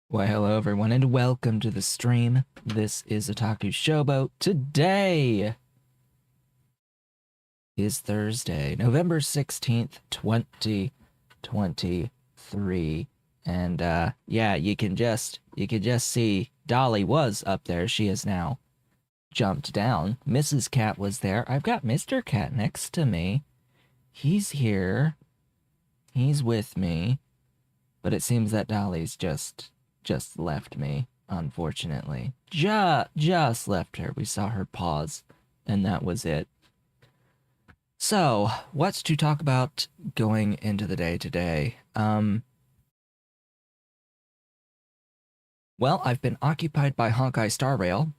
Why, hello everyone, and welcome to the stream. This is Otaku Showboat. Today is Thursday, November 16th, 2023. And yeah, you can just see Dolly was up there. She has now jumped down. Mrs. Cat was there. I've got Mr. Cat next to me. He's here. He's with me. But it seems that Dolly's just left me, unfortunately. Just left her. We saw her pause, and that was it. So, what's to talk about going into the day today? Well, I've been occupied by Honkai Star Rail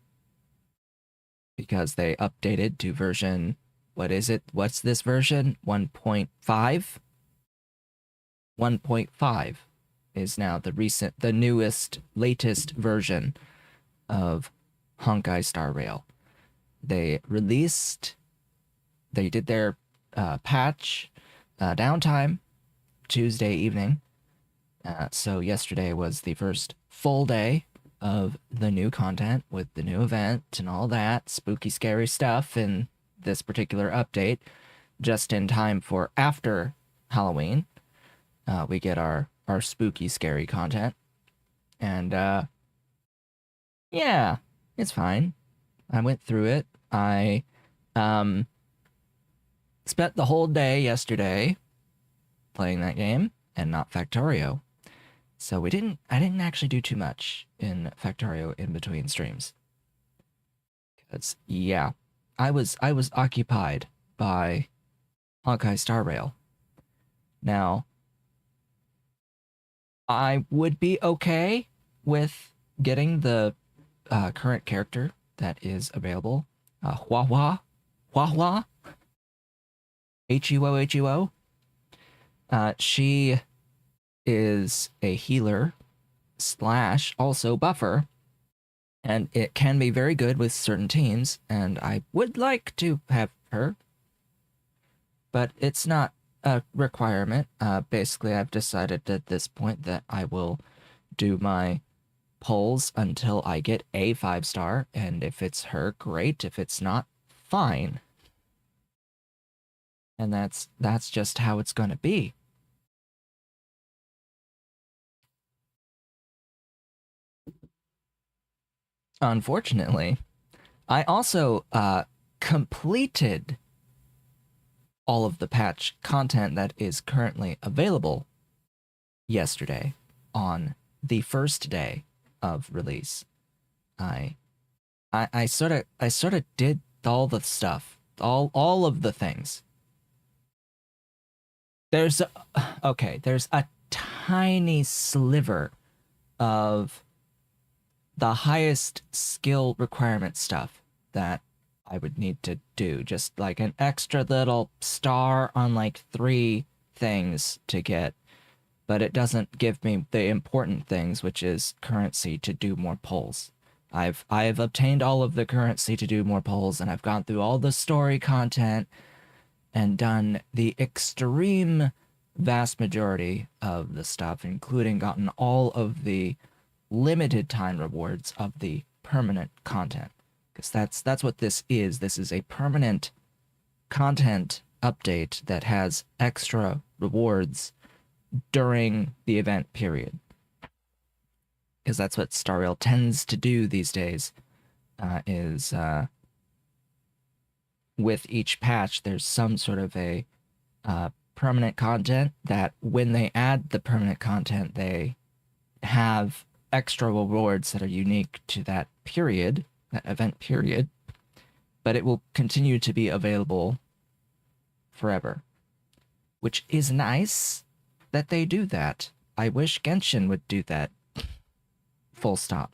because they updated to version, what is it? What's this version? 1.5? 1.5 is now the newest, latest version of Honkai Star Rail. They did their patch downtime Tuesday evening. So yesterday was the first full day of the new content with the new event and all that spooky, scary stuff in this particular update, just in time for after Halloween. We get our spooky, scary content. And, yeah, it's fine. I went through it. I, spent the whole day yesterday playing that game and not Factorio. So I didn't actually do too much in Factorio in between streams. Because, yeah, I was occupied by Honkai Star Rail. Now, I would be okay with getting the current character that is available. Hua, Huo. She is a healer / also buffer, and it can be very good with certain teams, and I would like to have her, but it's not a requirement. Basically, I've decided at this point that I will do my polls until I get a 5-star, and if it's her, great. If it's not, fine. And that's just how it's going to be. Unfortunately, I also completed all of the patch content that is currently available yesterday on the first day of release. I sort of did all the stuff, all of the things. There's a tiny sliver of the highest skill requirement stuff that I would need to do, just like an extra little star on like 3 things to get, but it doesn't give me the important things, which is currency to do more polls. I've obtained all of the currency to do more polls, and I've gone through all the story content and done the extreme vast majority of the stuff, including gotten all of the limited time rewards of the permanent content. Because that's what this is. This is a permanent content update that has extra rewards during the event period. Because that's what Star Rail tends to do these days, is with each patch, there's some sort of a permanent content that when they add the permanent content, they have extra rewards that are unique to that period, that event period, but it will continue to be available forever, which is nice that they do that. I wish Genshin would do that. Full stop.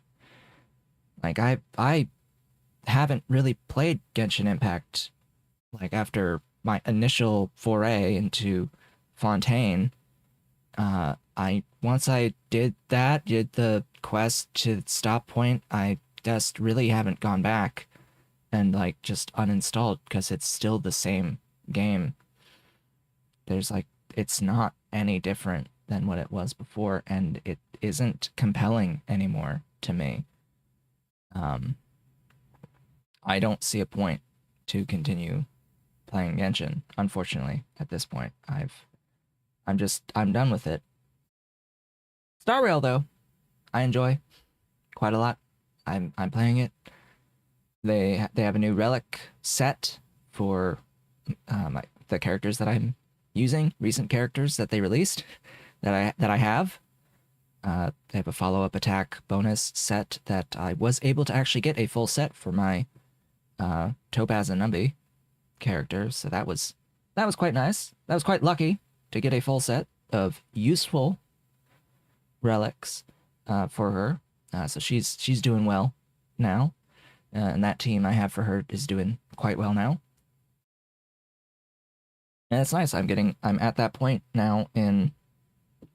Like, I haven't really played Genshin Impact, like, after my initial foray into Fontaine. Once I did the quest to Stop Point, I just really haven't gone back and like just uninstalled because it's still the same game. There's like, it's not any different than what it was before, and it isn't compelling anymore to me. I don't see a point to continue playing Genshin, unfortunately, at this point. I'm done with it. Star Rail, though, I enjoy quite a lot. I'm playing it. They have a new relic set for the characters that I'm using, recent characters that they released that I have. They have a follow-up attack bonus set that I was able to actually get a full set for my Topaz and Numby characters, so that was quite nice. That was quite lucky to get a full set of useful relics for her. So she's doing well now, and that team I have for her is doing quite well now. And it's nice. I'm at that point now in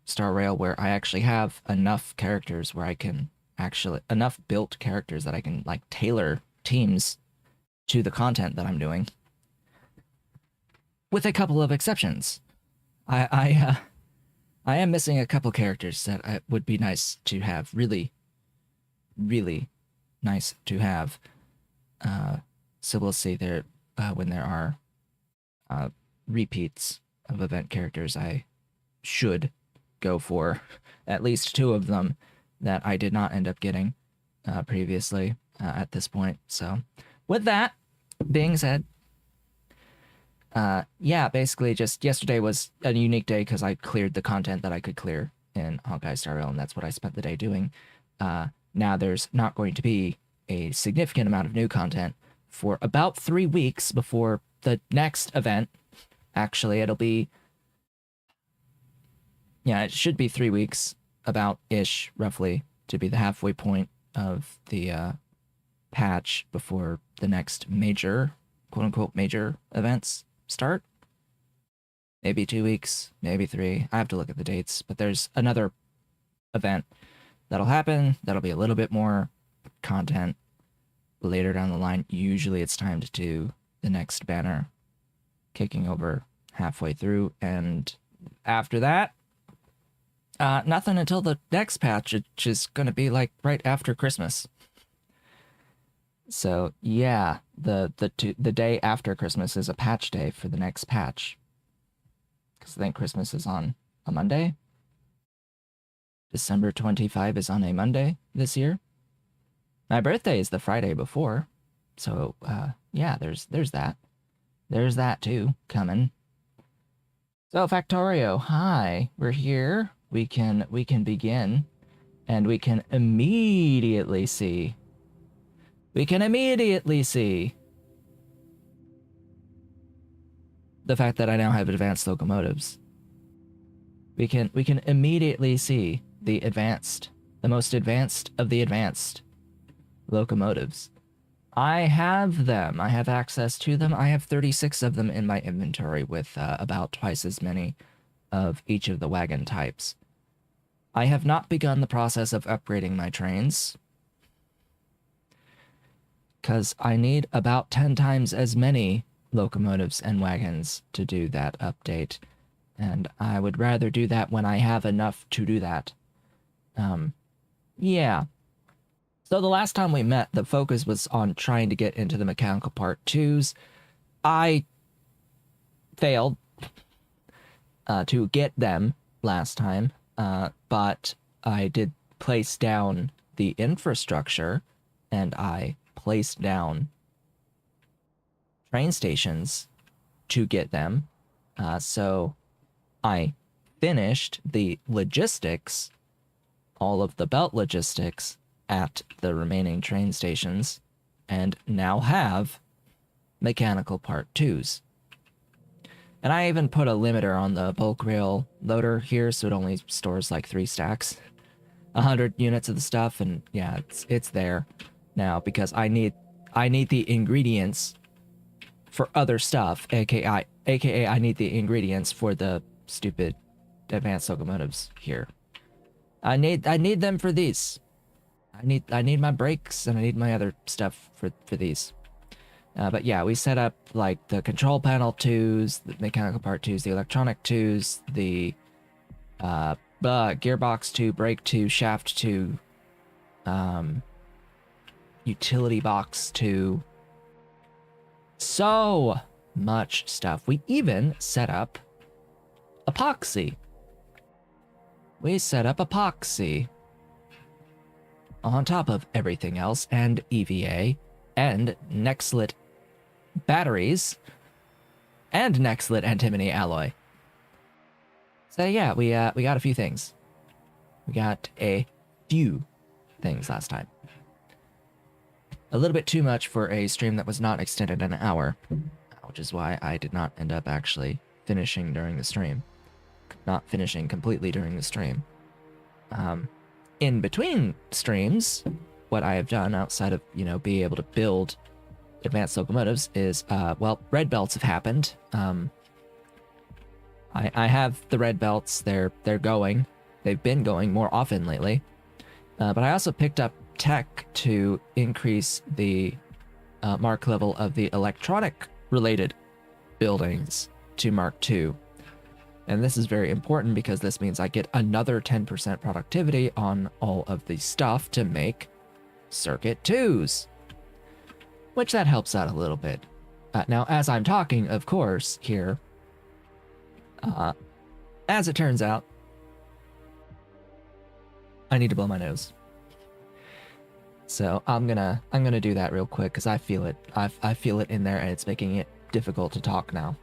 Star Rail where I actually have enough characters where I can actually enough built characters that I can like tailor teams to the content that I'm doing. With a couple of exceptions. I am missing a couple characters that would be nice to have. Really, really nice to have. So we'll see there when there are repeats of event characters. I should go for at least 2 of them that I did not end up getting previously at this point. So with that being said, yeah, basically just yesterday was a unique day because I cleared the content that I could clear in Honkai Star Rail, and that's what I spent the day doing. Now there's not going to be a significant amount of new content for about 3 weeks before the next event. Actually, it'll be, yeah, it should be 3 weeks, about-ish, roughly, to be the halfway point of the patch before the next major, quote-unquote, major events start. Maybe 2 weeks, maybe 3. I have to look at the dates, but there's another event that'll happen. That'll be a little bit more content later down the line. Usually it's time to do the next banner, kicking over halfway through, and after that, nothing until the next patch, which is going to be like right after Christmas. So yeah, the day after Christmas is a patch day for the next patch, because I think Christmas is on a Monday. December 25 is on a Monday this year. My birthday is the Friday before, so yeah, there's that. There's that too coming. So Factorio, hi, we're here. We can begin, and we can immediately see. We can immediately see the fact that I now have advanced locomotives. We can immediately see the most advanced of the advanced locomotives. I have them. I have access to them. I have 36 of them in my inventory with about twice as many of each of the wagon types. I have not begun the process of upgrading my trains, because I need about 10 times as many locomotives and wagons to do that update, and I would rather do that when I have enough to do that. Yeah. So the last time we met, the focus was on trying to get into the mechanical part 2s. I failed to get them last time, but I did place down the infrastructure, and I placed down train stations to get them. So I finished the logistics, all of the belt logistics, at the remaining train stations, and now have mechanical part 2s. And I even put a limiter on the bulk rail loader here, so it only stores like 3 stacks, 100 units of the stuff, and yeah, it's there now because I need the ingredients for other stuff, aka I need the ingredients for the stupid advanced locomotives here. I need them for these. I need my brakes, and I need my other stuff for these. But yeah, we set up like the control panel 2s, the mechanical part 2s, the electronic 2s, the gearbox to brake to shaft to utility box to so much stuff. We even set up epoxy. We set up epoxy on top of everything else, and EVA, and Nextlit batteries, and Nextlit antimony alloy. So yeah, we got a few things. We got a few things last time. A little bit too much for a stream that was not extended an hour, which is why I did not end up actually finishing during the stream. Not finishing completely during the stream. In between streams, what I have done outside of, you know, being able to build advanced locomotives is, well, red belts have happened. I have the red belts. They're going. They've been going more often lately. But I also picked up tech to increase the mark level of the electronic-related buildings to Mark II. And this is very important because this means I get another 10% productivity on all of the stuff to make Circuit 2s. Which that helps out a little bit. Now, as I'm talking, of course, here, as it turns out, I need to blow my nose. So I'm gonna do that real quick because I feel it. I feel it in there, and it's making it difficult to talk now.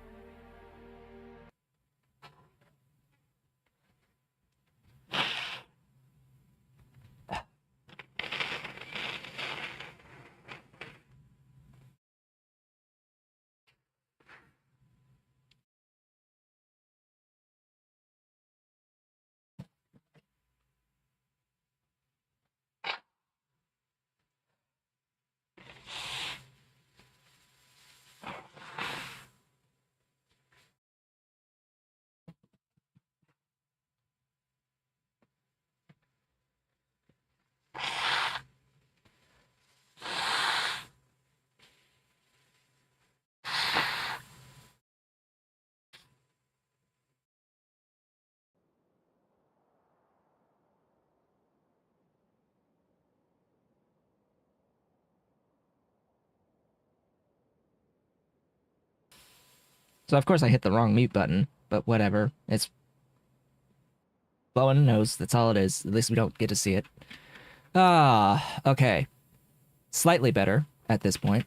So of course I hit the wrong mute button, but whatever. It's blowing a nose. That's all it is. At least we don't get to see it. Okay. Slightly better at this point.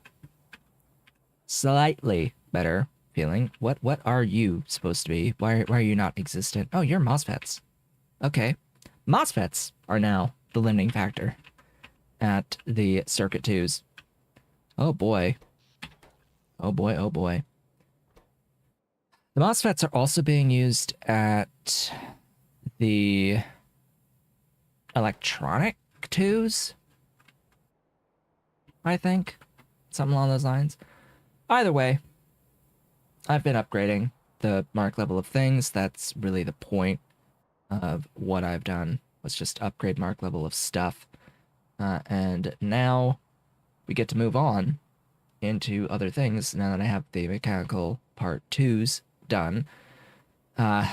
Slightly better feeling. What are you supposed to be? Why are you not existent? Oh, you're MOSFETs. Okay. MOSFETs are now the limiting factor at the Circuit 2s. Oh boy. Oh boy, oh boy. The MOSFETs are also being used at the electronic 2s, I think. Something along those lines. Either way, I've been upgrading the mark level of things. That's really the point of what I've done, was just upgrade mark level of stuff. And now we get to move on into other things now that I have the mechanical part 2s done.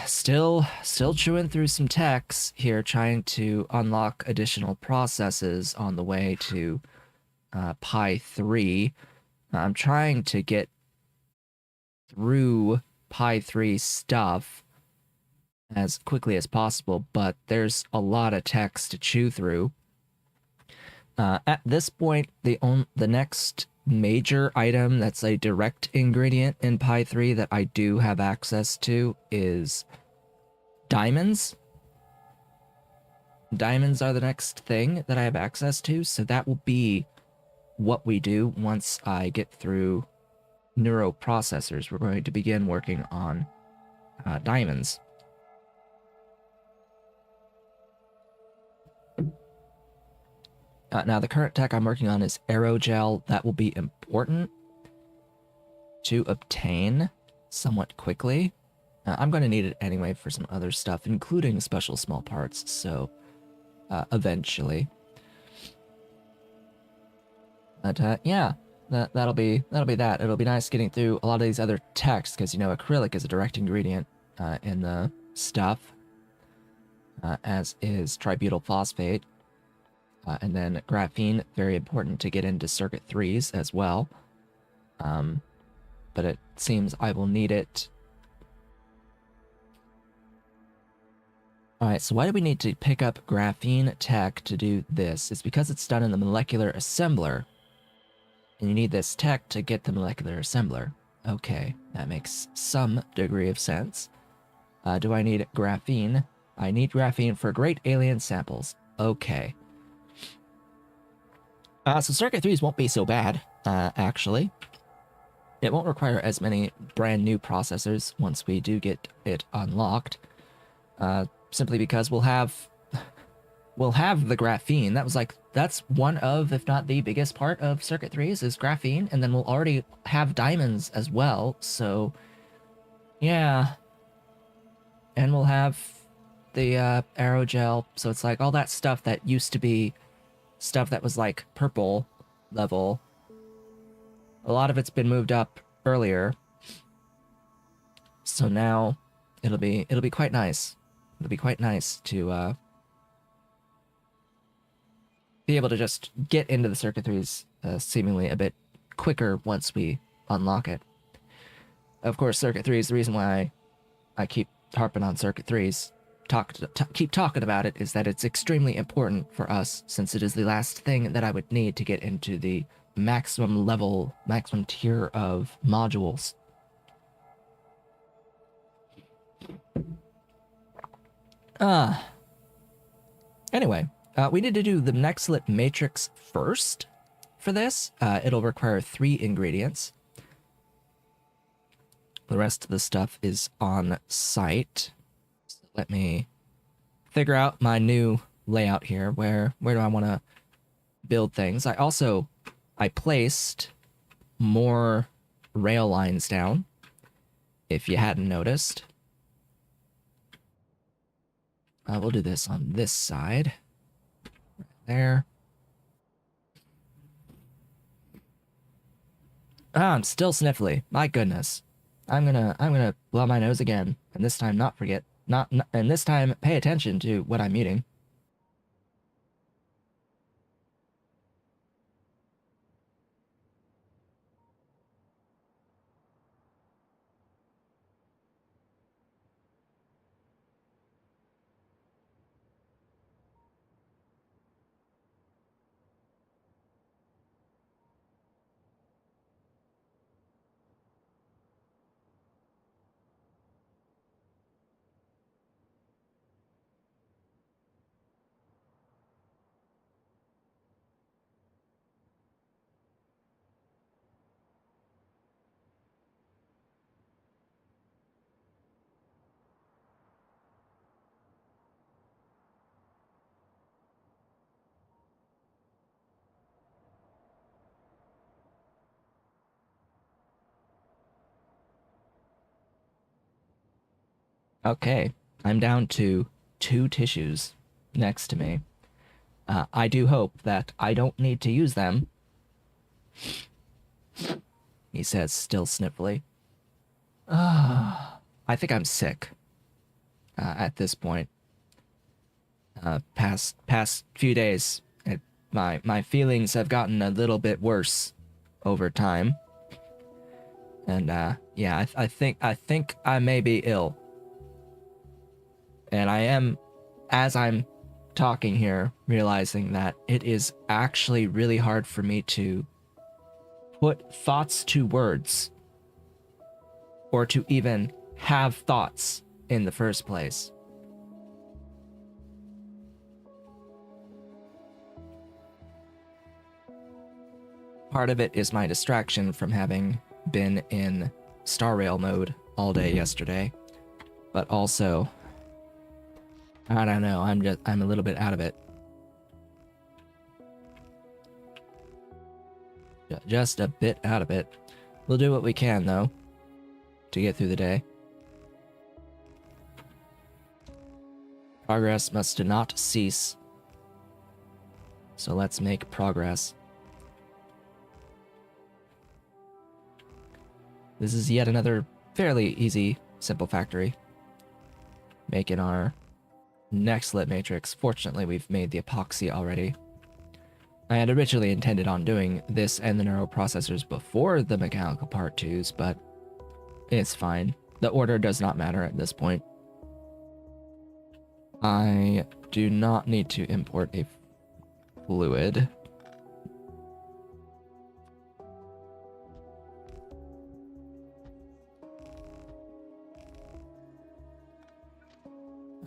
Still chewing through some techs here, trying to unlock additional processes on the way to Pi 3. I'm trying to get through Pi 3 stuff as quickly as possible, but there's a lot of text to chew through. At this point, the next major item that's a direct ingredient in Pi 3 that I do have access to is diamonds. Diamonds are the next thing that I have access to, so that will be what we do once I get through neuroprocessors. We're going to begin working on diamonds. Now, the current tech I'm working on is aerogel. That will be important to obtain somewhat quickly. I'm going to need it anyway for some other stuff, including special small parts, so eventually. But yeah, that'll be that. It'll be nice getting through a lot of these other techs, because, you know, acrylic is a direct ingredient in the stuff. as is tributyl phosphate. And then graphene, very important to get into circuit 3s as well. But it seems I will need it. Alright, so why do we need to pick up graphene tech to do this? It's because it's done in the molecular assembler. And you need this tech to get the molecular assembler. Okay, that makes some degree of sense. Do I need graphene? I need graphene for great alien samples. Okay. So circuit 3s won't be so bad, actually. It won't require as many brand new processors once we do get it unlocked. Simply because we'll have the graphene. That's one of, if not the biggest part of circuit 3s is graphene, and then we'll already have diamonds as well, so yeah. And we'll have the aerogel, so it's like all that stuff that used to be stuff that was like purple level. A lot of it's been moved up earlier. So now it'll be quite nice. It'll be quite nice to be able to just get into the circuit 3s seemingly a bit quicker once we unlock it. Of course, circuit 3s, the reason why I keep harping on circuit 3s, keep talking about it, is that it's extremely important for us, since it is the last thing that I would need to get into the maximum level, maximum tier of modules. Anyway, we need to do the Nextlit matrix first for this. It'll require 3 ingredients. The rest of the stuff is on site. So let me figure out my new layout here. Where do I want to build things? I placed more rail lines down, if you hadn't noticed. We'll do this on this side. Right there. I'm still sniffly. My goodness. I'm gonna blow my nose again, and this time and this time pay attention to what I'm eating. Okay, I'm down to 2 tissues next to me. I do hope that I don't need to use them. He says, still sniffly. I think I'm sick at this point. Past few days, my feelings have gotten a little bit worse over time. And yeah, I think I may be ill. And I am, as I'm talking here, realizing that it is actually really hard for me to put thoughts to words, or to even have thoughts in the first place. Part of it is my distraction from having been in Star Rail mode all day yesterday, but also, I don't know, I'm a little bit out of it. Just a bit out of it. We'll do what we can, though, to get through the day. Progress must not cease. So let's make progress. This is yet another fairly easy, simple factory. Making our next lit matrix. Fortunately, we've made the epoxy already. I had originally intended on doing this and the neuroprocessors before the mechanical part 2s, but it's fine. The order does not matter at this point. I do not need to import a fluid.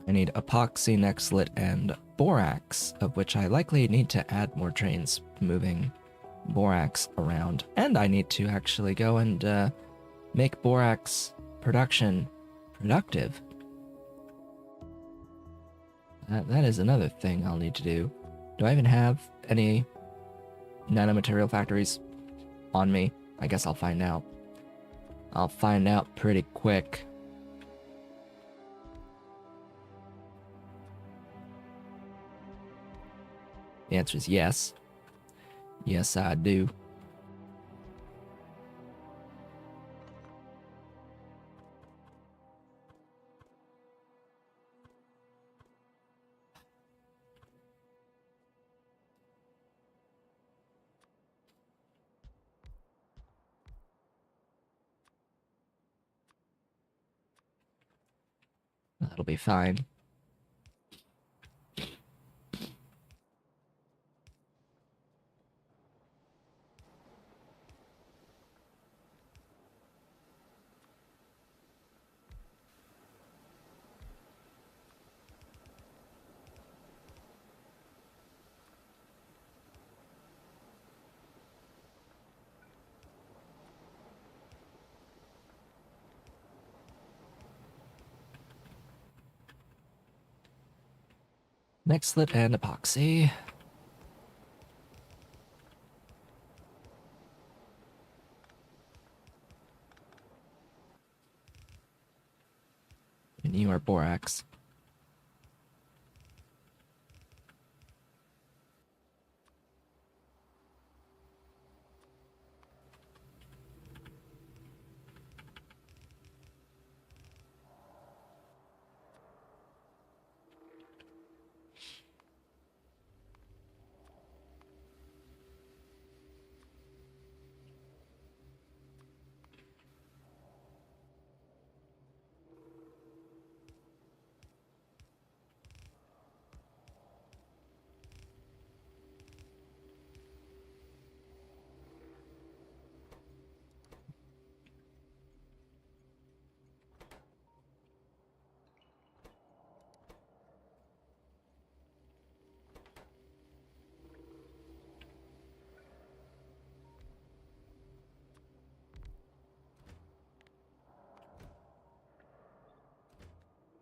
I need epoxy, nextlit, and borax, of which I likely need to add more trains moving borax around. And I need to actually go and make borax production productive. That is another thing I'll need to do. Do I even have any nanomaterial factories on me? I guess I'll find out. I'll find out pretty quick. The answer is yes. Yes, I do. That'll be fine. Nextlit and epoxy. And you are borax.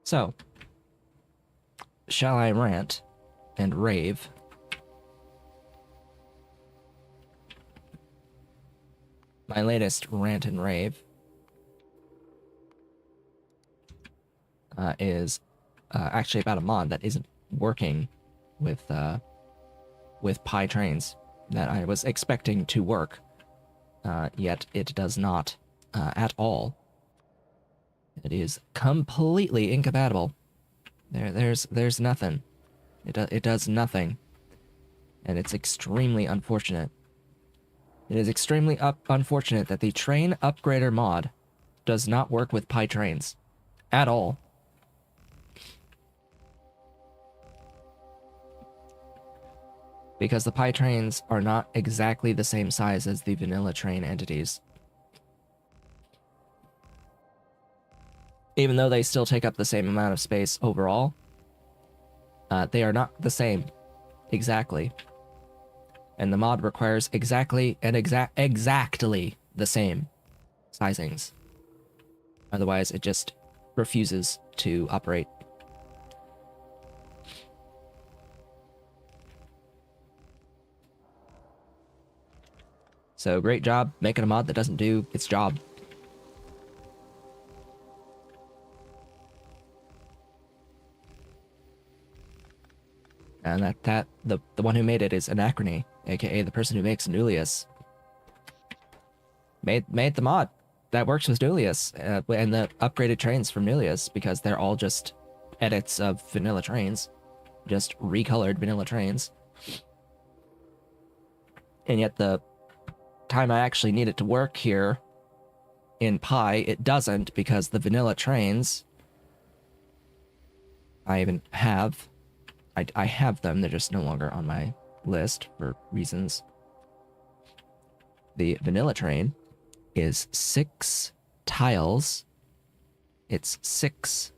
So, shall I rant and rave? My latest rant and rave is actually about a mod that isn't working with Pi trains that I was expecting to work, yet it does not at all. It is completely incompatible. There's nothing. It does nothing, and it's extremely unfortunate. It is extremely unfortunate that the train upgrader mod does not work with Pi trains at all. Because the Pi trains are not exactly the same size as the vanilla train entities. Even though they still take up the same amount of space overall, they are not the same exactly. And the mod requires exactly the same sizings. Otherwise, it just refuses to operate. So great job making a mod that doesn't do its job. And the one who made it is Anachrony, aka the person who makes Nullius. Made the mod that works with Nullius and the upgraded trains from Nullius, because they're all just edits of vanilla trains, just recolored vanilla trains. And yet the time I actually need it to work here in Pi, it doesn't, because the vanilla trains I even have. I have them, they're just no longer on my list for reasons. The vanilla train is 6 tiles. It's 6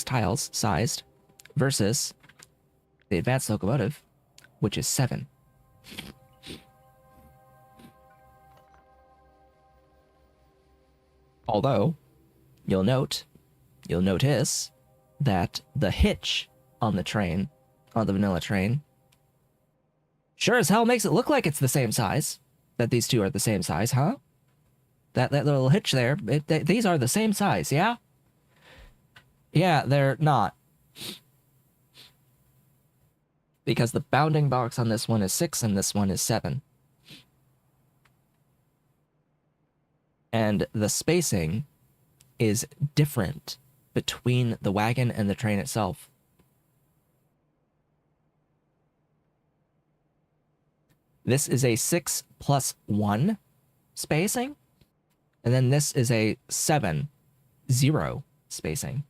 tiles sized versus the advanced locomotive, which is 7. Although, you'll notice that the hitch on the train, on the vanilla train, sure as hell makes it look like it's the same size. That these two are the same size, huh? That little hitch there, these are the same size, yeah? Yeah, they're not. Because the bounding box on this one is 6 and this one is 7. And the spacing is different between the wagon and the train itself. This is a 6+1 spacing, and then this is a 7-0 spacing.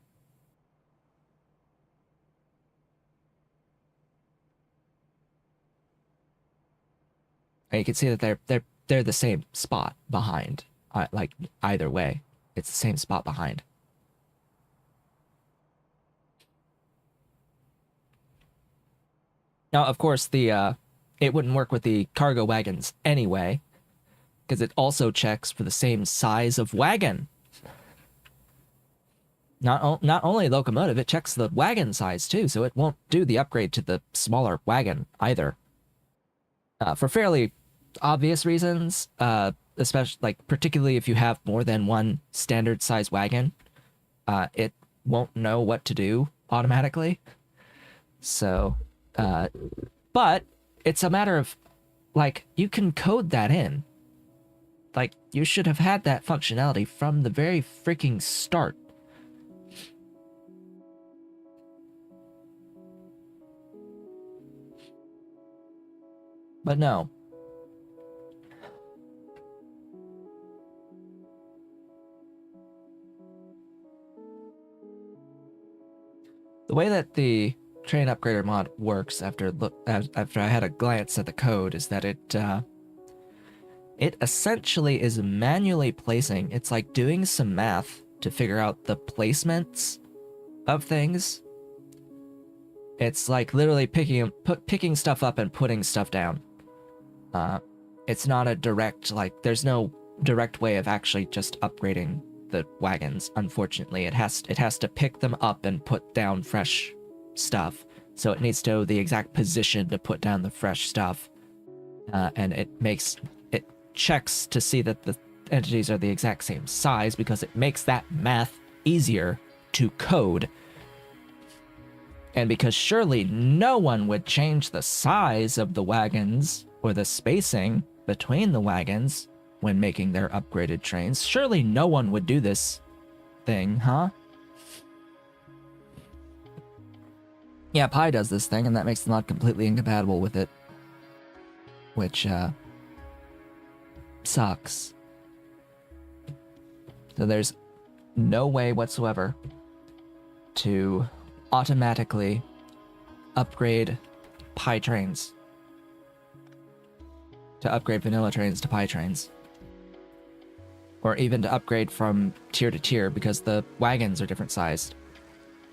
And you can see that they're the same spot behind. Like either way, it's the same spot behind. Now, of course, it wouldn't work with the cargo wagons anyway, because it also checks for the same size of wagon. Not only locomotive, it checks the wagon size too, so it won't do the upgrade to the smaller wagon either. For fairly obvious reasons, especially particularly if you have more than one standard size wagon, it won't know what to do automatically. So, but it's a matter of, you can code that in. You should have had that functionality from the very freaking start. But no. The way that the train upgrader mod works after I had a glance at the code is that it essentially is manually placing. It's like doing some math to figure out the placements of things. It's like literally picking stuff up and putting stuff down. It's not a direct, there's no direct way of actually just upgrading the wagons, unfortunately. It has to pick them up and put down fresh stuff. So it needs to know the exact position to put down the fresh stuff. And it checks to see that the entities are the exact same size, because it makes that math easier to code. And because surely no one would change the size of the wagons or the spacing between the wagons when making their upgraded trains. Surely no one would do this thing, huh? Yeah, Pi does this thing, and that makes the mod completely incompatible with it. Which, sucks. So there's no way whatsoever to automatically upgrade Pi trains. To upgrade vanilla trains to Pi trains. Or even to upgrade from tier to tier, because the wagons are different sized.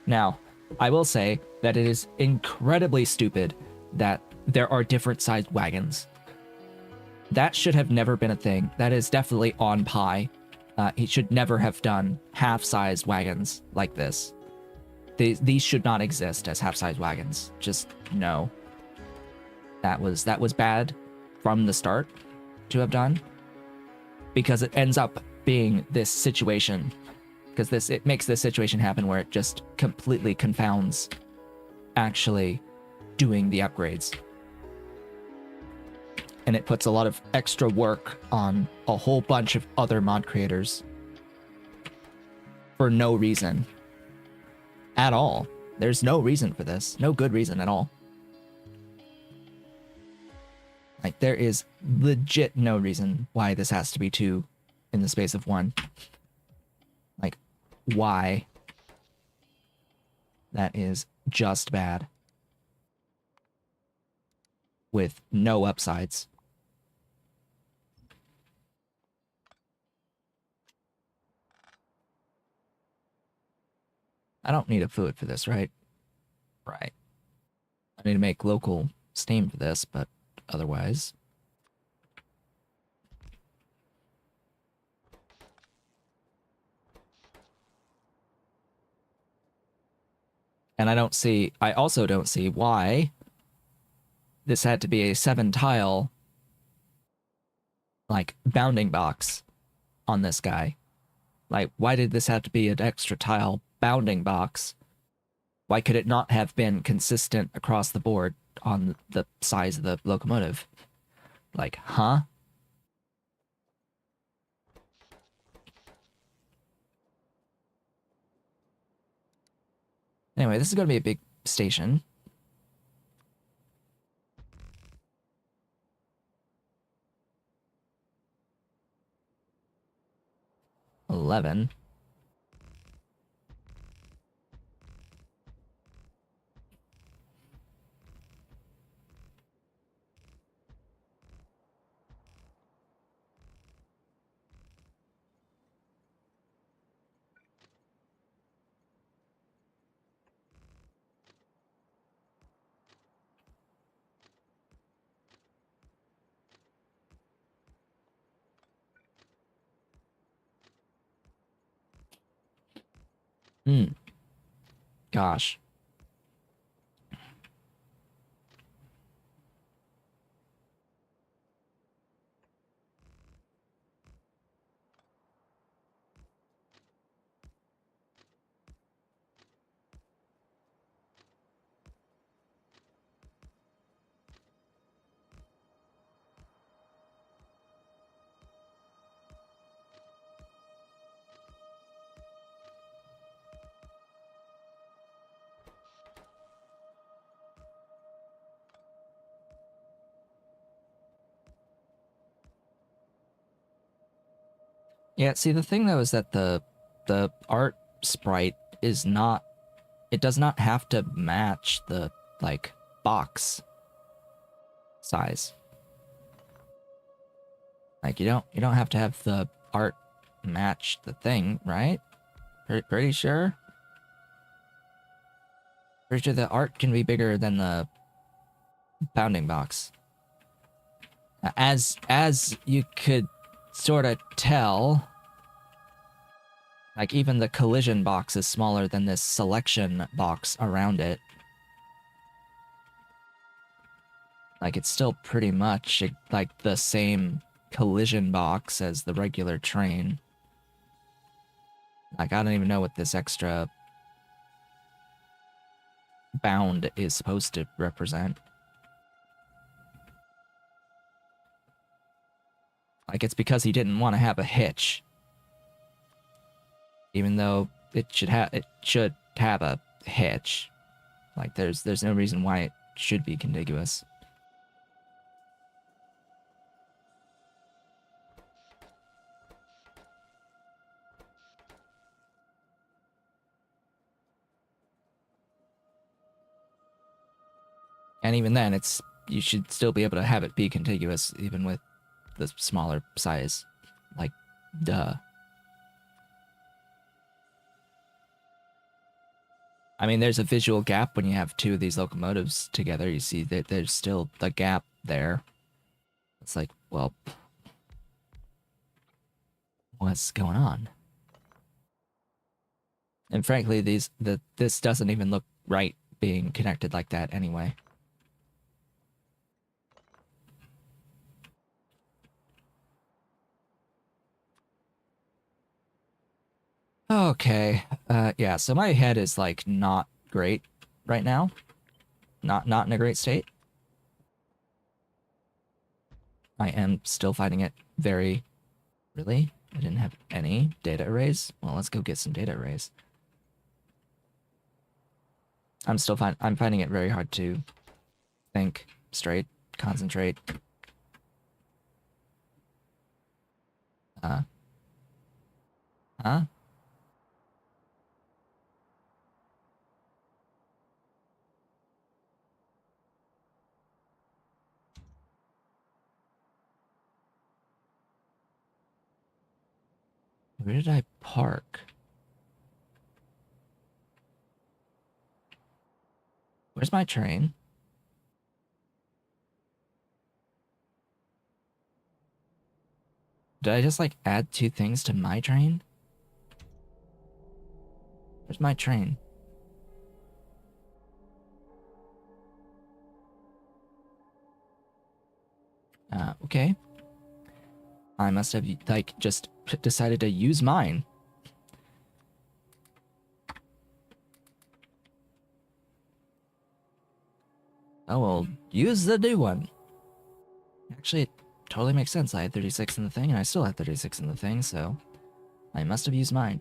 Now, I will say that it is incredibly stupid that there are different sized wagons. That should have never been a thing. That is definitely on Pi. He should never have done half-sized wagons like this. These should not exist as half-sized wagons. Just no. That was bad from the start to have done, because it ends up being this situation. Because it makes this situation happen where it just completely confounds actually doing the upgrades. And it puts a lot of extra work on a whole bunch of other mod creators for no reason at all. There's no reason for this. No good reason at all. Like, there is legit no reason why this has to be 2 in the space of 1. Like, why? That is just bad. With no upsides. I don't need a fluid for this, right? Right. I need to make local steam for this, but otherwise... And I also don't see why this had to be a 7-tile, like, bounding box on this guy. Like, why did this have to be an extra tile bounding box? Why could it not have been consistent across the board on the size of the locomotive? Like, huh? Anyway, this is going to be a big station. $11. Gosh. Yeah, see, the thing though is that the art sprite is not, it does not have to match the, like, box size. Like, you don't have to have the art match the thing, right? Pretty sure? Pretty sure the art can be bigger than the bounding box. As you could sort of tell, like, even the collision box is smaller than this selection box around it. Like, it's still pretty much like the same collision box as the regular train. Like, I don't even know what this extra bound is supposed to represent. Like, it's because he didn't want to have a hitch. Even though it should have a hitch. Like, there's no reason why it should be contiguous. And even then, you should still be able to have it be contiguous, even with the smaller size. Like, duh. I mean, there's a visual gap when you have 2 of these locomotives together. You see that there's still a gap there. It's like, well, what's going on? And frankly, this doesn't even look right being connected like that anyway. Okay, yeah, so my head is, like, not great right now. Not in a great state. I am still finding it very... Really? I didn't have any data arrays. Well, let's go get some data arrays. I'm finding it very hard to think straight, concentrate. Huh? Where did I park? Where's my train? Did I just, like, add 2 things to my train? Where's my train? Okay. I must have, like, just decided to use mine. Oh, well, use the new one. Actually, it totally makes sense. I had 36 in the thing, and I still had 36 in the thing, so I must have used mine.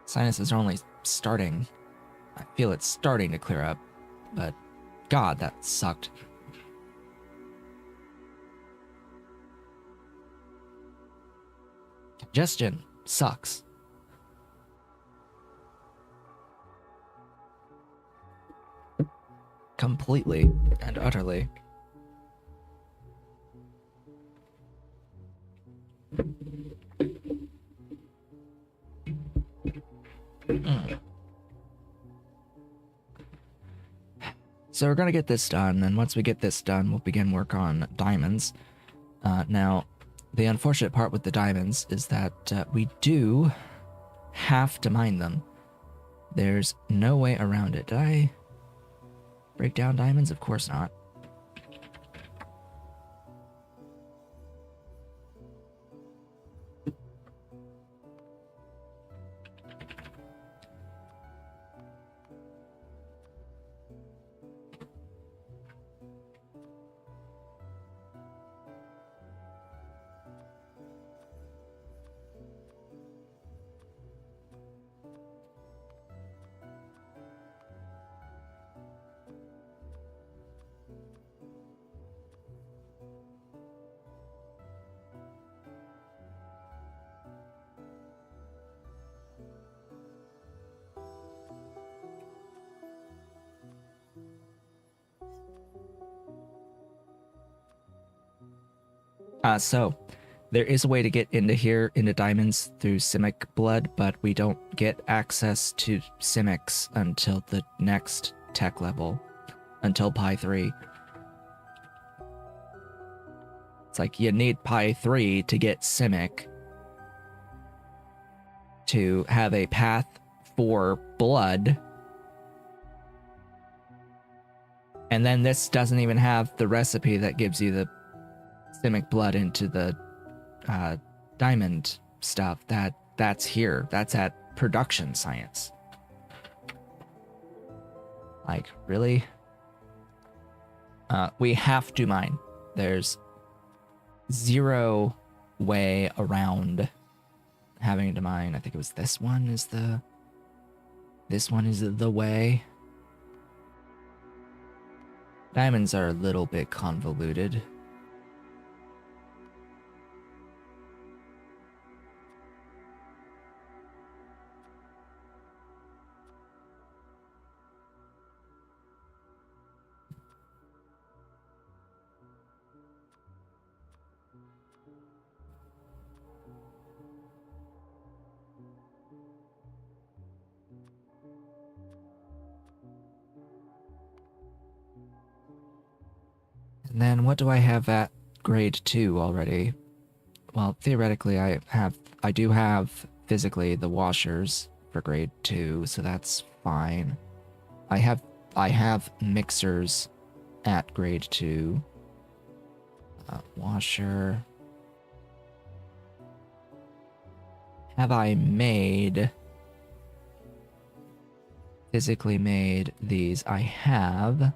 Sinuses are only starting. I feel it's starting to clear up, but God, that sucked. Congestion sucks. Completely and utterly. So we're gonna get this done, and once we get this done, we'll begin work on diamonds. Now, the unfortunate part with the diamonds is that we do have to mine them. There's no way around it. Did I break down diamonds? Of course not. So there is a way to get into here, into diamonds through Simic blood, but we don't get access to Simics until the next tech level, until Pi 3. It's like you need Pi 3 to get Simic to have a path for blood. And then this doesn't even have the recipe that gives you the Simic blood into the diamond stuff. That's here. That's at production science. Like, really? We have to mine. There's zero way around having to mine. I think it was this one is the way. Diamonds are a little bit convoluted. And then what do I have at grade 2 already? Well, theoretically I do have physically the washers for grade 2, so that's fine. I have mixers at grade 2. Washer. Have I made physically made these. I have.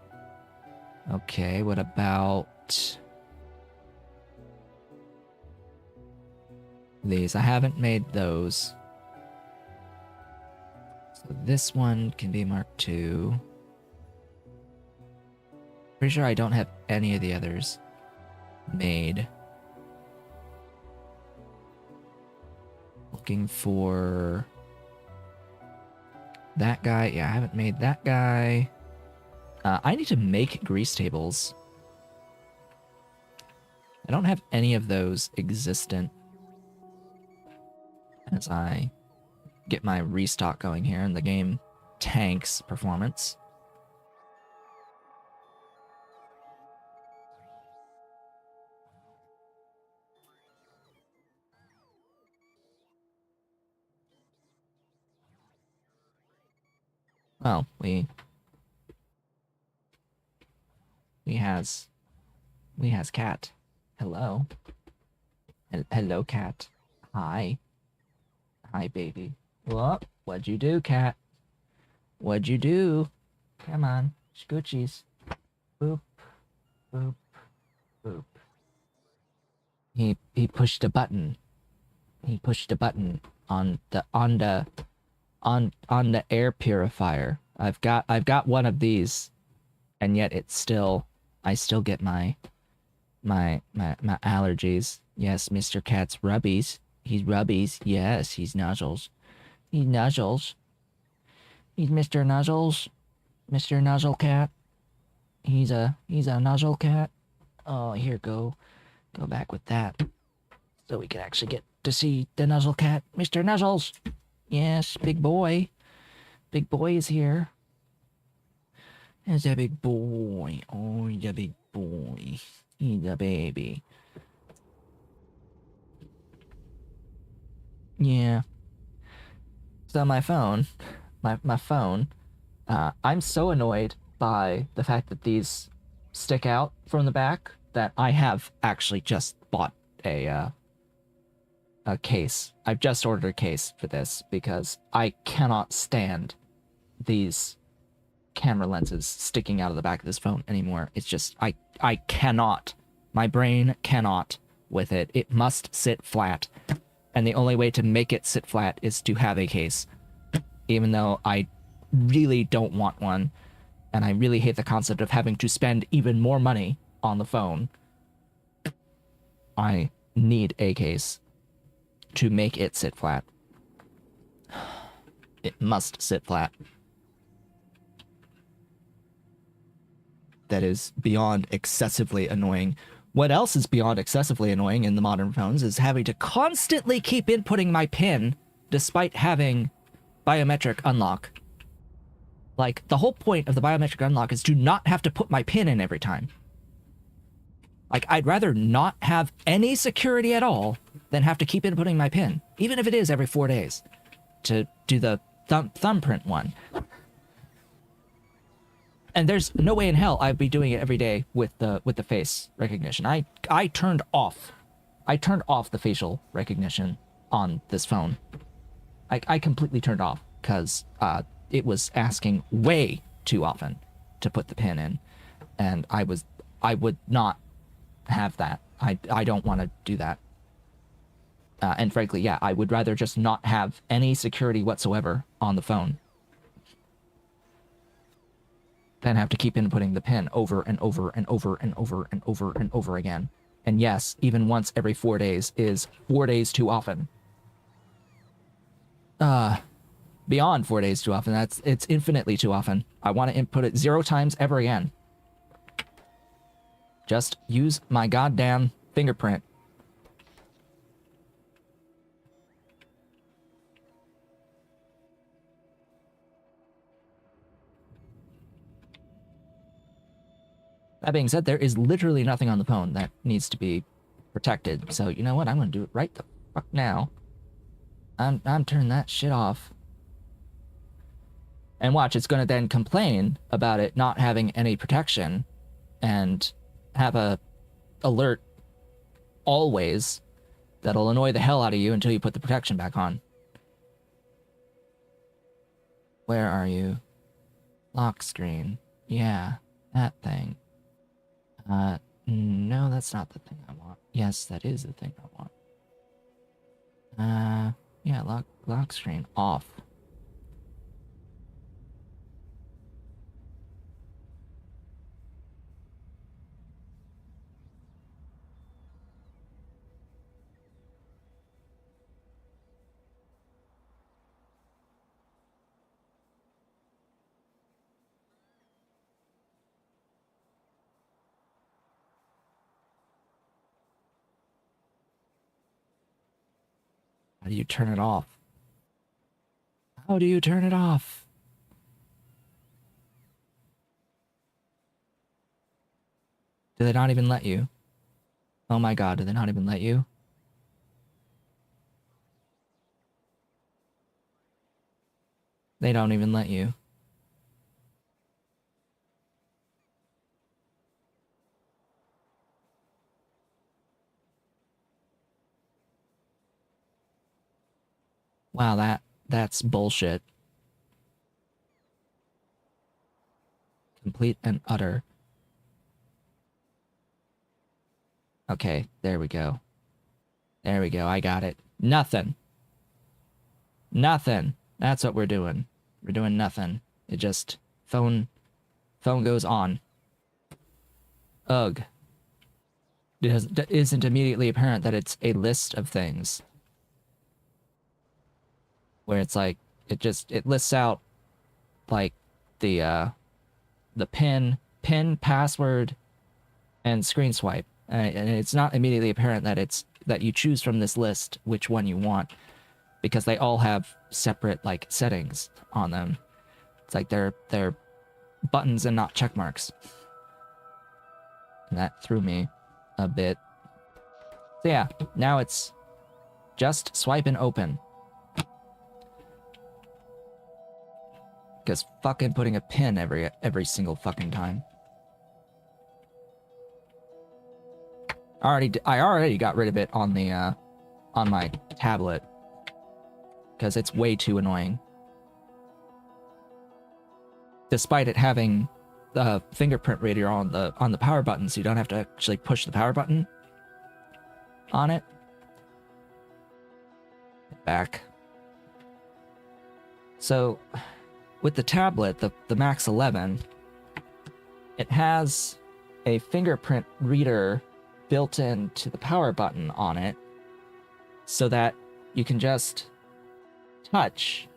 Okay, what about these? I haven't made those. So this one can be Mark II. Pretty sure I don't have any of the others made. Looking for that guy. Yeah, I haven't made that guy. I need to make grease tables. I don't have any of those existent as I get my restock going here and the game tanks performance. Well, we has cat. Hello. Hello, cat. Hi. Hi, baby. What'd you do, cat? What'd you do? Come on, scoochies. Boop, boop, boop. He pushed a button. He pushed a button on the air purifier. I've got one of these, and yet it's still, I still get my allergies. Yes, Mr. Cat's rubbies. He's rubbies. Yes, he's nuzzles. He's nuzzles. He's Mr. Nuzzles. Mr. Nuzzle Cat. He's a nuzzle cat. Oh, here, go back with that. So we can actually get to see the Nuzzle Cat. Mr. Nuzzles! Yes, big boy. Big boy is here. There's a big boy. Oh, he's a big boy. He's a baby. Yeah. So my phone, I'm so annoyed by the fact that these stick out from the back that I have actually just bought a case. I've just ordered a case for this because I cannot stand these camera lenses sticking out of the back of this phone anymore. It's just, I cannot. My brain cannot with it. It must sit flat. And the only way to make it sit flat is to have a case. Even though I really don't want one. And I really hate the concept of having to spend even more money on the phone. I need a case to make it sit flat. It must sit flat. That is beyond excessively annoying. What else is beyond excessively annoying in the modern phones is having to constantly keep inputting my PIN despite having biometric unlock. Like, the whole point of the biometric unlock is to not have to put my PIN in every time. Like, I'd rather not have any security at all than have to keep inputting my PIN, even if it is every 4 days, to do the thumbprint one. And there's no way in hell I'd be doing it every day with the face recognition. I turned off the facial recognition on this phone. I completely turned off because it was asking way too often to put the PIN in, and I would not have that. I don't want to do that. And frankly, yeah, I would rather just not have any security whatsoever on the phone than have to keep inputting the PIN over and over and over and over and over and over again. And yes, even once every 4 days is 4 days too often. Beyond 4 days too often. It's infinitely too often. I want to input it 0 times ever again. Just use my goddamn fingerprint. That being said, there is literally nothing on the phone that needs to be protected. So, you know what? I'm going to do it right the fuck now. I'm turning that shit off. And watch, it's going to then complain about it not having any protection and have a alert always that'll annoy the hell out of you until you put the protection back on. Where are you? Lock screen. Yeah, that thing. No, that's not the thing I want. Yes, that is the thing I want. Yeah, lock screen off. How do you turn it off? How do you turn it off? Do they not even let you? Oh my god, do they not even let you? They don't even let you. Wow, that's bullshit. Complete and utter. Okay, there we go. There we go, I got it. Nothing. Nothing. That's what we're doing. We're doing nothing. It just phone goes on. Ugh. It isn't immediately apparent that it's a list of things. Where it's like it lists out like the pin, password, and screen swipe. And it's not immediately apparent that you choose from this list which one you want, because they all have separate like settings on them. It's like they're buttons and not check marks. And that threw me a bit. So yeah, now it's just swipe and open. Because fucking putting a pin every single fucking time. I already got rid of it on the on my tablet, because it's way too annoying. Despite it having the fingerprint reader on the power button, so you don't have to actually push the power button on it. Back. So with the tablet, the Max 11, it has a fingerprint reader built into the power button on it, so that you can just touch.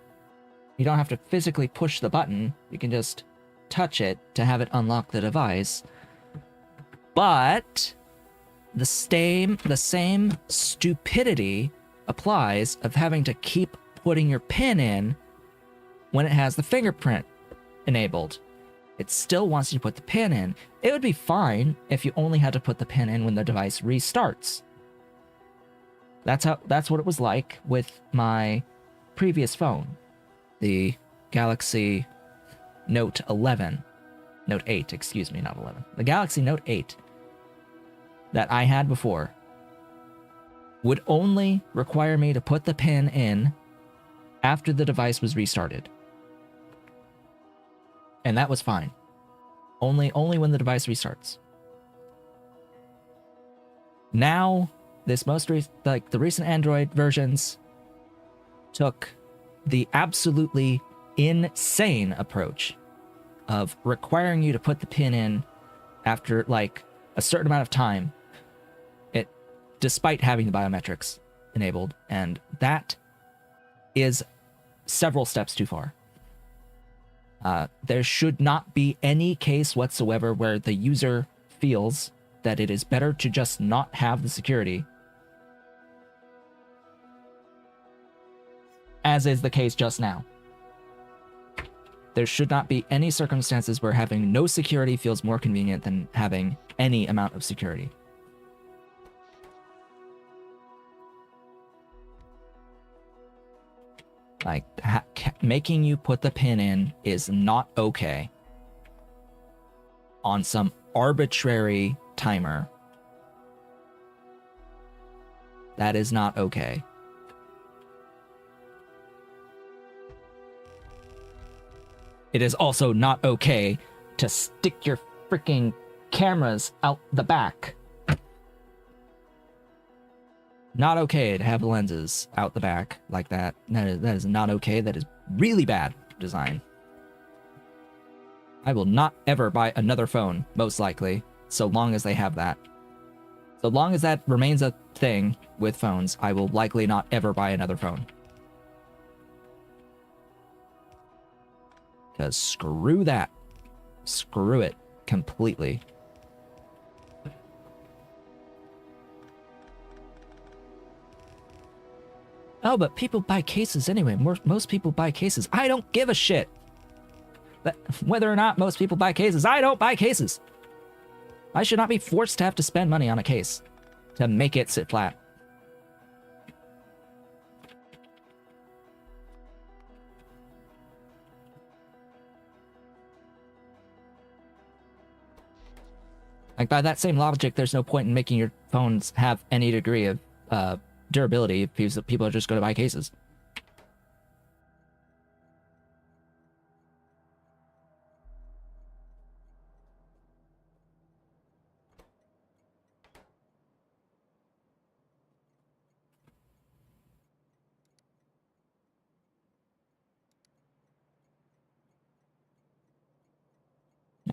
You don't have to physically push the button. You can just touch it to have it unlock the device. But the same stupidity applies of having to keep putting your pin in when it has the fingerprint enabled. It still wants you to put the pin in. It would be fine if you only had to put the pin in when the device restarts. That's what it was like with my previous phone, the Galaxy Note 11. Note 8, excuse me, not 11. The Galaxy Note 8 that I had before would only require me to put the pin in after the device was restarted. And that was fine. Only when the device restarts. Now, the recent Android versions took the absolutely insane approach of requiring you to put the pin in after like a certain amount of time, despite having the biometrics enabled, and that is several steps too far. There should not be any case whatsoever where the user feels that it is better to just not have the security, as is the case just now. There should not be any circumstances where having no security feels more convenient than having any amount of security. Like, making you put the pin in is not okay on some arbitrary timer. That is not okay. it is also not okay to stick your freaking cameras out the back. Not okay to have lenses out the back like that. That is not okay. That is really bad design. I will not ever buy another phone, most likely, so long as they have that. So long as that remains a thing with phones, I will likely not ever buy another phone. Because screw that. Screw it completely. Oh, but people buy cases anyway. Most people buy cases. I don't give a shit. Whether or not most people buy cases, I don't buy cases. I should not be forced to have to spend money on a case to make it sit flat. Like, by that same logic, there's no point in making your phones have any degree of durability if people are just going to buy cases.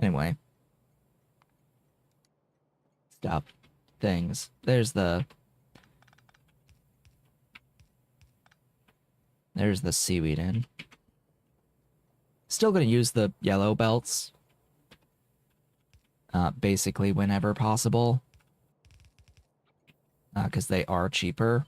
Anyway. Stuff. Things. There's the seaweed in. Still gonna use the yellow belts. Basically whenever possible. Because they are cheaper.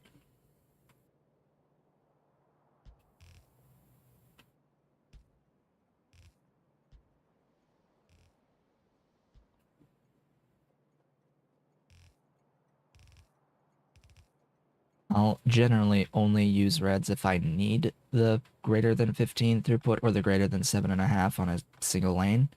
I'll generally only use reds if I need the greater than 15 throughput or the greater than 7.5 on a single lane.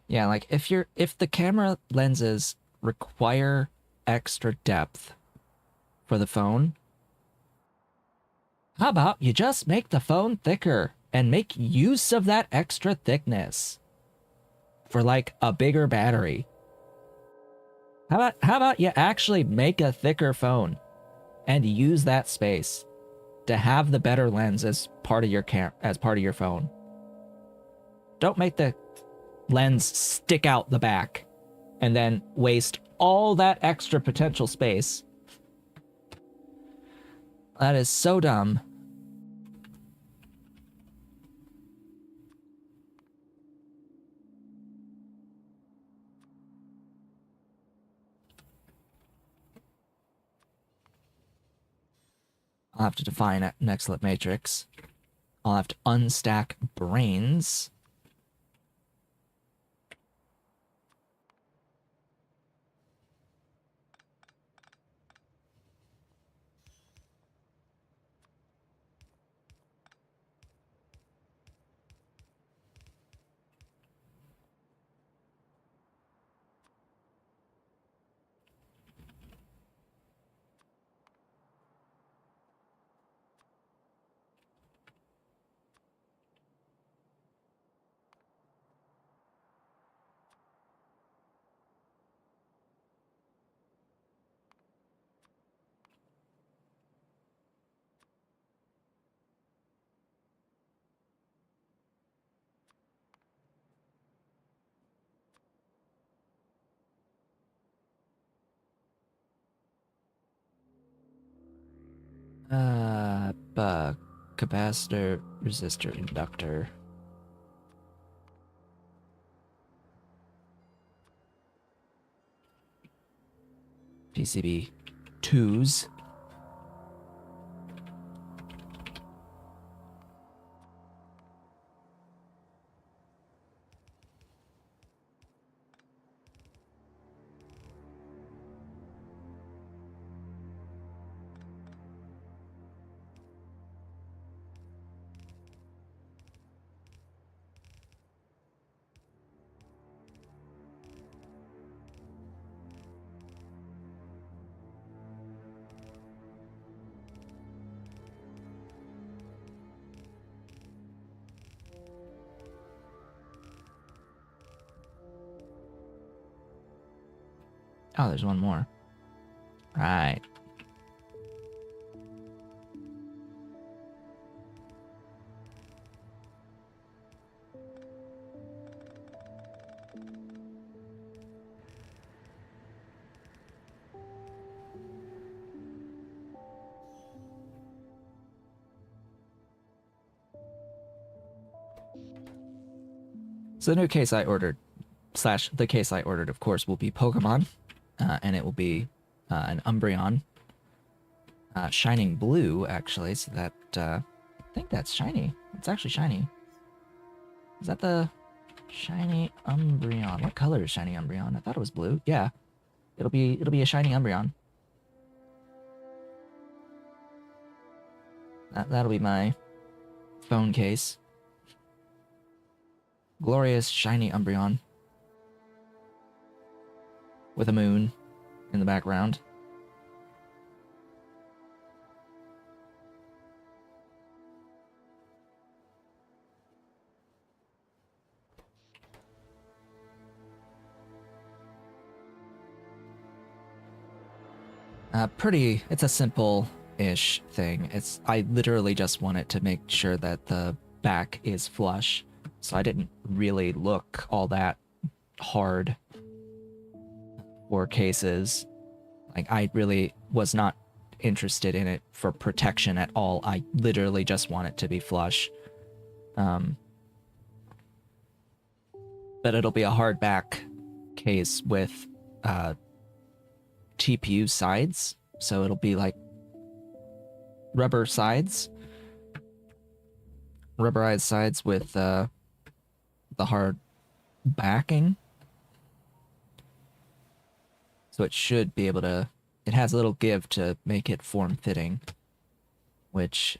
Yeah, like if the camera lenses require extra depth for the phone, how about you just make the phone thicker and make use of that extra thickness for like a bigger battery? How about you actually make a thicker phone and use that space to have the better lens as part of your phone. Don't make the lens stick out the back and then waste all that extra potential space. That is so dumb. I'll have to define an excellent matrix. I'll have to unstack brains. Capacitor, resistor, inductor. PCB 2s. Oh, there's one more. Right. So the new case I ordered, slash the case I ordered, of course, will be Pokemon, and it will be an Umbreon, shining blue, actually. So that I think that's shiny. It's actually shiny. Is that the shiny Umbreon? What color is shiny Umbreon? I thought it was blue. Yeah, it'll be a shiny Umbreon. That'll be my phone case. Glorious shiny Umbreon with a moon in the background. It's a simple-ish thing. I literally just want it to make sure that the back is flush, so I didn't really look all that hard for cases. Like, I really was not interested in it for protection at all. I literally just want it to be flush. But it'll be a hard back case with TPU sides, so it'll be like rubberized sides with the hard backing. So it should be able to, it has a little give to make it form-fitting, which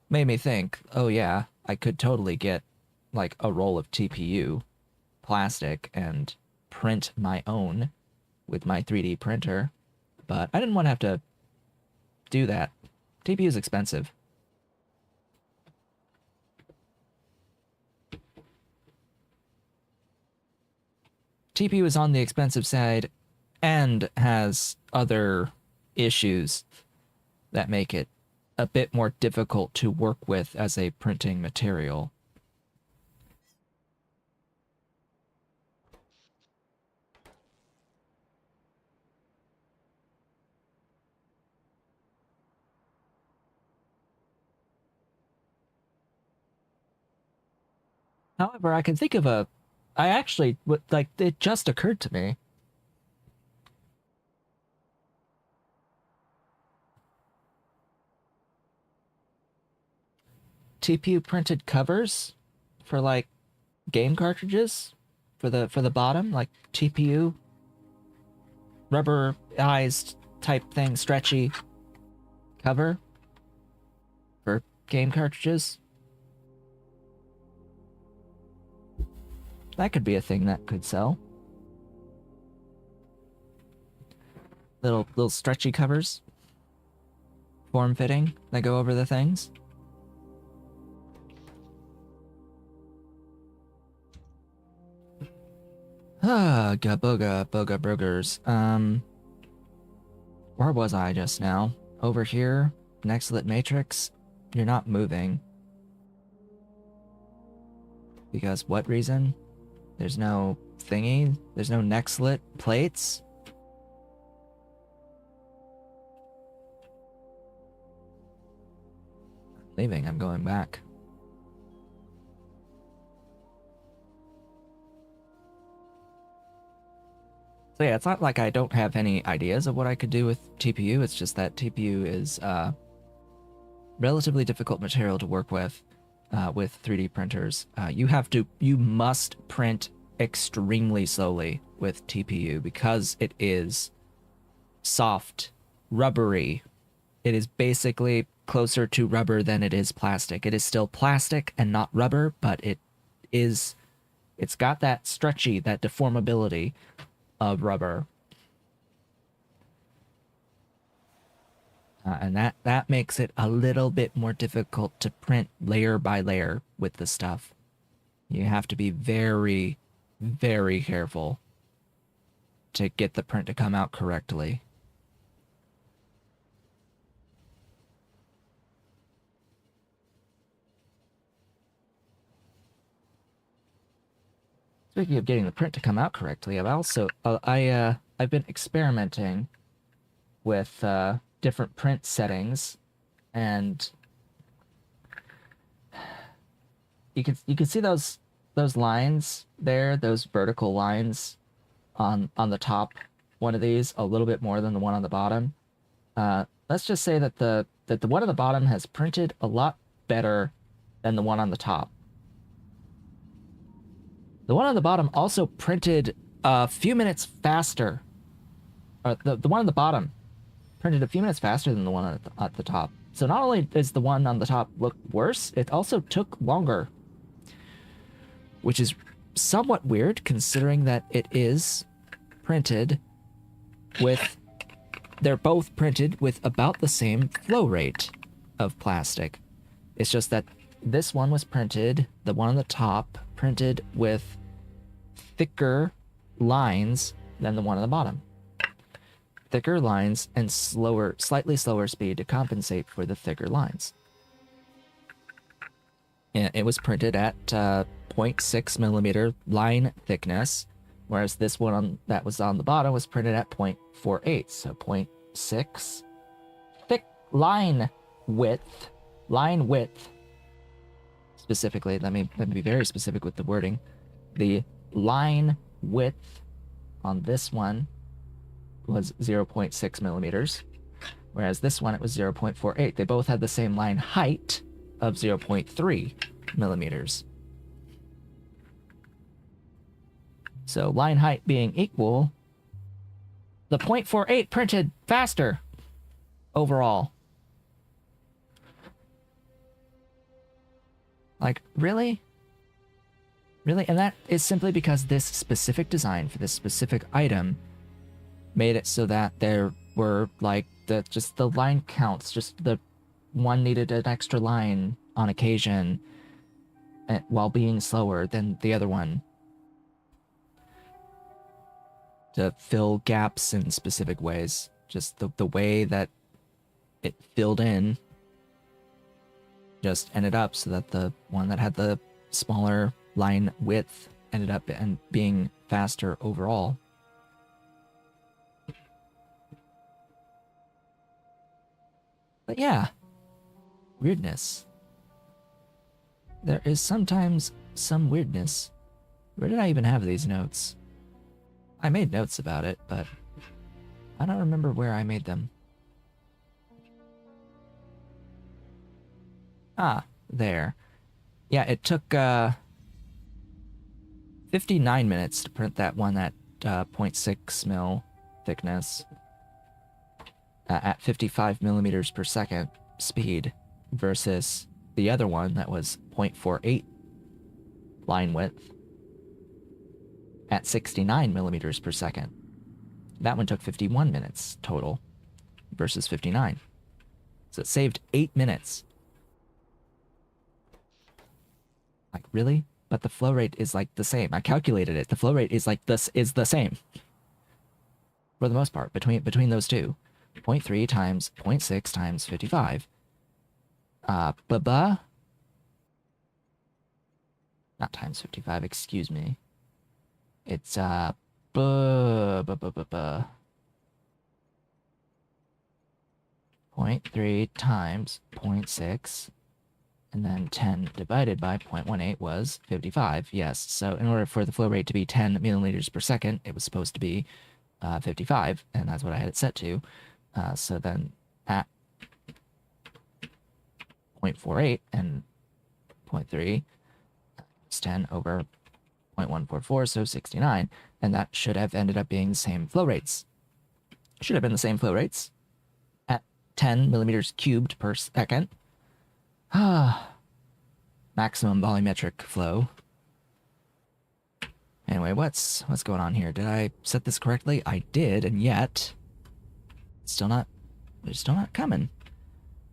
made me think, oh yeah, I could totally get like a roll of TPU plastic and print my own with my 3D printer, but I didn't want to have to do that. TPU is expensive. TPU is on the expensive side and has other issues that make it a bit more difficult to work with as a printing material. However, I can think of I actually, like, it just occurred to me. TPU printed covers for, like, game cartridges for the bottom, like TPU rubberized type thing, stretchy cover for game cartridges. That could be a thing that could sell. Little stretchy covers, form-fitting, that go over the things. Ah, boga burgers. Where was I just now? Over here, next lit matrix. You're not moving. Because what reason? There's no thingy? There's no next lit plates? I'm leaving, I'm going back. So yeah, it's not like I don't have any ideas of what I could do with TPU, it's just that TPU is relatively difficult material to work with 3D printers. You must print extremely slowly with TPU because it is soft, rubbery. It is basically closer to rubber than it is plastic. It is still plastic and not rubber, but it's got that stretchy, that deformability of rubber. And that makes it a little bit more difficult to print layer by layer with the stuff. You have to be very, very careful to get the print to come out correctly. Speaking of getting the print to come out correctly, I've been experimenting with different print settings, and you can see those lines there, those vertical lines on the top one of these a little bit more than the one on the bottom. Let's just say that the one on the bottom has printed a lot better than the one on the top. The one on the bottom also printed a few minutes faster. The one on the bottom printed a few minutes faster than the one at the top. So not only does the one on the top look worse, it also took longer. Which is somewhat weird considering that it is printed with... They're both printed with about the same flow rate of plastic. It's just that this one was printed, the one on the top, printed with thicker lines than the one on the bottom. Thicker lines and slightly slower speed to compensate for the thicker lines. And it was printed at 0.6 millimeter line thickness, whereas this one that was on the bottom was printed at 0.48, so 0.6 thick line width. Specifically, let me be very specific with the wording. The line width on this one was 0.6 millimeters, whereas this one it was 0.48. They both had the same line height of 0.3 millimeters. So line height being equal, the 0.48 printed faster overall. Like, really? Really? And that is simply because this specific design for this specific item made it so that there were, like, just the line counts, just the one needed an extra line on occasion while being slower than the other one to fill gaps in specific ways. Just the way that it filled in just ended up so that the one that had the smaller line width ended up being faster overall. But yeah, weirdness. There is sometimes some weirdness. Where did I even have these notes? I made notes about it, but I don't remember where I made them. Ah, there. Yeah, it took 59 minutes to print that one at 0.6 mil thickness at 55 millimeters per second speed versus the other one that was 0.48 line width at 69 millimeters per second. That one took 51 minutes total versus 59. So it saved 8 minutes. Like, really? But the flow rate is like the same. I calculated it. The flow rate is like this is the same. For the most part, between those two. 0.3 times 0.6 times 55. Not times 55, excuse me. It's 0.3 times 0.6, and then 10 divided by 0.18 was 55. Yes, so in order for the flow rate to be 10 milliliters per second, it was supposed to be 55, and that's what I had it set to. So then at 0.48 and 0.3, it's 10 over 0.144, so 69, and that should have ended up being the same flow rates. Should have been the same flow rates at 10 millimeters cubed per second. Maximum volumetric flow. Anyway, what's going on here? Did I set this correctly? I did, and yet it's still not coming.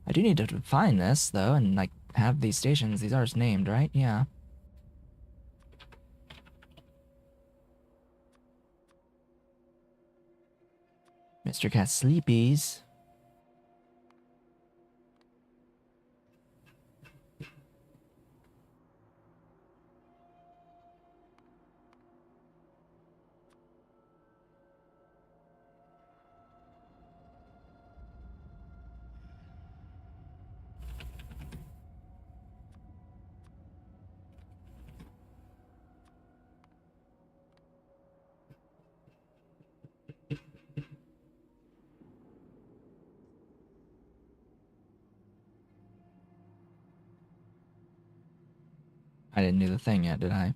I do need to define this though, and like have these stations. These are named, right? Yeah. Mr. Cat Sleepies. I didn't do the thing yet, did I?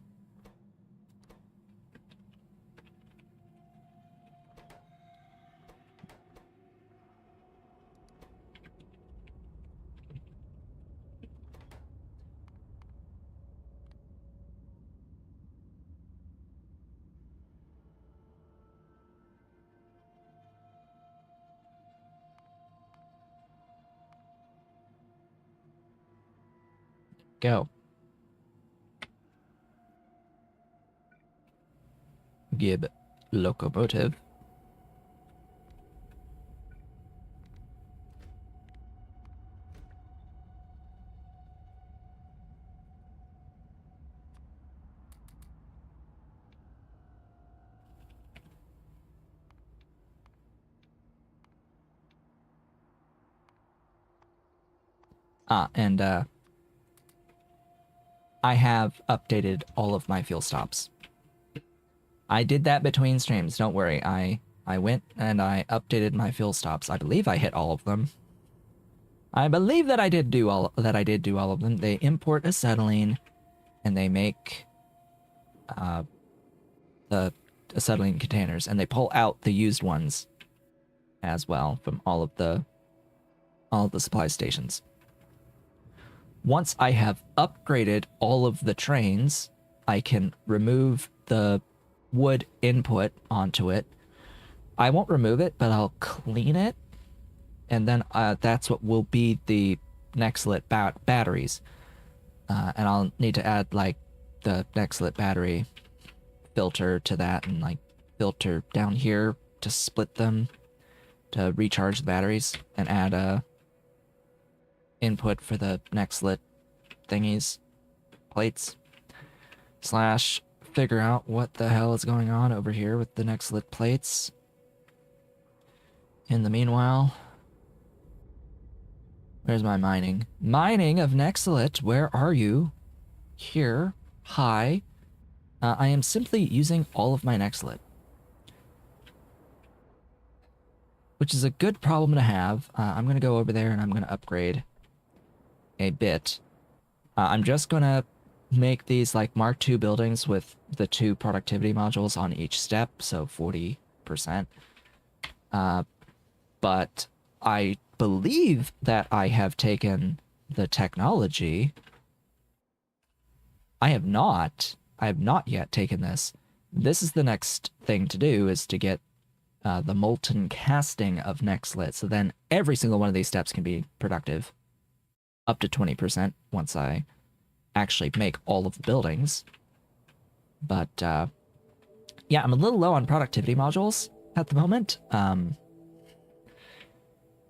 Go. Gib locomotive. And I have updated all of my fuel stops. I did that between streams, don't worry. I went and I updated my fuel stops. I believe I hit all of them. I believe that I did do all of them. They import acetylene and they make the acetylene containers, and they pull out the used ones as well from all of the supply stations. Once I have upgraded all of the trains, I can remove the wood input onto it. I won't remove it, but I'll clean it, and then that's what will be the Nextlit batteries. And I'll need to add like the Nextlit battery filter to that, and like filter down here to split them to recharge the batteries, and add a input for the Nextlit thingies, plates, slash figure out what the hell is going on over here with the Nextlit plates. In the meanwhile, where's my mining? Mining of Nextlit, where are you? Here. Hi. I am simply using all of my Nextlit, which is a good problem to have. I'm going to go over there and I'm going to upgrade a bit. I'm just going to make these like Mark II buildings with the 2 productivity modules on each step, so 40%. But I believe that I have taken the technology. I have not yet taken this. This is the next thing to do, is to get the molten casting of Nextlit, so then every single one of these steps can be productive up to 20% once I actually make all of the buildings. But yeah, I'm a little low on productivity modules at the moment,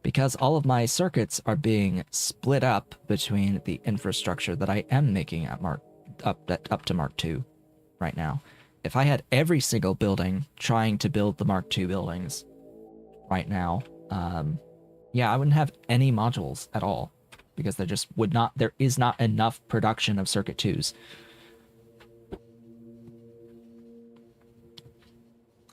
because all of my circuits are being split up between the infrastructure that I am making at up to Mark II right now. If I had every single building trying to build the Mark II buildings right now, yeah, I wouldn't have any modules at all, because there is not enough production of Circuit 2s.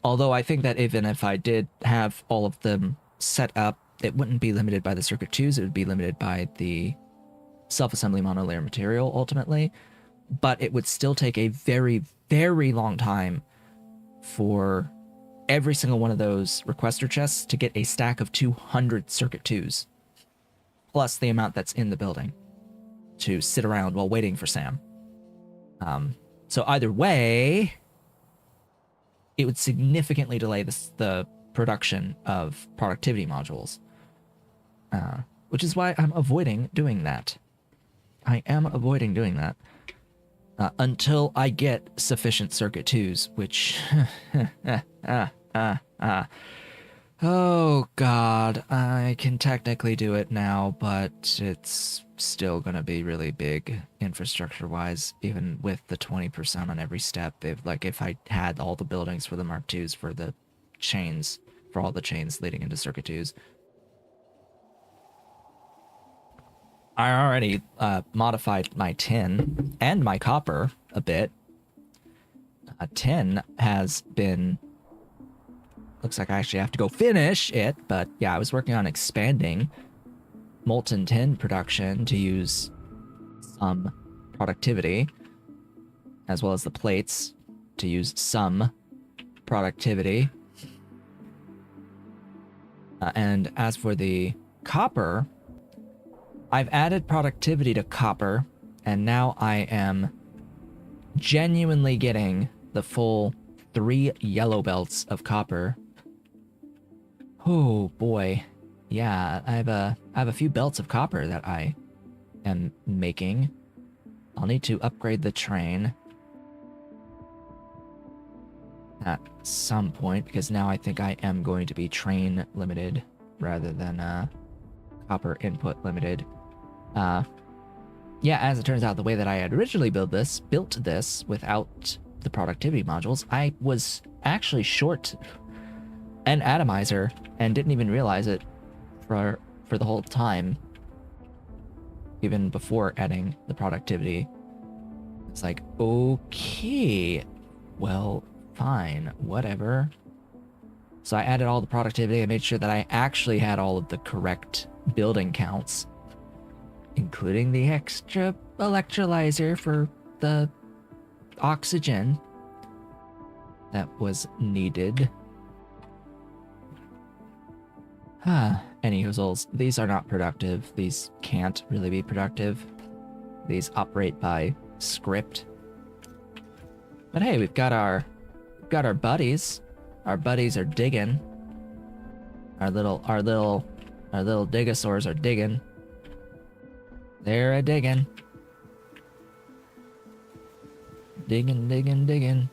Although I think that even if I did have all of them set up, it wouldn't be limited by the Circuit 2s, it would be limited by the self-assembly monolayer material ultimately, but it would still take a very, very long time for every single one of those requester chests to get a stack of 200 Circuit 2s, plus the amount that's in the building, to sit around while waiting for Sam. So either way, it would significantly delay the production of productivity modules, which is why I'm avoiding doing that. I am avoiding doing that until I get sufficient Circuit 2s, which Oh god, I can technically do it now, but it's still gonna be really big infrastructure-wise, even with the 20% on every step. If I had all the buildings for the Mark IIs for the chains, for all the chains leading into Circuit 2s. I already modified my tin and my copper a bit. Tin has been... Looks like I actually have to go finish it, but yeah, I was working on expanding molten tin production to use some productivity, as well as the plates to use some productivity. And as for the copper, I've added productivity to copper, and now I am genuinely getting the full 3 yellow belts of copper. Oh boy. Yeah, I have a few belts of copper that I am making. I'll need to upgrade the train at some point, because now I think I am going to be train limited rather than copper input limited. Yeah, as it turns out, the way that I had originally built this without the productivity modules, I was actually short an atomizer and didn't even realize it for the whole time, even before adding the productivity. It's like, okay, well, fine, whatever. So I added all the productivity. I made sure that I actually had all of the correct building counts, including the extra electrolyzer for the oxygen that was needed. Any hoozles, these are not productive. These can't really be productive. These operate by script. But hey, we've got our buddies. Our buddies are digging. Our little digosaurs are digging. They're a digging. Digging, digging, digging.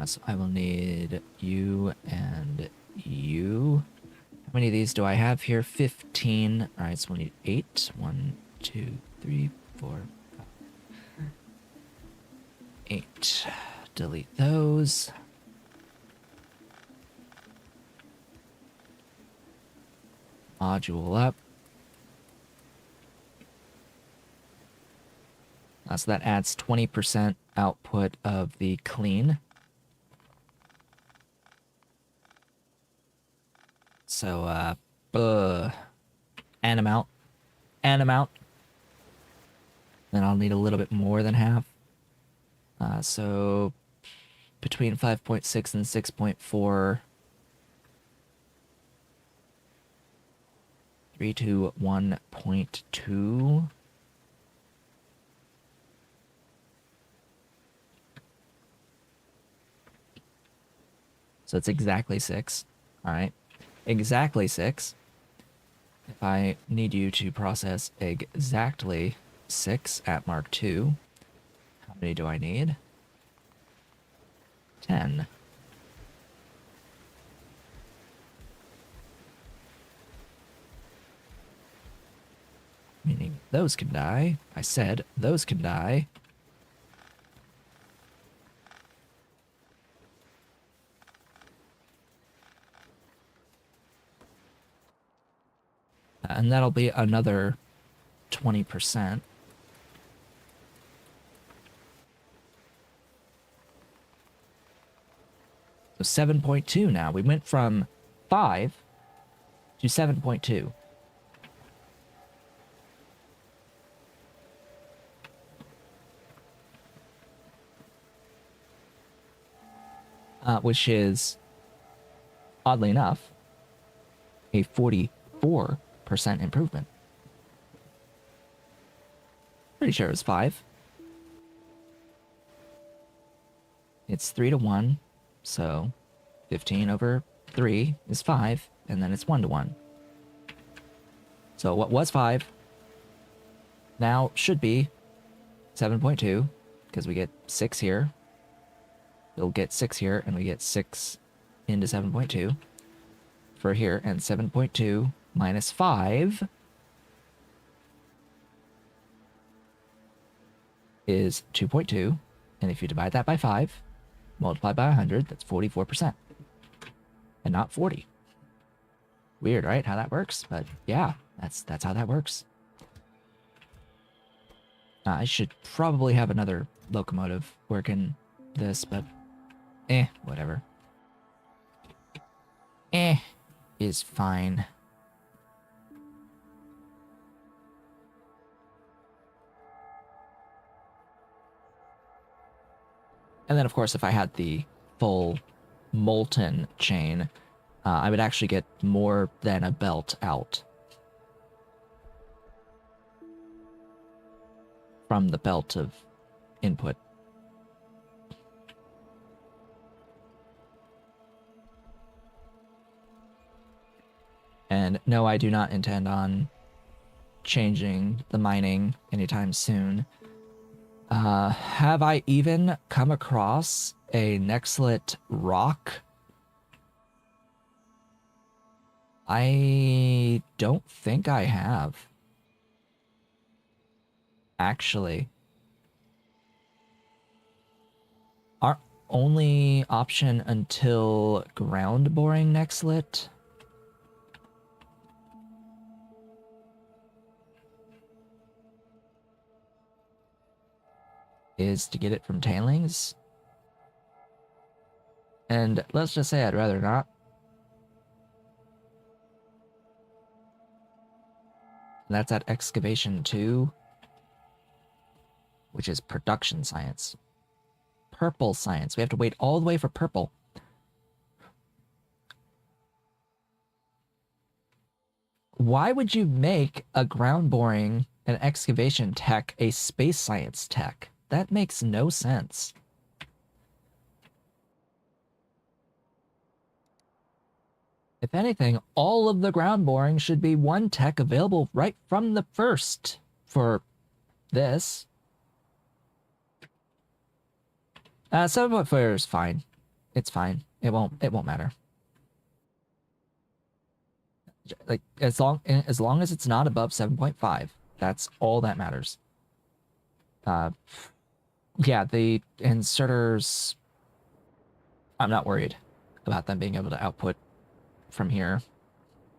So I will need you and you. How many of these do I have here? 15. All right, so we'll need 8. 1, 2, 3, 4, 5. 8. Delete those. Module up. So that adds 20% output of the clean. So, and amount. Then I'll need a little bit more than half. So between 5.6 and 6.4. 3 to 1.2. So it's exactly 6. All right. Exactly 6. If I need you to process exactly 6 at Mark II, how many do I need? 10. Meaning those can die. I said those can die. And that'll be another 20%. So 7.2 now. We went from 5 to 7.2. Which is, oddly enough, a 44% improvement. Pretty sure it was 5. It's 3 to 1, so 15 over 3 is 5, and then it's 1 to 1. So what was 5 now should be 7.2, because we get 6 here. We'll get 6 here, and we get 6 into 7.2 for here, and 7.2 minus 5 is 2.2, and if you divide that by 5, multiply by 100, that's 44%, and not 40. Weird, right? How that works, but yeah, that's how that works. I should probably have another locomotive working this, but whatever. Is fine. And then, of course, if I had the full molten chain, I would actually get more than a belt out from the belt of input. And no, I do not intend on changing the mining anytime soon. Have I even come across a Nexlet rock? I don't think I have. Actually. Our only option until ground boring Nexlet is to get it from tailings. And let's just say I'd rather not. That's at excavation 2, which is production science. Purple science. We have to wait all the way for purple. Why would you make a ground boring and excavation tech a space science tech? That makes no sense. If anything, all of the ground boring should be one tech available right from the first for this. 7.4 is fine. It's fine. It won't matter. Like as long as it's not above 7.5, that's all that matters. Yeah, the inserters, I'm not worried about them being able to output from here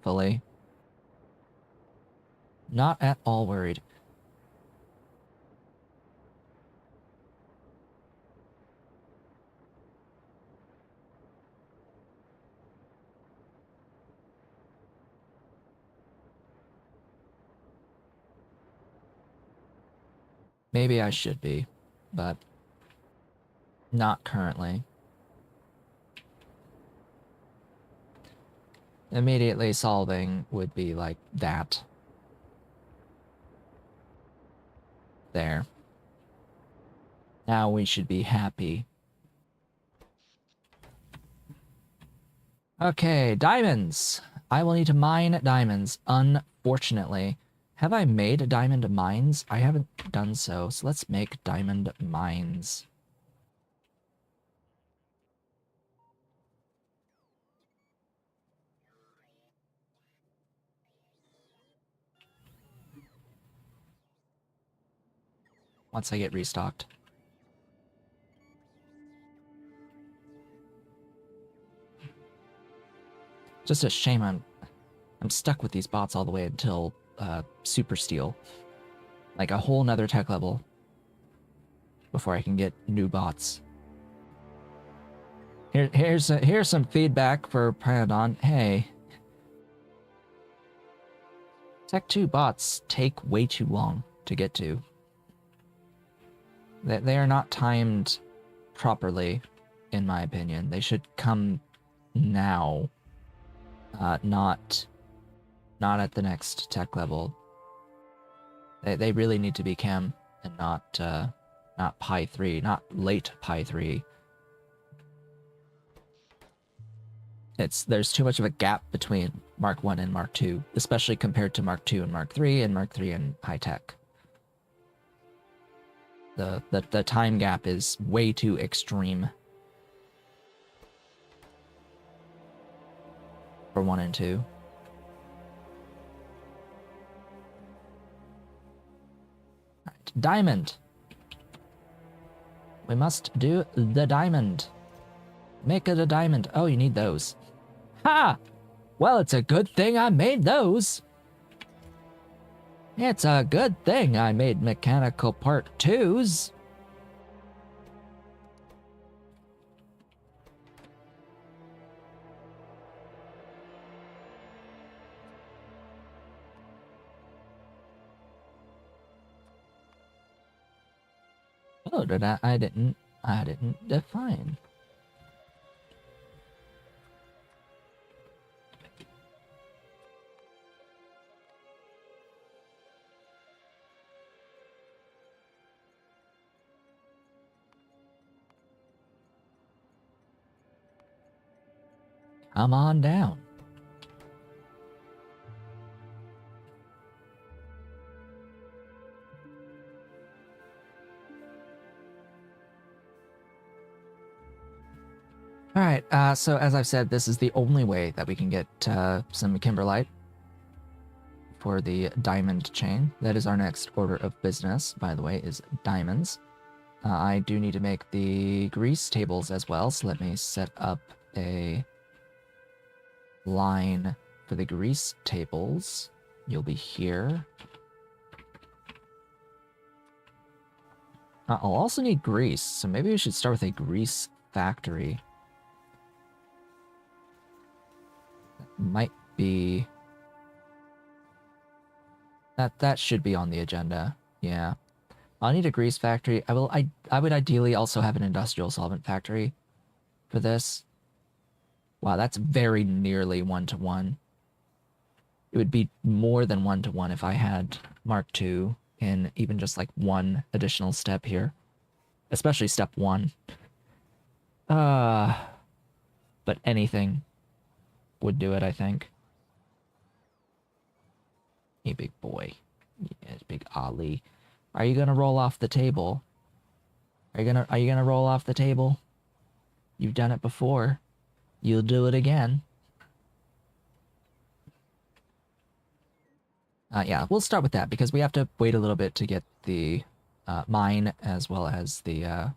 fully. Not at all worried. Maybe I should be, but not currently. Immediately solving would be like that. There. Now we should be happy. Okay, diamonds. I will need to mine diamonds, unfortunately. Have I made diamond mines? I haven't done so, so let's make diamond mines. Once I get restocked. Just a shame I'm stuck with these bots all the way until super steel. Like a whole nother tech level before I can get new bots. Here's some feedback for Pyandon. Hey, Tech 2 bots take way too long to get to. They are not timed properly, in my opinion. They should come now, not at the next tech level. They really need to be chem and not Pi 3, not late Pi 3. There's too much of a gap between Mark 1 and Mark 2, especially compared to Mark 2 and Mark 3 and Mark 3 and high tech. The time gap is way too extreme. for 1 and 2. Alright, diamond. We must do the diamond. Make it a diamond. Oh, you need those. Ha! Well, it's a good thing I made those. It's a good thing I made mechanical part 2s. Oh, did I didn't define. Come on down. Alright, so as I've said, this is the only way that we can get some kimberlite for the diamond chain. That is our next order of business, by the way, is diamonds. I do need to make the grease tables as well, so let me set up a line for the grease tables. You'll be here. I'll also need grease, so maybe we should start with a grease factory. Might be that should be on the agenda. Yeah, I'll need a grease factory. I would ideally also have an industrial solvent factory for this. Wow, that's very nearly 1-to-1. It would be more than 1-to-1 if I had Mark II in even just like one additional step here, especially step 1. But anything would do it, I think. You big boy. Yeah, big Ali. Are you gonna roll off the table? Are you gonna roll off the table? You've done it before. You'll do it again. Yeah, we'll start with that because we have to wait a little bit to get the mine as well as the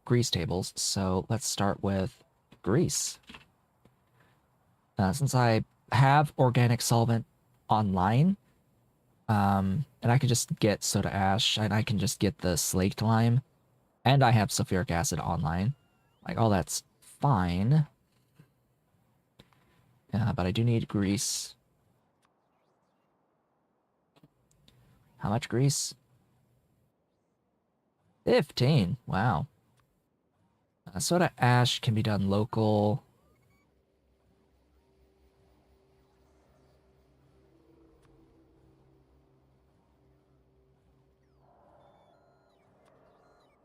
grease tables. So let's start with grease. Since I have organic solvent online, and I can just get soda ash, and I can just get the slaked lime, and I have sulfuric acid online. Like, all that's fine. But I do need grease. How much grease? 15. Wow. Soda ash can be done local.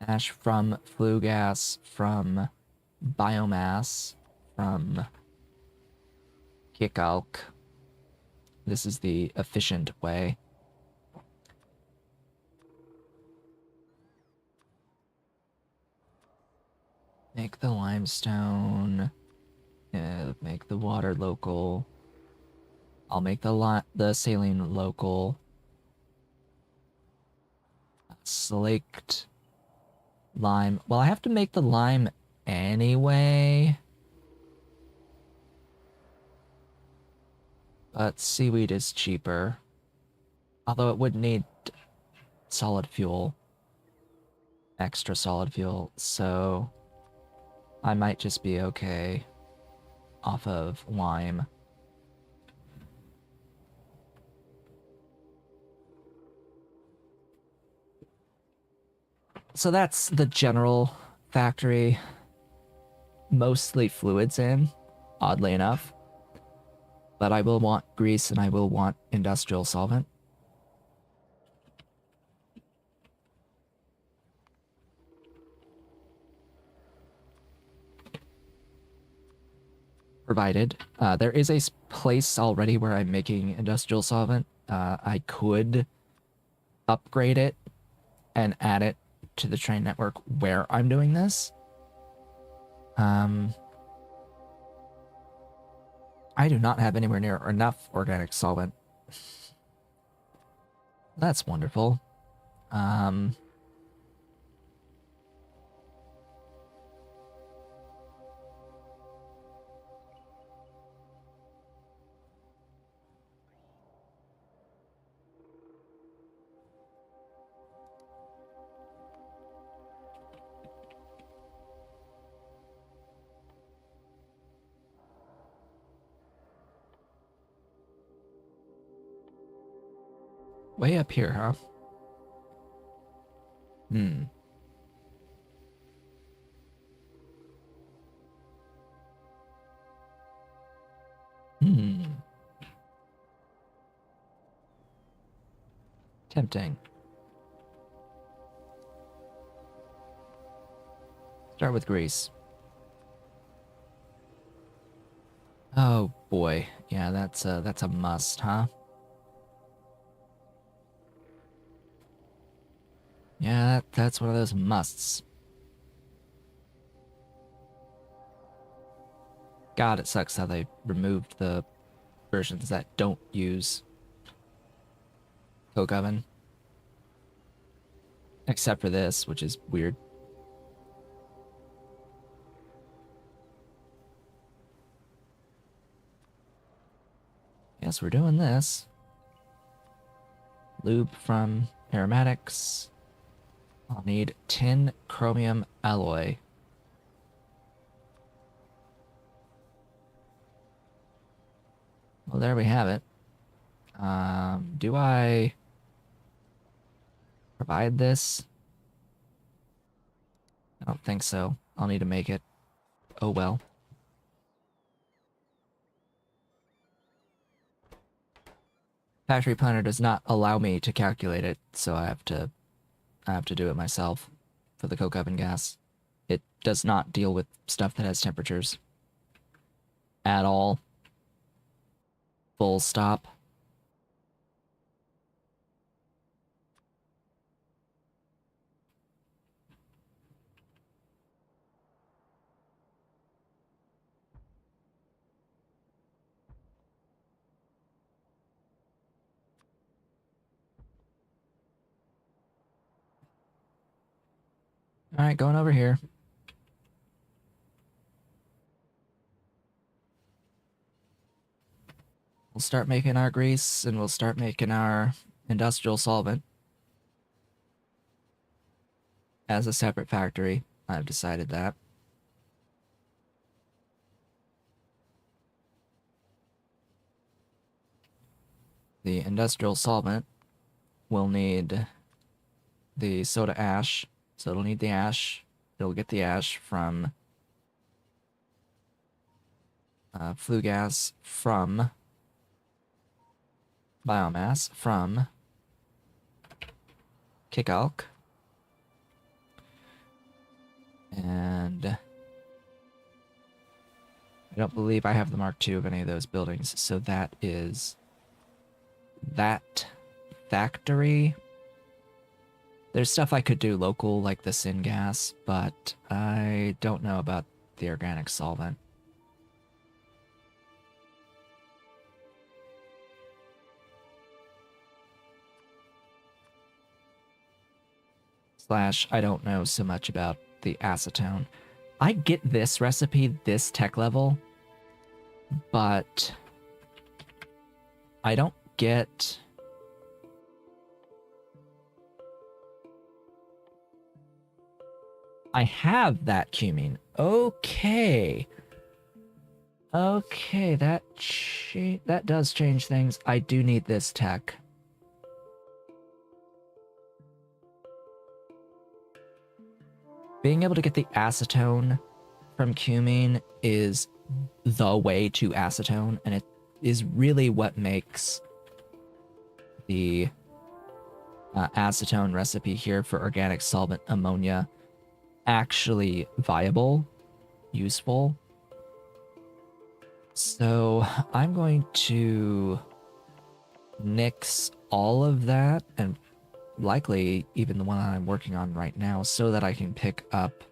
Ash from flue gas, from biomass, from Kikalk. This is the efficient way. Make the limestone. Make the water local. I'll make the saline local. Slaked lime. Well, I have to make the lime anyway. But seaweed is cheaper. Although it would need solid fuel. Extra solid fuel. So I might just be okay off of lime. So that's the general factory. Mostly fluids in, oddly enough. But I will want grease and I will want industrial solvent. Provided. There is a place already where I'm making industrial solvent. I could upgrade it and add it to the train network where I'm doing this. I do not have anywhere near enough organic solvent. That's wonderful. Way up here, huh? Hmm. Hmm. Tempting. Start with grease. Oh boy. Yeah, that's a must, huh? Yeah, that's one of those musts. God, it sucks how they removed the versions that don't use coke oven. Except for this, which is weird. Yes, we're doing this. Lube from aromatics. I'll need tin chromium alloy. Well, there we have it. Do I provide this? I don't think so. I'll need to make it. Oh well. Factory Planner does not allow me to calculate it, so I have to do it myself for the coke oven gas. It does not deal with stuff that has temperatures at all. Full stop. All right, going over here. We'll start making our grease, and we'll start making our industrial solvent as a separate factory. I've decided that. The industrial solvent will need the soda ash, so it'll need the ash. It'll get the ash from flue gas from biomass from kickalk. And I don't believe I have the Mark II of any of those buildings, so that is that factory. There's stuff I could do local, like the syngas, but I don't know about the organic solvent. Slash, I don't know so much about the acetone. I get this recipe, this tech level, but I don't get... I have that cumene. Okay. Okay, that does change things. I do need this tech. Being able to get the acetone from cumene is the way to acetone, and it is really what makes the acetone recipe here for organic solvent ammonia actually viable, useful. So I'm going to nix all of that, and likely even the one I'm working on right now, so that I can pick up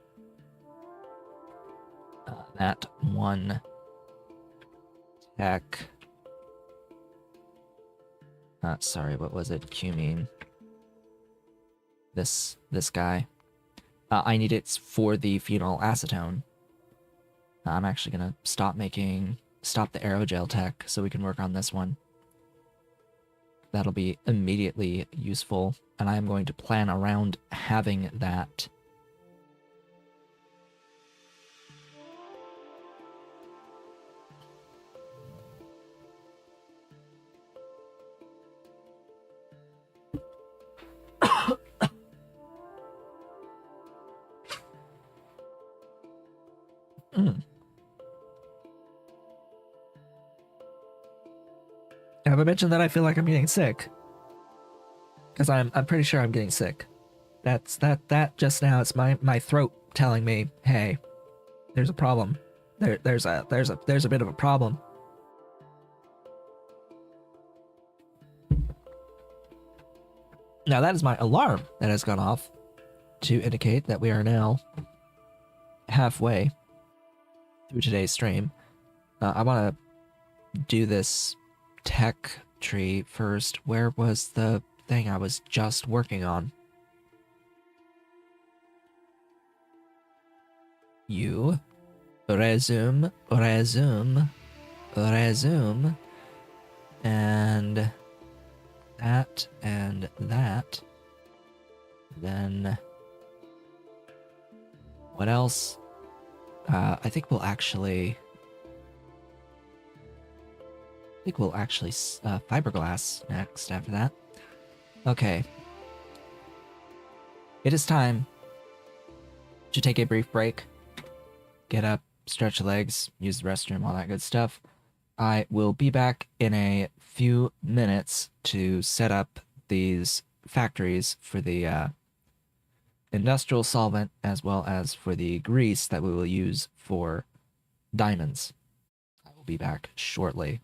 that one Tech. Sorry, what was it? Cumene. This guy. I need it for the phenol acetone. I'm actually gonna stop the aerogel tech so we can work on this one. That'll be immediately useful, and I'm going to plan around having that. Have I mentioned that I feel like I'm getting sick? Because I'm pretty sure I'm getting sick. That just now it's my throat telling me, hey, there's a problem. There's a bit of a problem. Now that is my alarm that has gone off to indicate that we are now halfway through today's stream. I want to do this tech tree first. Where was the thing I was just working on? You. Resume. And that and that. Then what else? I think we'll actually fiberglass next after that. Okay. It is time to take a brief break. Get up, stretch your legs, use the restroom, all that good stuff. I will be back in a few minutes to set up these factories for the industrial solvent as well as for the grease that we will use for diamonds. I will be back shortly.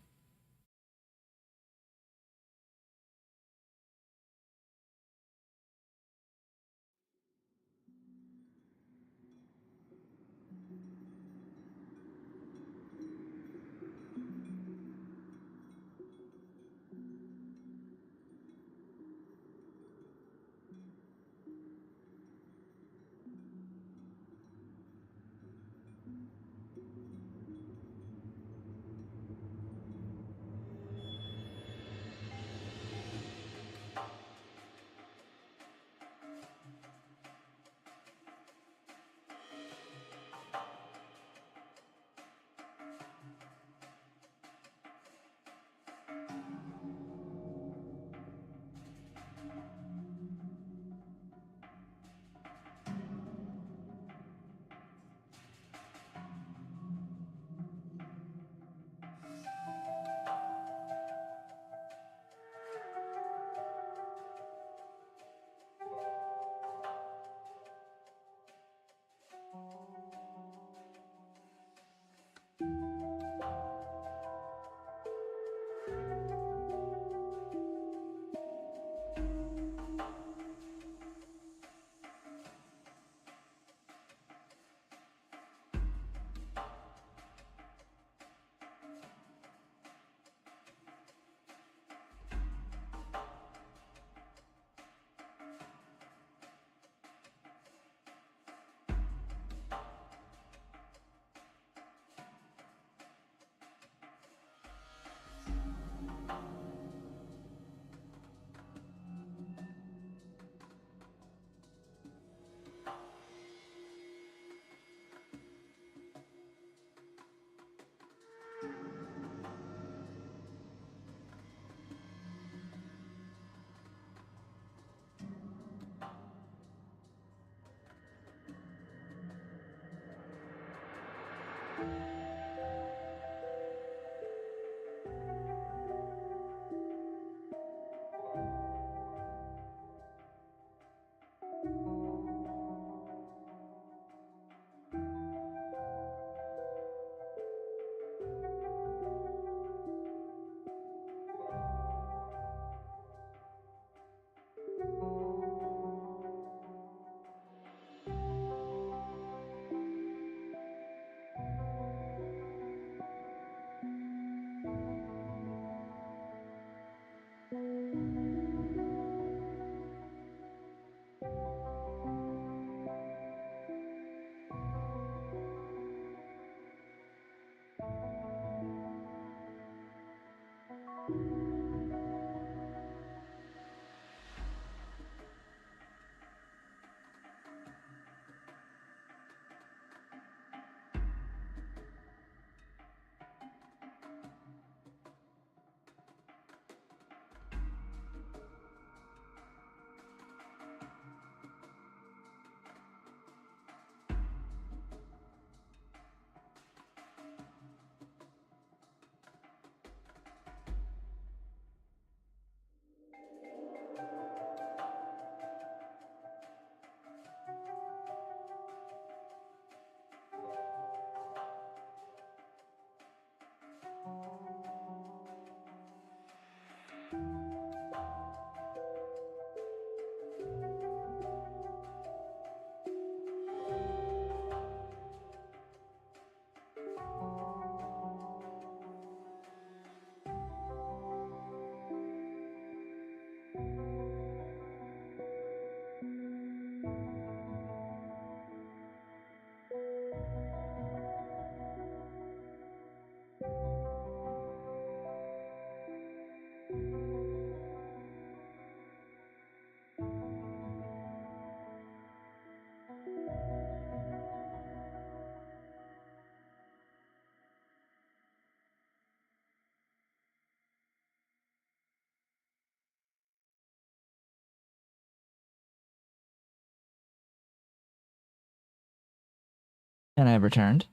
And I've returned.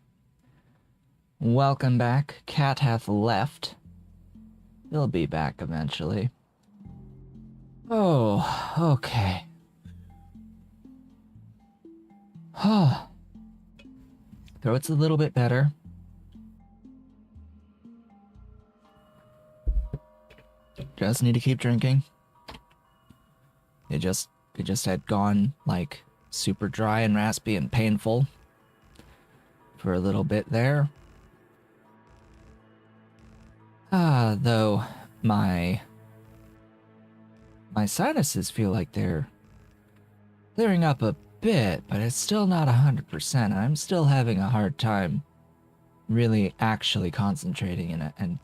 Welcome back. Cat hath left. He'll be back eventually. Oh, okay. Throat's a little bit better. Just need to keep drinking. It just had gone like super dry and raspy and painful for a little bit there. Though my sinuses feel like they're clearing up a bit, but it's still not 100%. I'm still having a hard time really actually concentrating in it and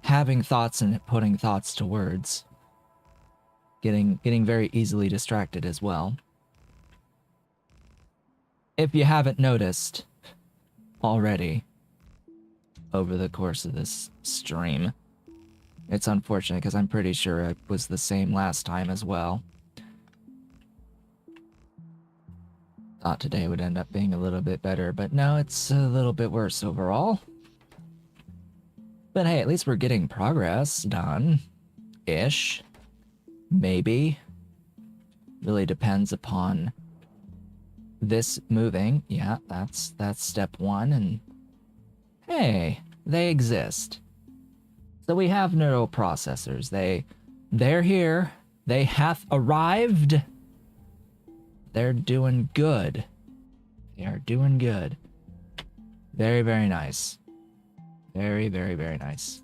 having thoughts and putting thoughts to words. Getting very easily distracted as well. If you haven't noticed already over the course of this stream, it's unfortunate because I'm pretty sure it was the same last time as well. Thought today would end up being a little bit better, but no, it's a little bit worse overall. But hey, at least we're getting progress done. Ish. Maybe. Really depends upon this moving. Yeah, that's step one, and hey, they exist. So we have neuroprocessors. They're here. They hath arrived. They're doing good. They are doing good. Very, very nice. Very, very, very nice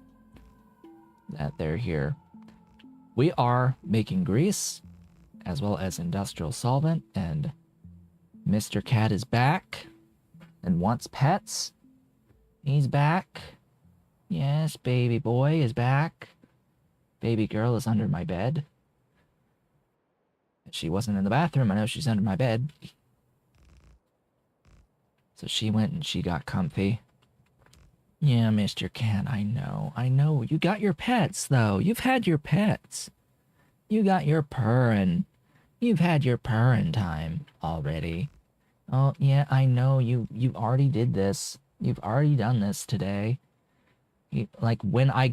that they're here. We are making grease, as well as industrial solvent, and Mr. Cat is back and wants pets. He's back. Yes, baby boy is back. Baby girl is under my bed. She wasn't in the bathroom. I know she's under my bed. So she went and she got comfy. Yeah, Mr. Cat, I know. I know. You got your pets, though. You've had your pets. You got your purring. You've had your purring time already. Oh, yeah, I know. You already did this. You've already done this today. Like, when I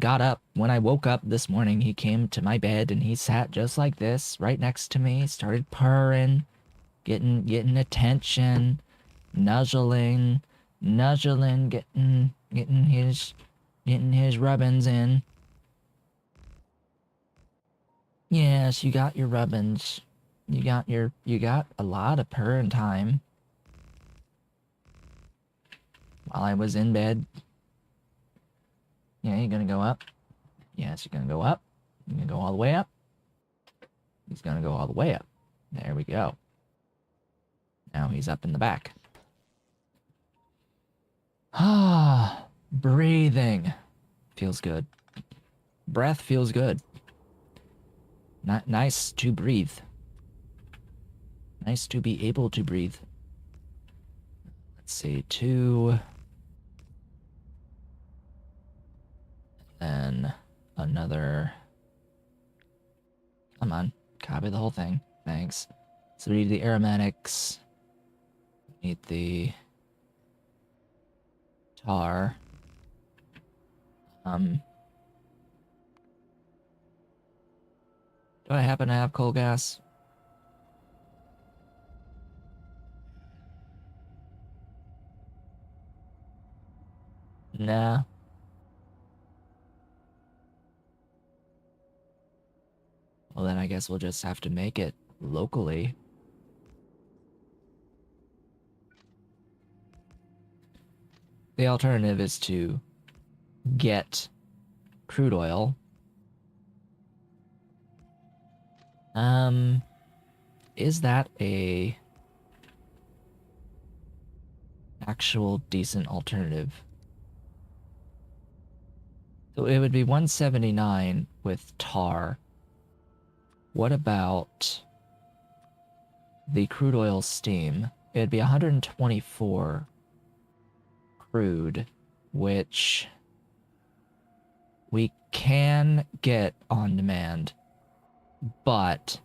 woke up this morning, he came to my bed and he sat just like this, right next to me, started purring, getting attention, nuzzling, getting his rubbins in. Yes, you got your rubbins. You got a lot of purring time while I was in bed. Yeah, you gonna go up? Yes, you're gonna go up. You're gonna go all the way up. He's gonna go all the way up. There we go. Now he's up in the back. Ah, breathing. Feels good. Breath feels good. Nice to breathe. Nice to be able to breathe. Let's see, 2. Then another. Come on, copy the whole thing. Thanks. So we need the aromatics. We need the tar. Do I happen to have coal gas? Nah. Well, then I guess we'll just have to make it locally. The alternative is to get crude oil. Is that a actual decent alternative? So it would be 179 with tar. What about the crude oil steam? It'd be 124 crude, which we can get on demand, but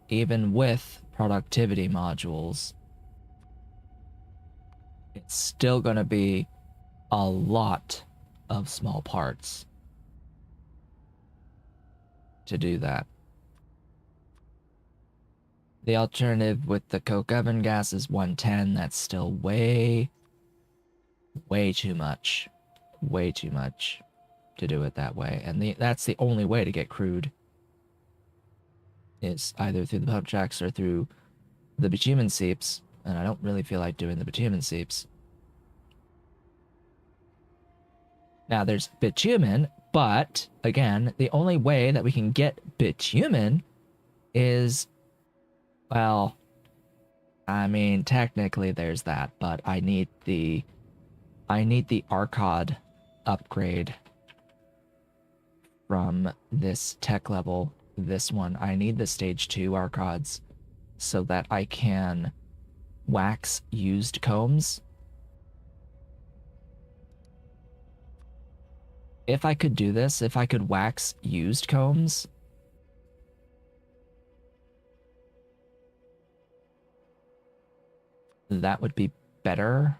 even with productivity modules, it's still going to be a lot of small parts to do that. The alternative with the coke oven gas is 110. That's still way too much. Way too much to do it that way. And that's the only way to get crude, is either through the pump jacks or through the bitumen seeps. And I don't really feel like doing the bitumen seeps. Now there's bitumen, but again, the only way that we can get bitumen is, well, I mean, technically there's that, but I need the Arcod upgrade from this tech level. This one, I need the stage 2 Arcods so that I can wax used combs. If I could do this, if I could wax used combs, that would be better.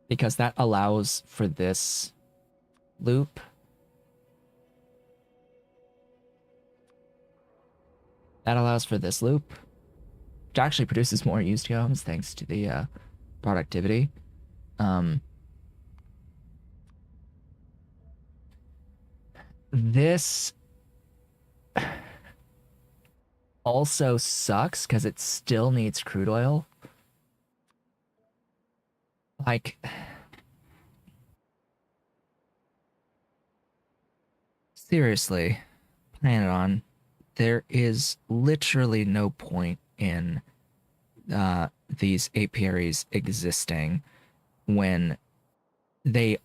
Because that allows for this loop. That allows for this loop, which actually produces more used combs thanks to the productivity. This also sucks because it still needs crude oil. Like, seriously, Pyanodon, there is literally no point in these apiaries existing when they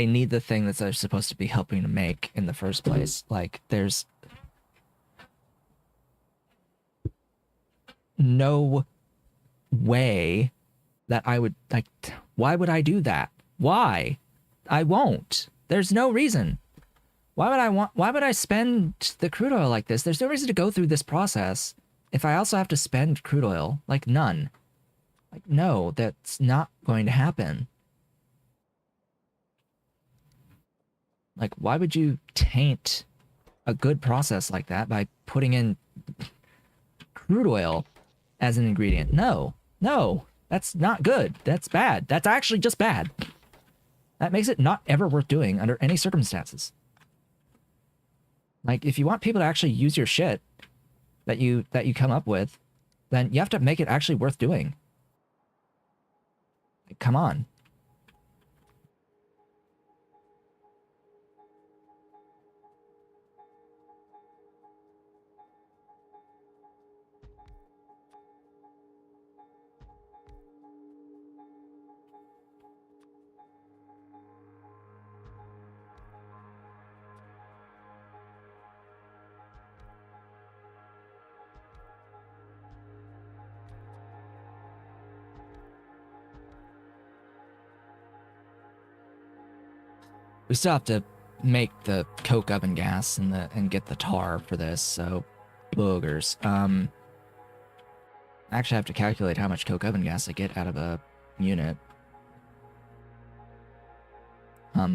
need the thing that they're supposed to be helping to make in the first place. Like, there's no way that I would, like, why would I do that? Why? I won't. There's no reason. Why would I spend the crude oil like this? There's no reason to go through this process if I also have to spend crude oil. Like, none. Like, no, that's not going to happen. Like, why would you taint a good process like that by putting in crude oil as an ingredient? No, that's not good. That's bad. That's actually just bad. That makes it not ever worth doing under any circumstances. Like, if you want people to actually use your shit that you come up with, then you have to make it actually worth doing. Like, come on. We still have to make the coke oven gas and get the tar for this, so boogers. I actually have to calculate how much coke oven gas I get out of a unit. How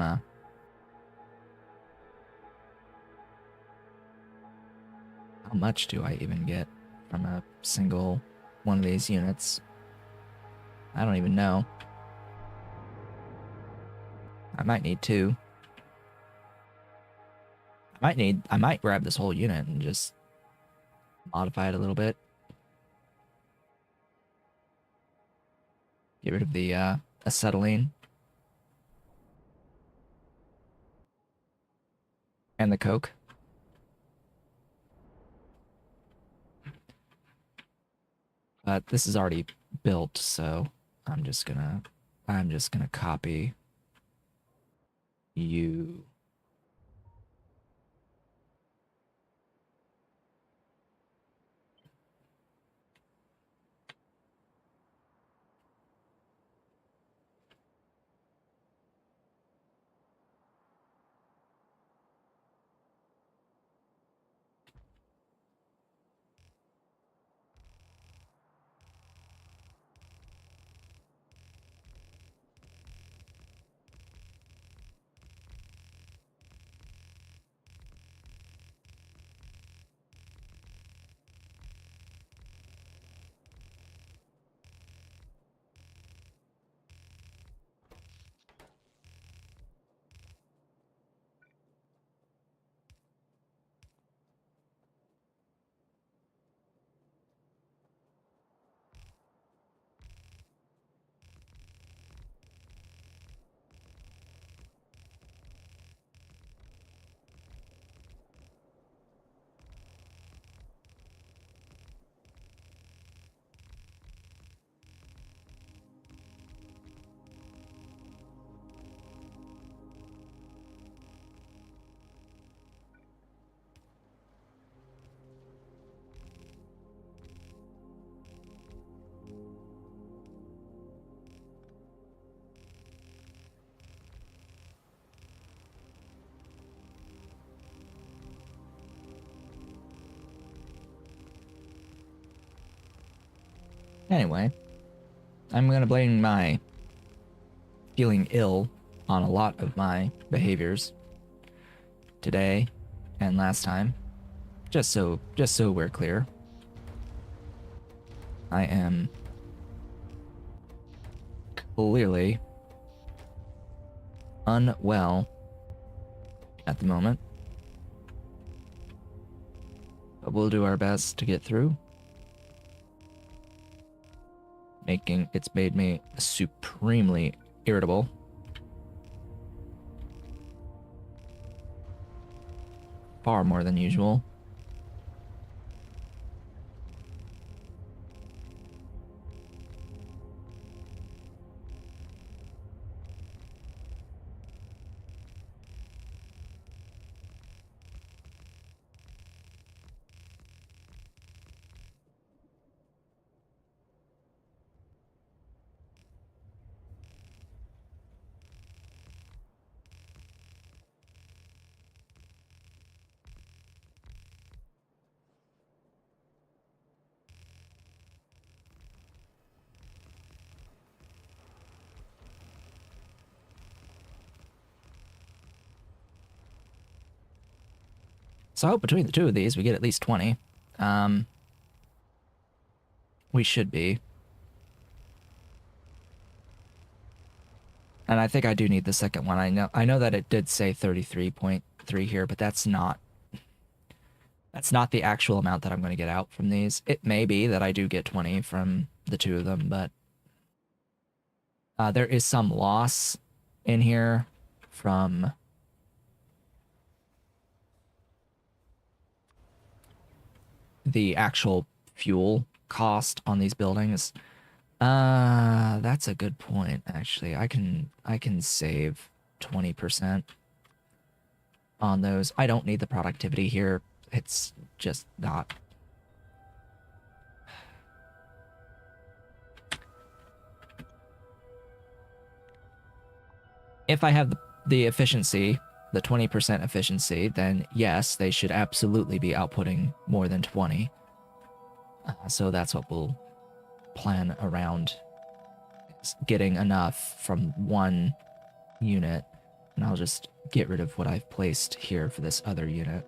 much do I even get from a single one of these units? I don't even know. I might need 2. I might grab this whole unit and just modify it a little bit. Get rid of the acetylene. And the coke. But this is already built, so I'm just gonna copy you. Anyway, I'm gonna blame my feeling ill on a lot of my behaviors today and last time. Just so we're clear. I am clearly unwell at the moment. But we'll do our best to get through. It's made me supremely irritable. Far more than usual. So I hope between the two of these we get at least 20. We should be. And I think I do need the second one. I know that it did say 33.3 here, but that's not the actual amount that I'm going to get out from these. It may be that I do get 20 from the two of them, but there is some loss in here from the actual fuel cost on these buildings. That's a good point, actually. I can save 20% on those. I don't need the productivity here. It's just not. If I have the efficiency, the 20% efficiency, then yes, they should absolutely be outputting more than 20. So that's what we'll plan around, is getting enough from one unit, and I'll just get rid of what I've placed here for this other unit.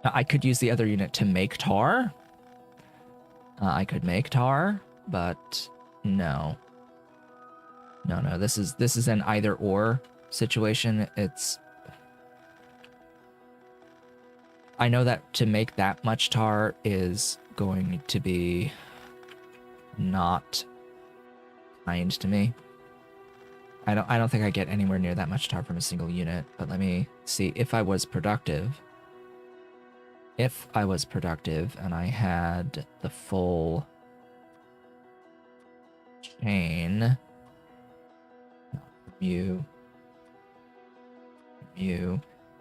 Now, I could use the other unit to make tar. I could make tar, but no. No, this is an either or situation. I know that to make that much tar is going to be not kind to me. I don't think I get anywhere near that much tar from a single unit, but let me see. If I was productive and I had the full chain, mu,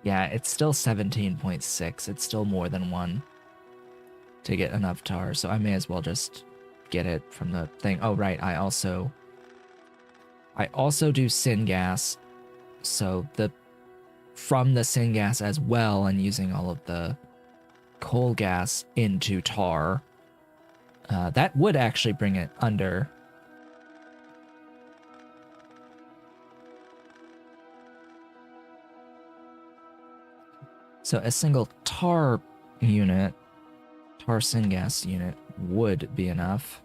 yeah, it's still 17.6. It's still more than one to get enough tar, so I may as well just get it from the thing. Oh, right, I also do syngas, so from the syngas as well, and using all of the coal gas into tar, that would actually bring it under. So a single tar syngas unit would be enough.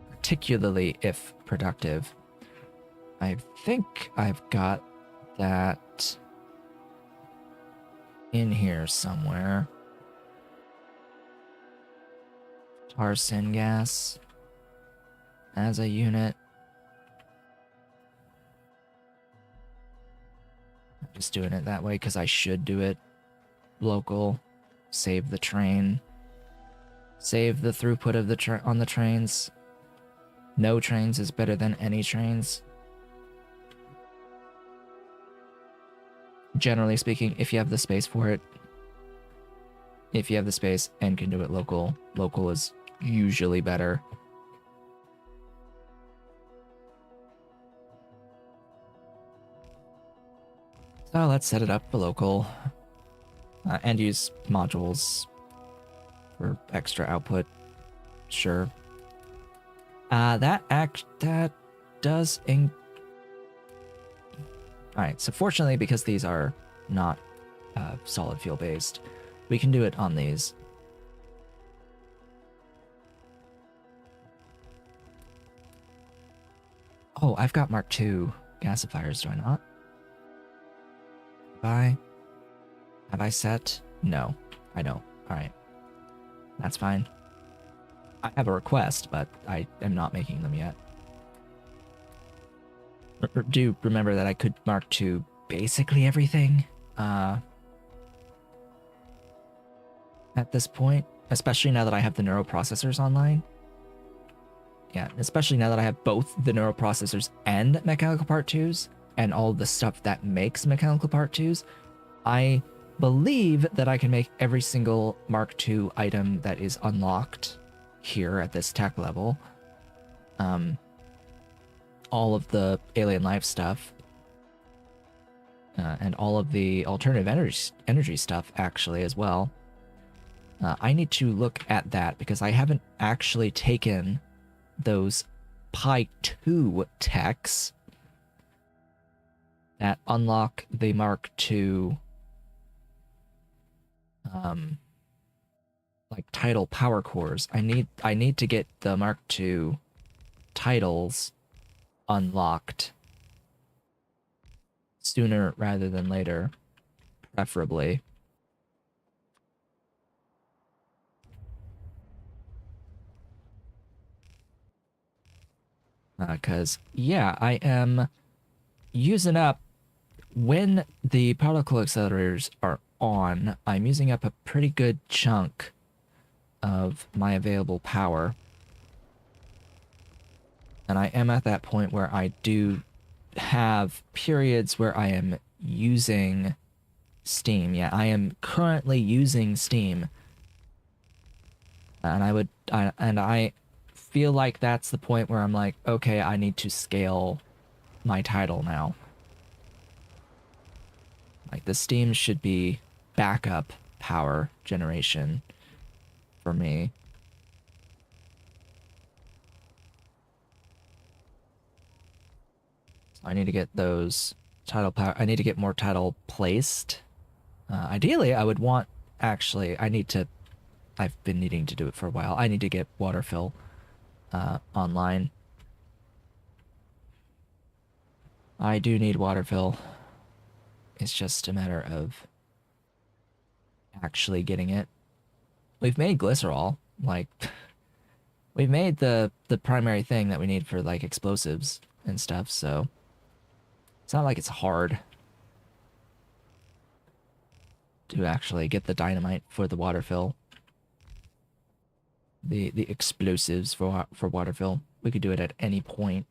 Particularly if productive. I think I've got that in here somewhere. Tar syngas as a unit. I'm just doing it that way because I should do it local. Save the train. Save the throughput of on the trains. No trains is better than any trains. Generally speaking, if you have the space for it. If you have the space and can do it local is usually better. So let's set it up for local and use modules for extra output. Sure. That does Alright, so fortunately, because these are not solid fuel based, we can do it on these. Oh, I've got Mark II gasifiers, do I not? Have I set? No, I don't. Alright. That's fine. I have a request, but I am not making them yet. Do remember that I could Mark II basically everything at this point, especially now that I have the neuroprocessors online. Yeah, especially now that I have both the neuroprocessors and mechanical part 2s and all the stuff that makes mechanical part 2s. I believe that I can make every single Mark II item that is unlocked here at this tech level. All of the alien life stuff. And all of the alternative energy stuff, actually, as well. I need to look at that because I haven't actually taken those Pi 2 techs that unlock the Mark II like tidal power cores. I need to get the Mark II titles unlocked sooner rather than later, preferably. Because, yeah, I am using up, when the particle accelerators are on, I'm using up a pretty good chunk of my available power. And I am at that point where I do have periods where I am using steam. Yeah, I am currently using steam. And I feel like that's the point where I'm like, okay, I need to scale my title now. Like, the steam should be backup power generation for me. So I need to get those tidal power. I need to get more tidal placed. Ideally, I would want, actually, I've been needing to do it for a while. I need to get water fill online. I do need water fill. It's just a matter of actually getting it. We've made glycerol. Like, we've made the primary thing that we need for, like, explosives and stuff, so it's not like it's hard to actually get the dynamite for the water fill. The explosives for water fill. We could do it at any point.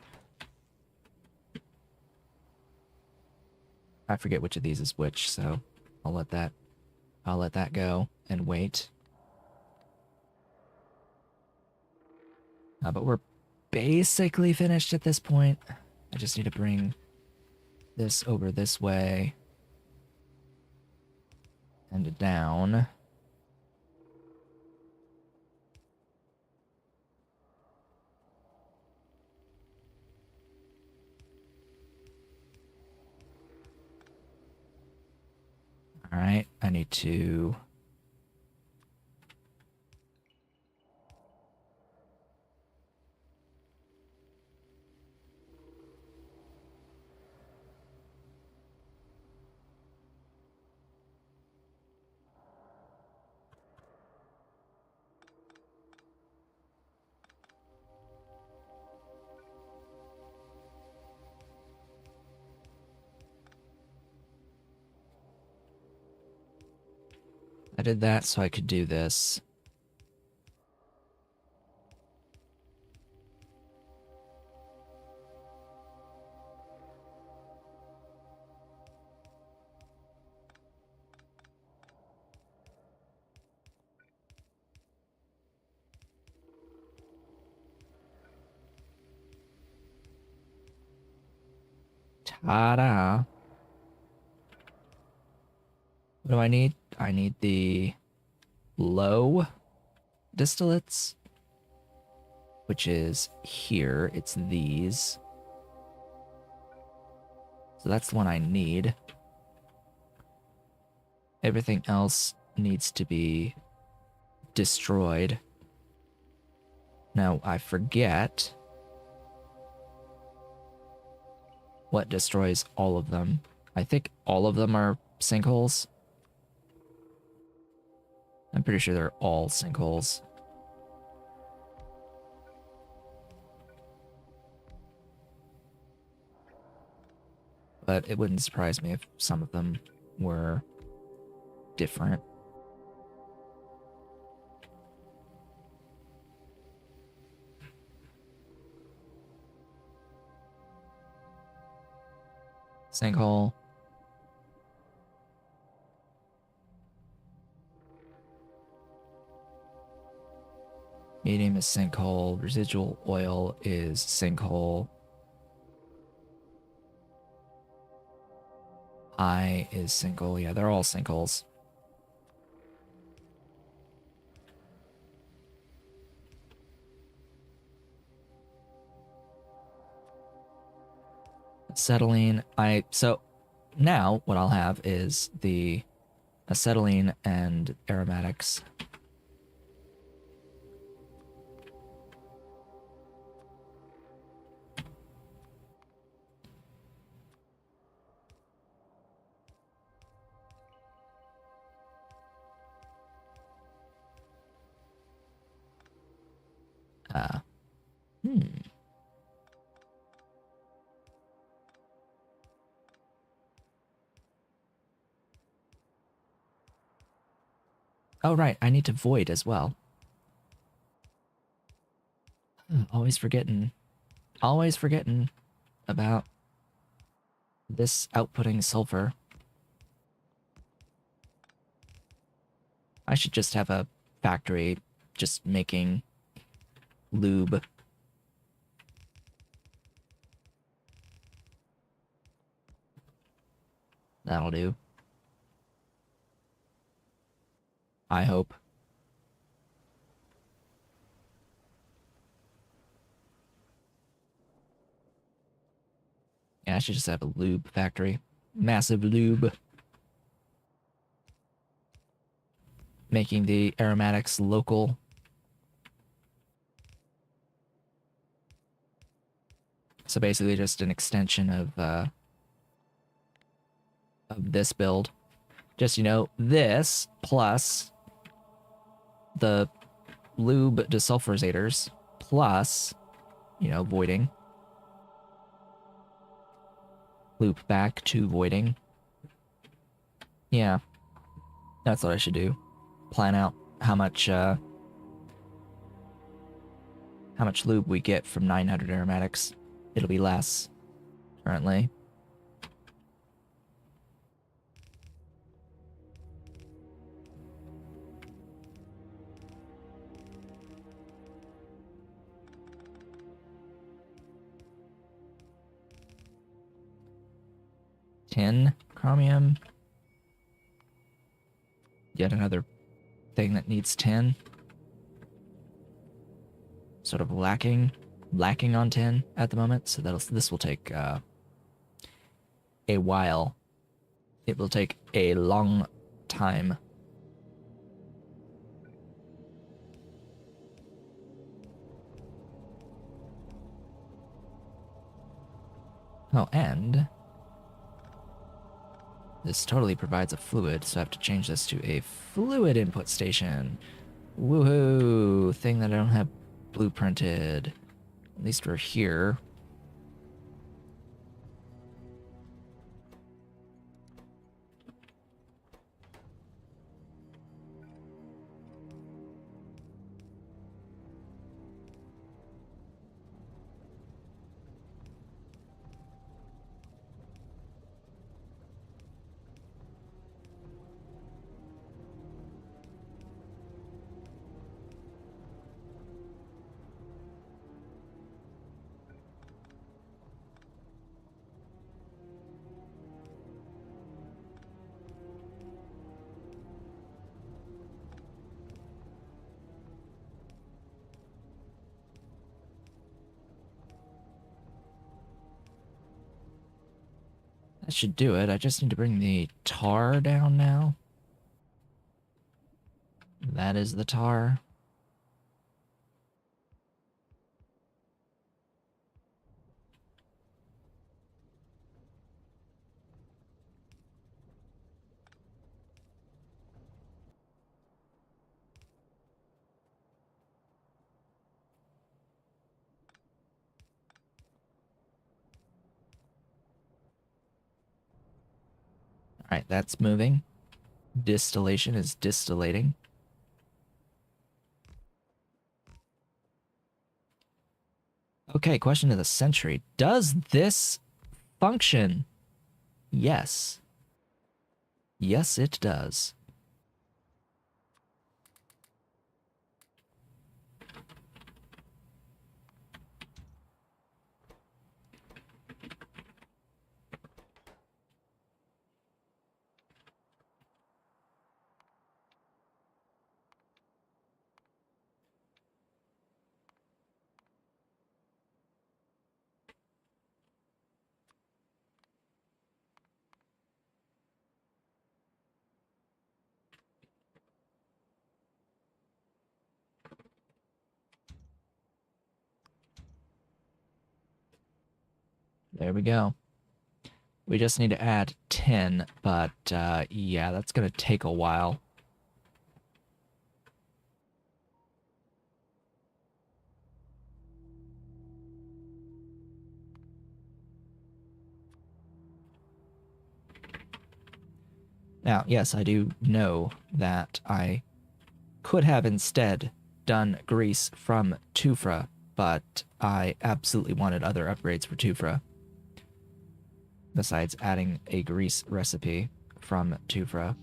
I forget which of these is which, so I'll let that go and wait. But we're basically finished at this point. I just need to bring this over this way and down. All right, I need to... I did that so I could do this. Ta-da! What do I need? I need the low distillates, which is here. It's these. So that's the one I need. Everything else needs to be destroyed. Now, I forget what destroys all of them. I think all of them are sinkholes. I'm pretty sure they're all sinkholes. But it wouldn't surprise me if some of them were different. Sinkhole. Medium is sinkhole. Residual oil is sinkhole. High is sinkhole. Yeah, they're all sinkholes. Acetylene. So now what I'll have is the acetylene and aromatics. Hmm. Oh, right. I need to void as well. Always forgetting about this outputting sulfur. I should just have a factory just making lube. That'll do. I hope. Yeah, I should just have a lube factory. Massive lube. Making the aromatics local. So basically just an extension of this build. Just, you know, this plus the lube desulfurizators plus, you know, voiding. Loop back to voiding. Yeah. That's what I should do. Plan out how much lube we get from 900 aromatics. It'll be less currently. Tin, chromium. Yet another thing that needs tin. Sort of lacking on tin at the moment, so this will take a while. It will take a long time. Oh, and this totally provides a fluid, so I have to change this to a fluid input station. Woohoo! Thing that I don't have blueprinted. At least we're here. That should do it. I just need to bring the tar down now. That is the tar. All right, that's moving. Distillation is distillating. Okay, question of the century. Does this function? Yes. Yes, it does. There we go. We just need to add 10, but yeah, that's going to take a while. Now, yes, I do know that I could have instead done grease from Tufra, but I absolutely wanted other upgrades for Tufra, besides adding a grease recipe from Tufra.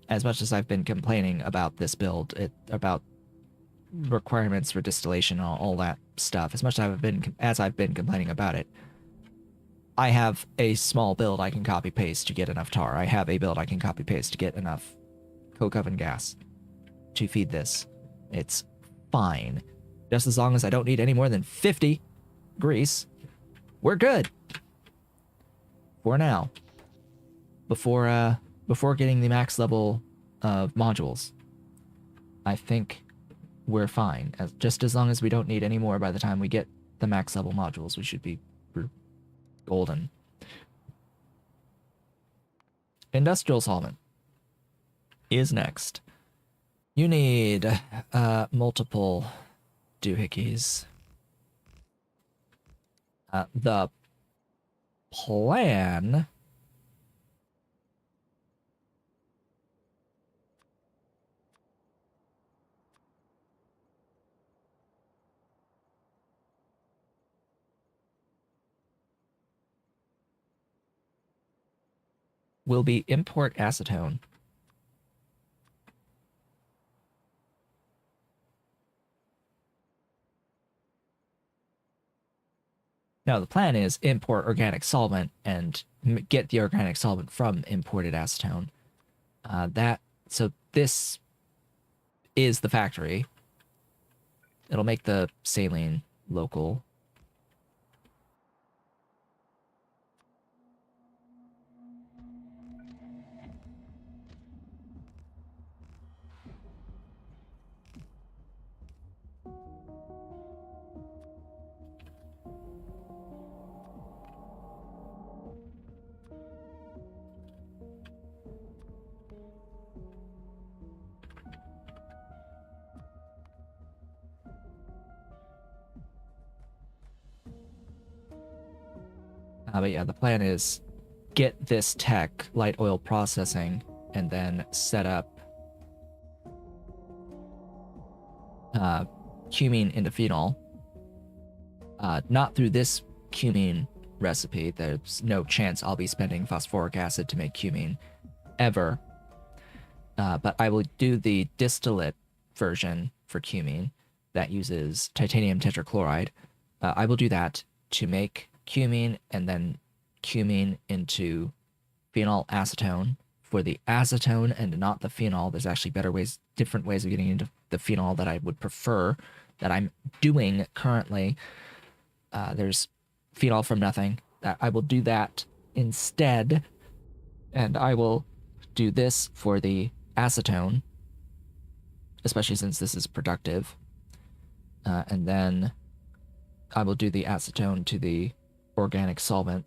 As much as I've been complaining about this build, about requirements for distillation and all that stuff, as much as I've been complaining about it, I have a small build I can copy paste to get enough tar. I have a build I can copy paste to get enough coke oven gas to feed this. It's fine. Just as long as I don't need any more than 50 grease, we're good. For now. Before getting the max level of modules, I think we're fine. Just as long as we don't need any more by the time we get the max level modules, we should be golden. Industrial solvent is next. You need multiple doohickeys. The plan will be import acetone. Now, the plan is import organic solvent and get the organic solvent from imported acetone. So this is the factory. It'll make the saline local. But yeah, the plan is get this tech, light oil processing, and then set up cumene into phenol. Not through this cumene recipe. There's no chance I'll be spending phosphoric acid to make cumene ever. But I will do the distillate version for cumene that uses titanium tetrachloride. I will do that to make cumene, and then cumene into phenol acetone for the acetone and not the phenol. There's actually different ways of getting into the phenol that I would prefer, that I'm doing currently. There's phenol from nothing. I will do that instead, and I will do this for the acetone, especially since this is productive. And then I will do the acetone to the organic solvent,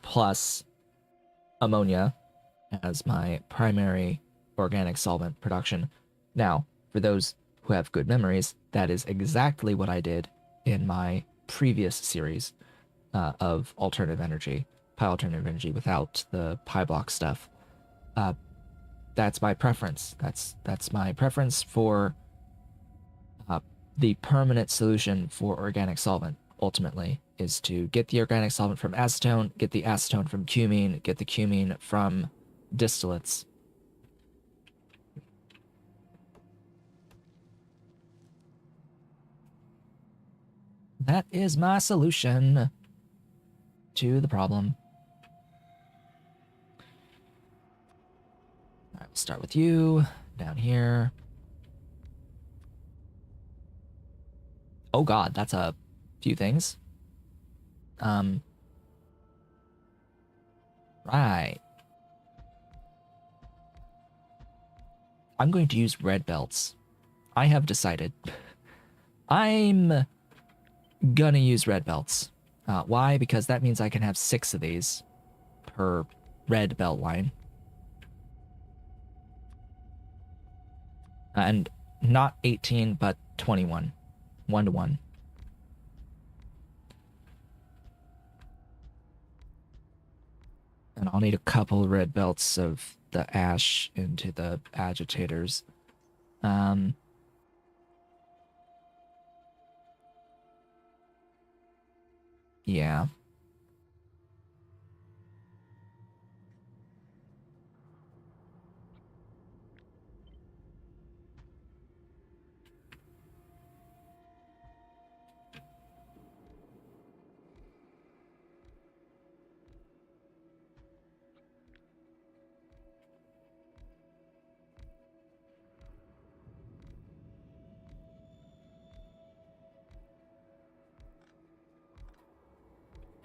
plus ammonia as my primary organic solvent production. Now, for those who have good memories, that is exactly what I did in my previous series of alternative energy, alternative energy without the PyBlock stuff. That's my preference. That's my preference for the permanent solution for organic solvent. Ultimately, is to get the organic solvent from acetone, get the acetone from cumene, get the cumene from distillates. That is my solution to the problem. All right, we'll start with you down here. Oh God, that's a few things. Right. I'm going to use red belts. I have decided. I'm gonna use red belts. Why? Because that means I can have 6 of these per red belt line. And not 18, but 21. 1 to 1. And I'll need a couple red belts of the ash into the agitators. Yeah.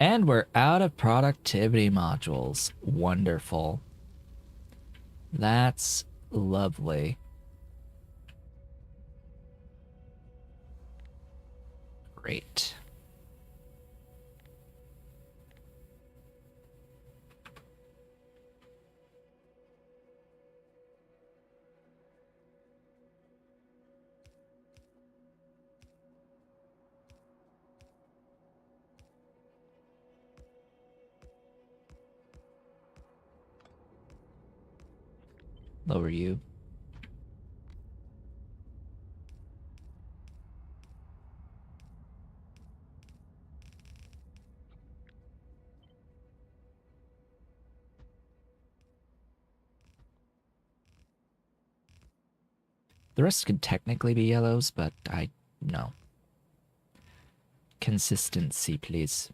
And we're out of productivity modules. Wonderful. That's lovely. Great. Lower you. The rest could technically be yellows, but I no. Consistency, please.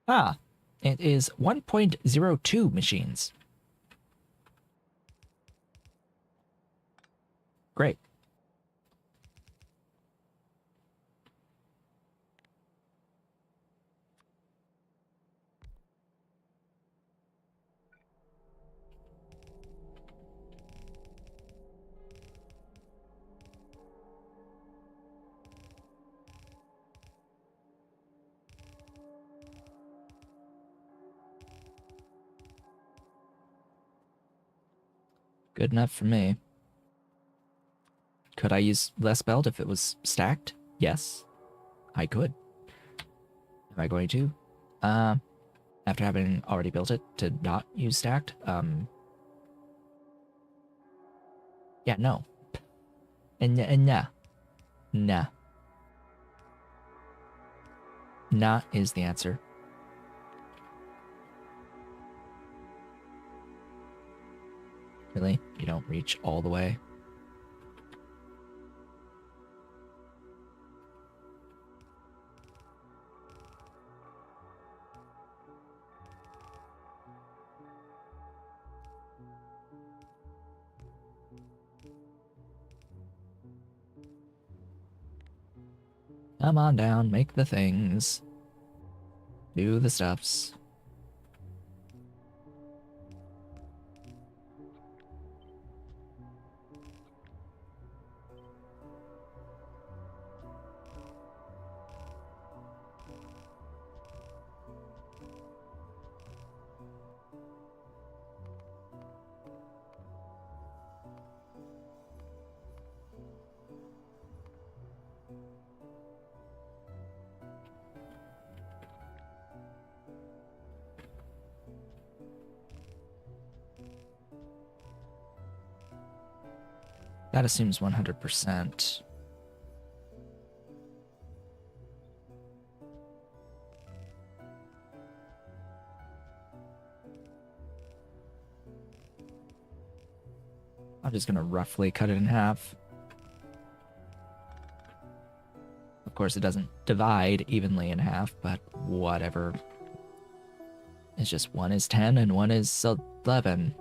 Ah, it is 1.02 machines. Great. Good enough for me. Could I use less belt if it was stacked? Yes, I could. Am I going to? After having already built it to not use stacked? Yeah, no. And nah. Nah. Nah is the answer. Really? You don't reach all the way? Come on down, make the things. Do the stuffs. That assumes 100%. I'm just gonna roughly cut it in half. Of course, it doesn't divide evenly in half, but whatever. It's just one is 10 and one is 11.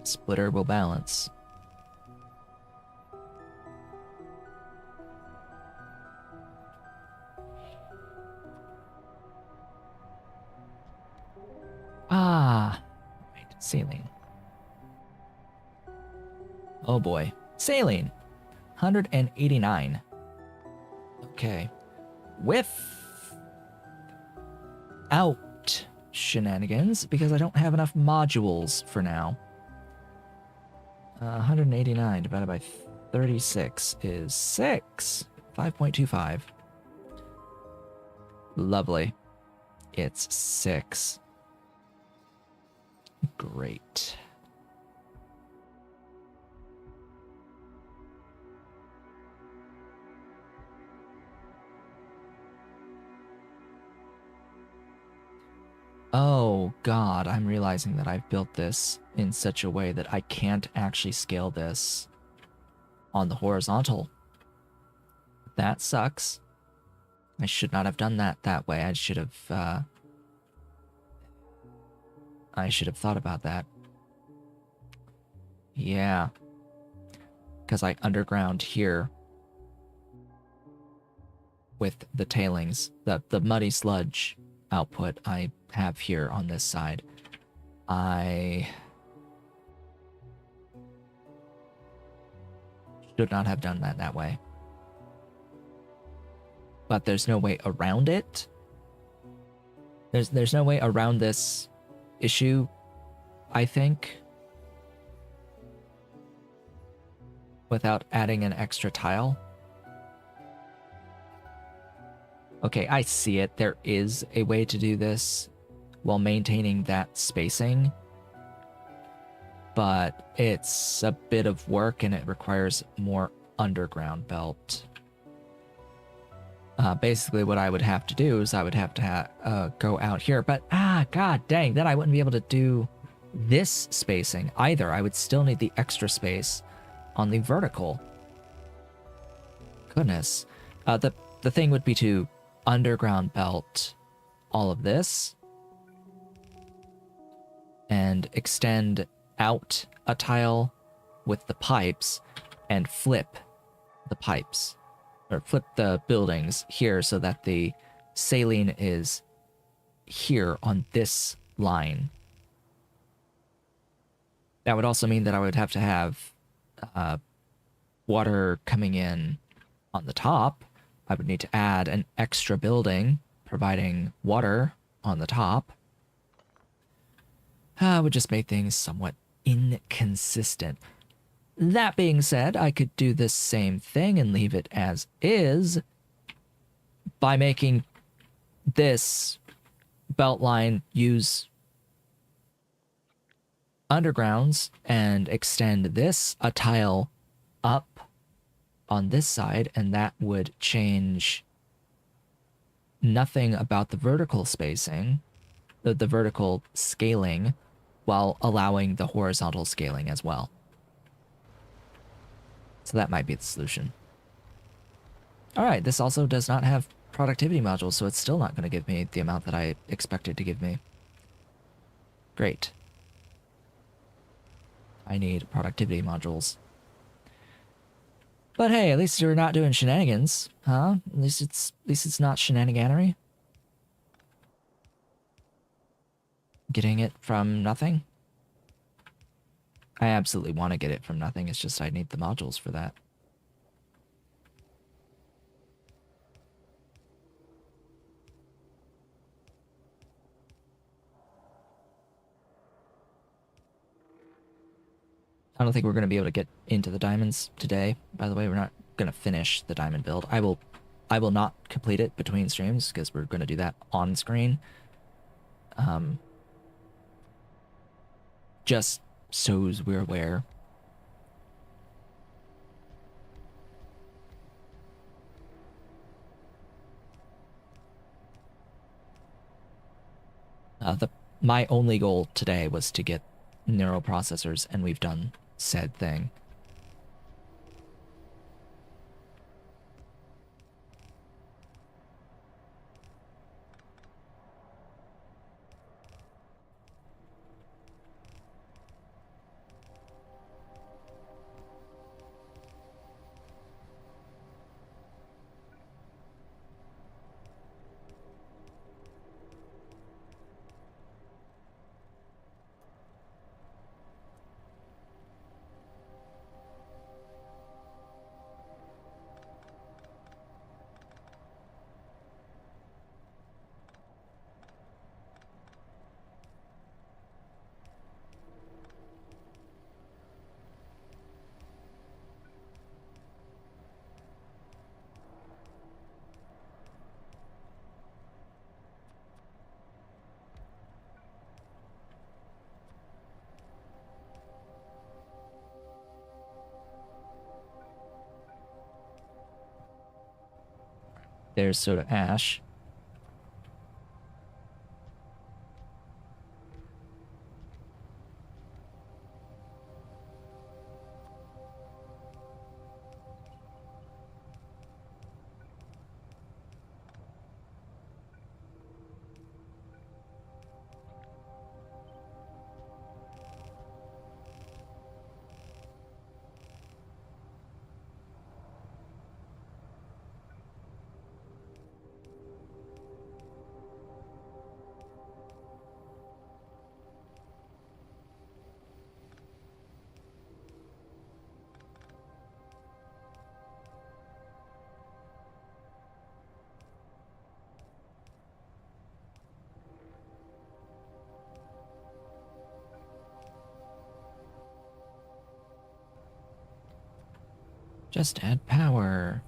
Splitter will balance. Ah, right, saline. Oh boy, saline. 189. Okay. Without shenanigans, because I don't have enough modules for now. 189 divided by 36 is 6. 5.25. Lovely. It's 6. Great. Oh god, I'm realizing that I've built this in such a way that I can't actually scale this on the horizontal. That sucks. I should not have done that way. I should have thought about that. Yeah. Because I underground here with the tailings, the muddy sludge output I have here on this side. I should not have done that way. But there's no way around it. There's no way around this issue, I think, without adding an extra tile. Okay, I see it. There is a way to do this while maintaining that spacing, but it's a bit of work and it requires more underground belt. Basically, what I would have to do is I would have to go out here, but god dang, then I wouldn't be able to do this spacing either. I would still need the extra space on the vertical. Goodness. The thing would be to underground belt all of this and extend out a tile with the pipes and flip the pipes, or flip the buildings here so that the saline is here on this line. That would also mean that I would have to have water coming in on the top. I would need to add an extra building providing water on the top. Would just make things somewhat inconsistent. That being said, I could do the same thing and leave it as is by making this belt line use undergrounds and extend this a tile up on this side, and that would change nothing about the vertical spacing, the vertical scaling, while allowing the horizontal scaling as well. So that might be the solution. All right, this also does not have productivity modules, so it's still not going to give me the amount that I expected to give me. Great. I need productivity modules. But hey, at least you're not doing shenanigans, huh? At least it's not shenaniganery. Getting it from nothing. I absolutely want to get it from nothing. It's just I need the modules for that. I don't think we're going to be able to get into the diamonds today. By the way, we're not going to finish the diamond build. I will not complete it between streams because we're going to do that on screen. Just so we're aware. My only goal today was to get neuroprocessors, and we've done said thing. There's soda ash. Just add power.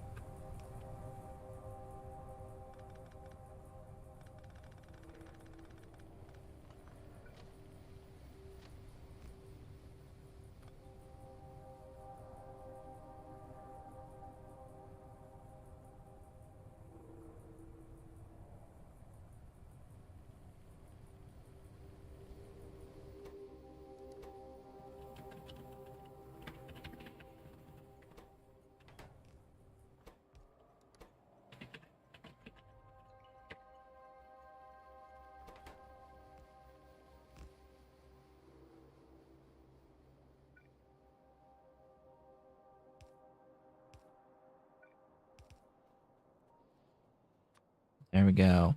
There we go.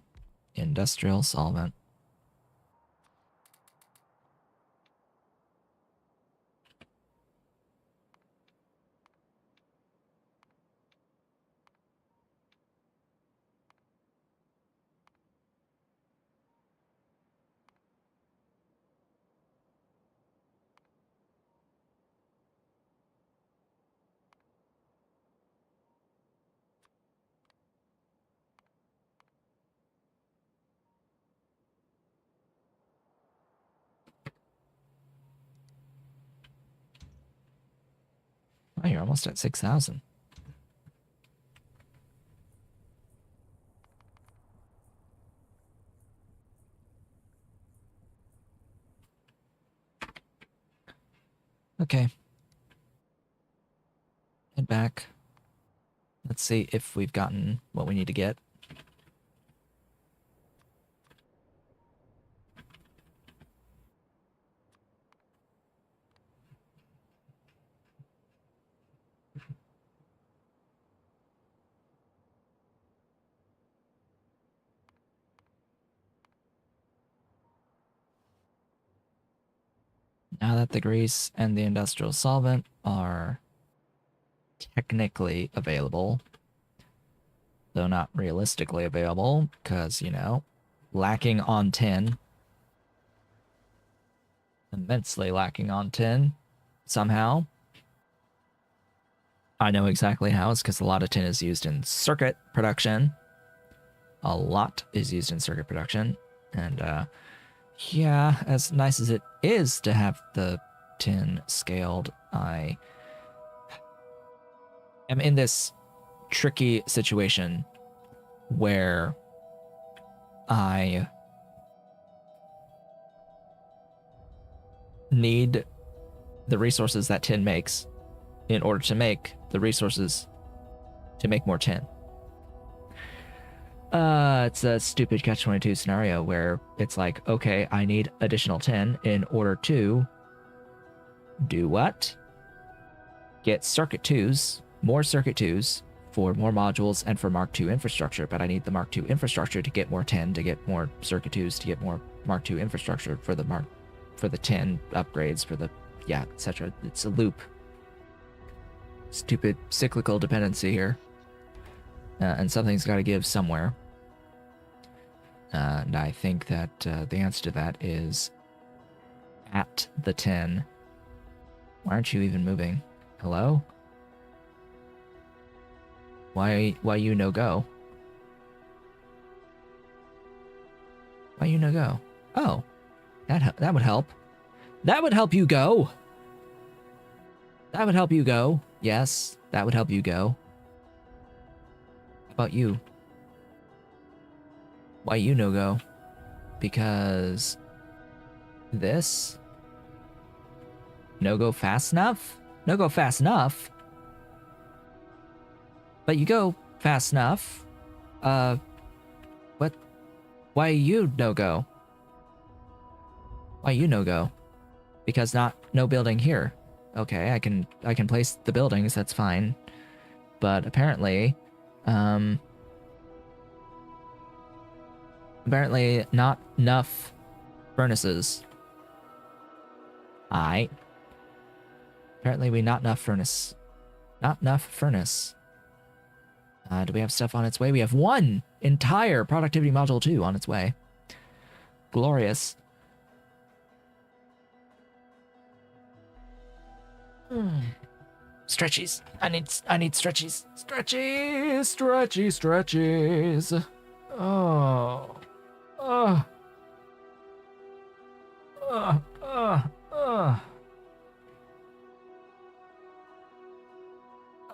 Industrial solvent. Oh, you're almost at 6,000. Okay. Head back. Let's see if we've gotten what we need to get. Now that the grease and the industrial solvent are technically available, though not realistically available, because, you know, lacking on tin. Immensely lacking on tin, somehow. I know exactly how. It's because a lot of tin is used in circuit production. A lot is used in circuit production. And, yeah, as nice as it is to have the tin scaled, I am in this tricky situation where I need the resources that tin makes in order to make the resources to make more tin. It's a stupid catch-22 scenario where it's like, okay, I need additional tin in order to do what? Get circuit 2s, more circuit 2s for more modules and for Mark II infrastructure, but I need the Mark II infrastructure to get more tin, to get more circuit 2s, to get more Mark II infrastructure for the tin upgrades, for the, yeah, etc. It's a loop. Stupid cyclical dependency here. And something's got to give somewhere. And I think that the answer to that is at the 10. Why aren't you even moving? Hello? Why you no go? Why you no go? Oh, that would help. That would help you go. That would help you go. Yes, that would help you go. How about you? Why you no go? Because this no go fast enough? No go fast enough? But you go fast enough. What? Why you no go? Why you no go? Because no building here. Okay, I can place the buildings, that's fine. But apparently not enough furnaces. Apparently we not enough furnace. Not enough furnace. Do we have stuff on its way? We have one entire productivity module 2 on its way. Glorious. Stretchies. I need stretchies. Stretchies. Oh.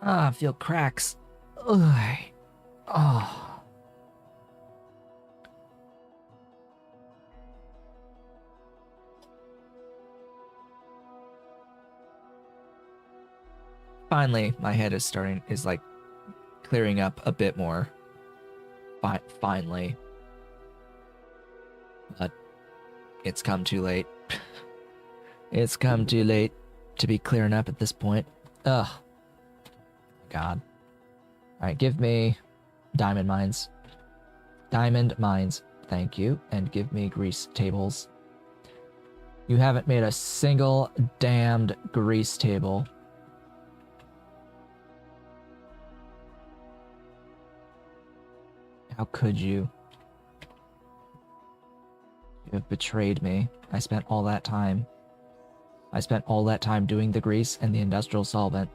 I feel cracks. Ugh. Oh. Finally, my head is like clearing up a bit more. Finally. But it's come too late. It's come too late to be clearing up at this point. Ugh. God. Alright, give me diamond mines. Diamond mines, thank you. And give me grease tables. You haven't made a single damned grease table. How could you? You have betrayed me. I spent all that time. I spent all that time doing the grease and the industrial solvent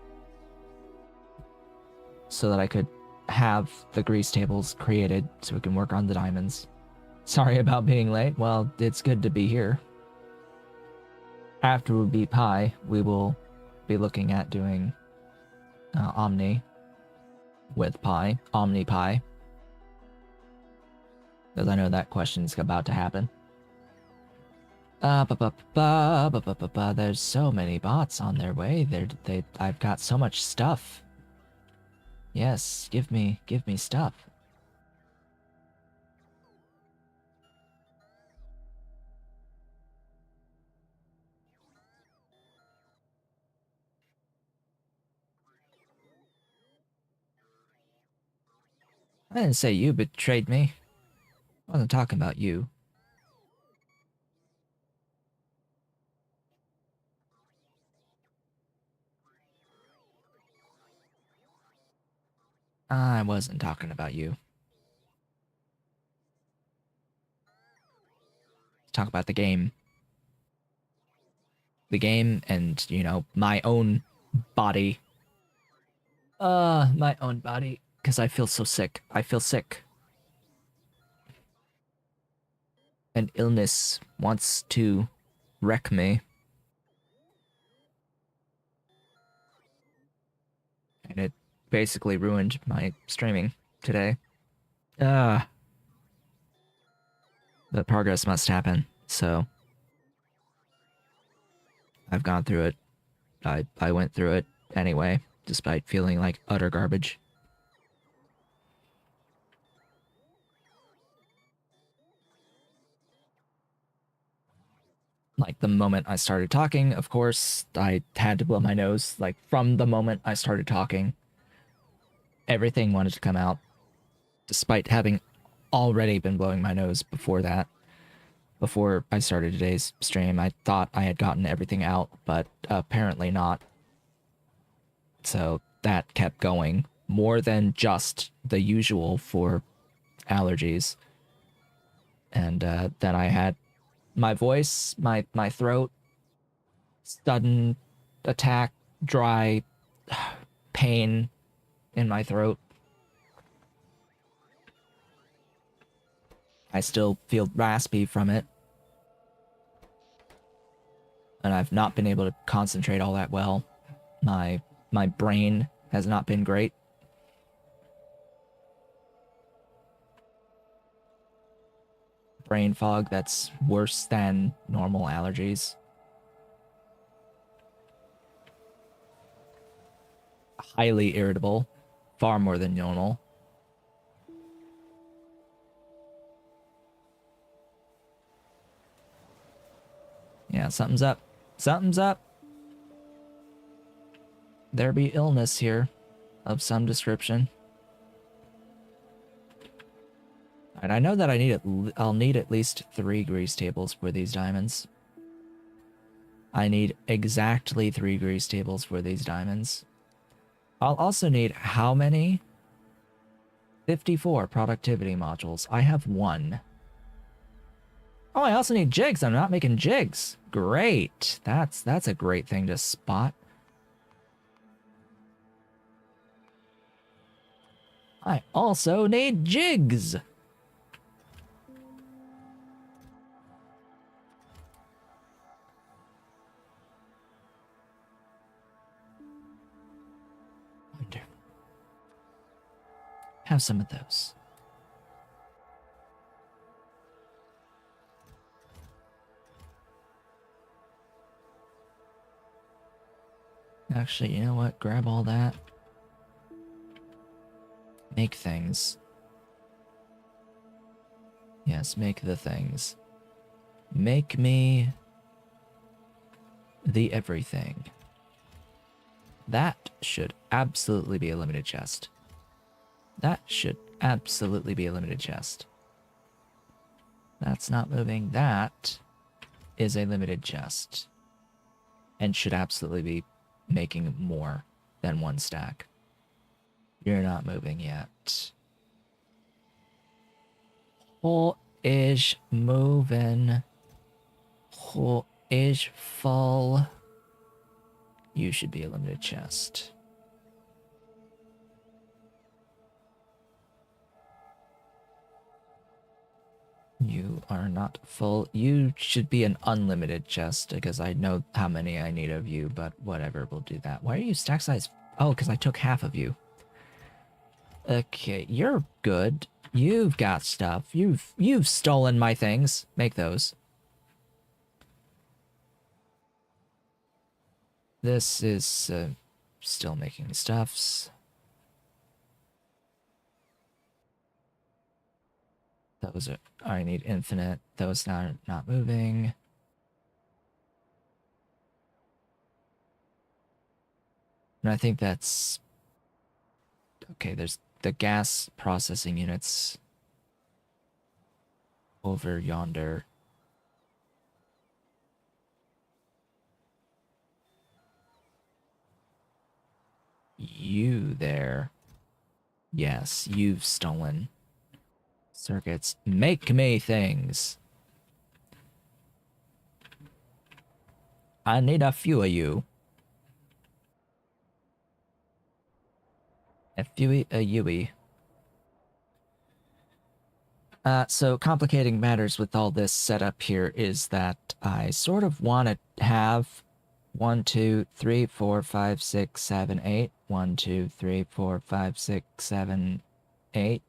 so that I could have the grease tables created so we can work on the diamonds. Sorry about being late. Well, it's good to be here. After we beat Pi, we will be looking at doing Omni with Pi, Omni Pi. Because I know that question's about to happen. There's so many bots on their way. I've got so much stuff. Yes, give me stuff. I didn't say you betrayed me. I wasn't talking about you. I wasn't talking about you. Talk about the game. The game and, you know, my own body. My own body. Because I feel so sick. I feel sick. An illness wants to wreck me. And it basically ruined my streaming today. But progress must happen, so I've gone through it. I went through it anyway, despite feeling like utter garbage. Like, the moment I started talking, of course, I had to blow my nose. Like, from the moment I started talking, everything wanted to come out, despite having already been blowing my nose before that. Before I started today's stream, I thought I had gotten everything out, but apparently not. So that kept going. More than just the usual for allergies. And then I had my voice, my throat, sudden attack, dry pain in my throat. I still feel raspy from it. And I've not been able to concentrate all that well. My brain has not been great. Brain fog that's worse than normal allergies. Highly irritable, far more than normal. Yeah, something's up. Something's up. There be illness here of some description. And I know that I'll need at least 3 grease tables for these diamonds. I need exactly 3 grease tables for these diamonds. I'll also need how many? 54 productivity modules. I have 1. Oh, I also need jigs. I'm not making jigs. Great. That's a great thing to spot. I also need jigs. Wonderful. Have some of those. Actually, you know what? Grab all that. Make things. Yes, make the things. Make me the everything. That should absolutely be a limited chest. That should absolutely be a limited chest. That's not moving. That is a limited chest. And should absolutely be making more than 1 stack. You're not moving yet. Who is moving? Who is full? You should be a limited chest. You are not full. You should be an unlimited chest, because I know how many I need of you, but whatever, we'll do that. Why are you stack size Oh, because I took half of you. Okay, you're good. You've got stuff. You've stolen my things. Make those. This is still making stuffs. Those are, I need infinite. Those are not moving. And I think that's okay. There's the gas processing units over yonder. You there. Yes, you've stolen circuits. Make me things. I need a few of you. A fewy, a Yui. So complicating matters with all this setup here is that I sort of want to have 1, 2, 3, 4, 5, 6, 7, 8. 1, 2, 3, 4, 5, 6, 7, 8.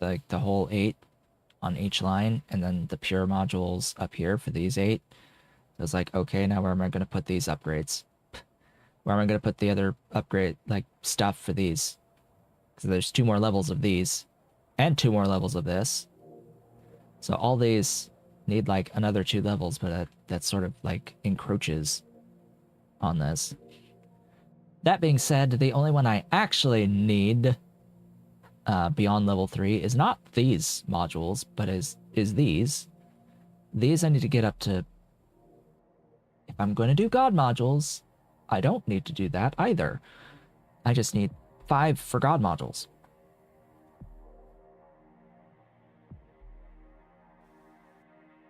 Like the whole 8 on each line, and then the pure modules up here for these 8. So it's like, okay, now where am I going to put these upgrades? Where am I going to put the other upgrade, like, stuff for these? Because there's 2 more levels of these, and 2 more levels of this. So all these need, like, another 2 levels, but that sort of, like, encroaches on this. That being said, the only one I actually need beyond level 3 is not these modules, but is these. These I need to get up to... If I'm going to do God modules, I don't need to do that either. I just need 5 for God modules.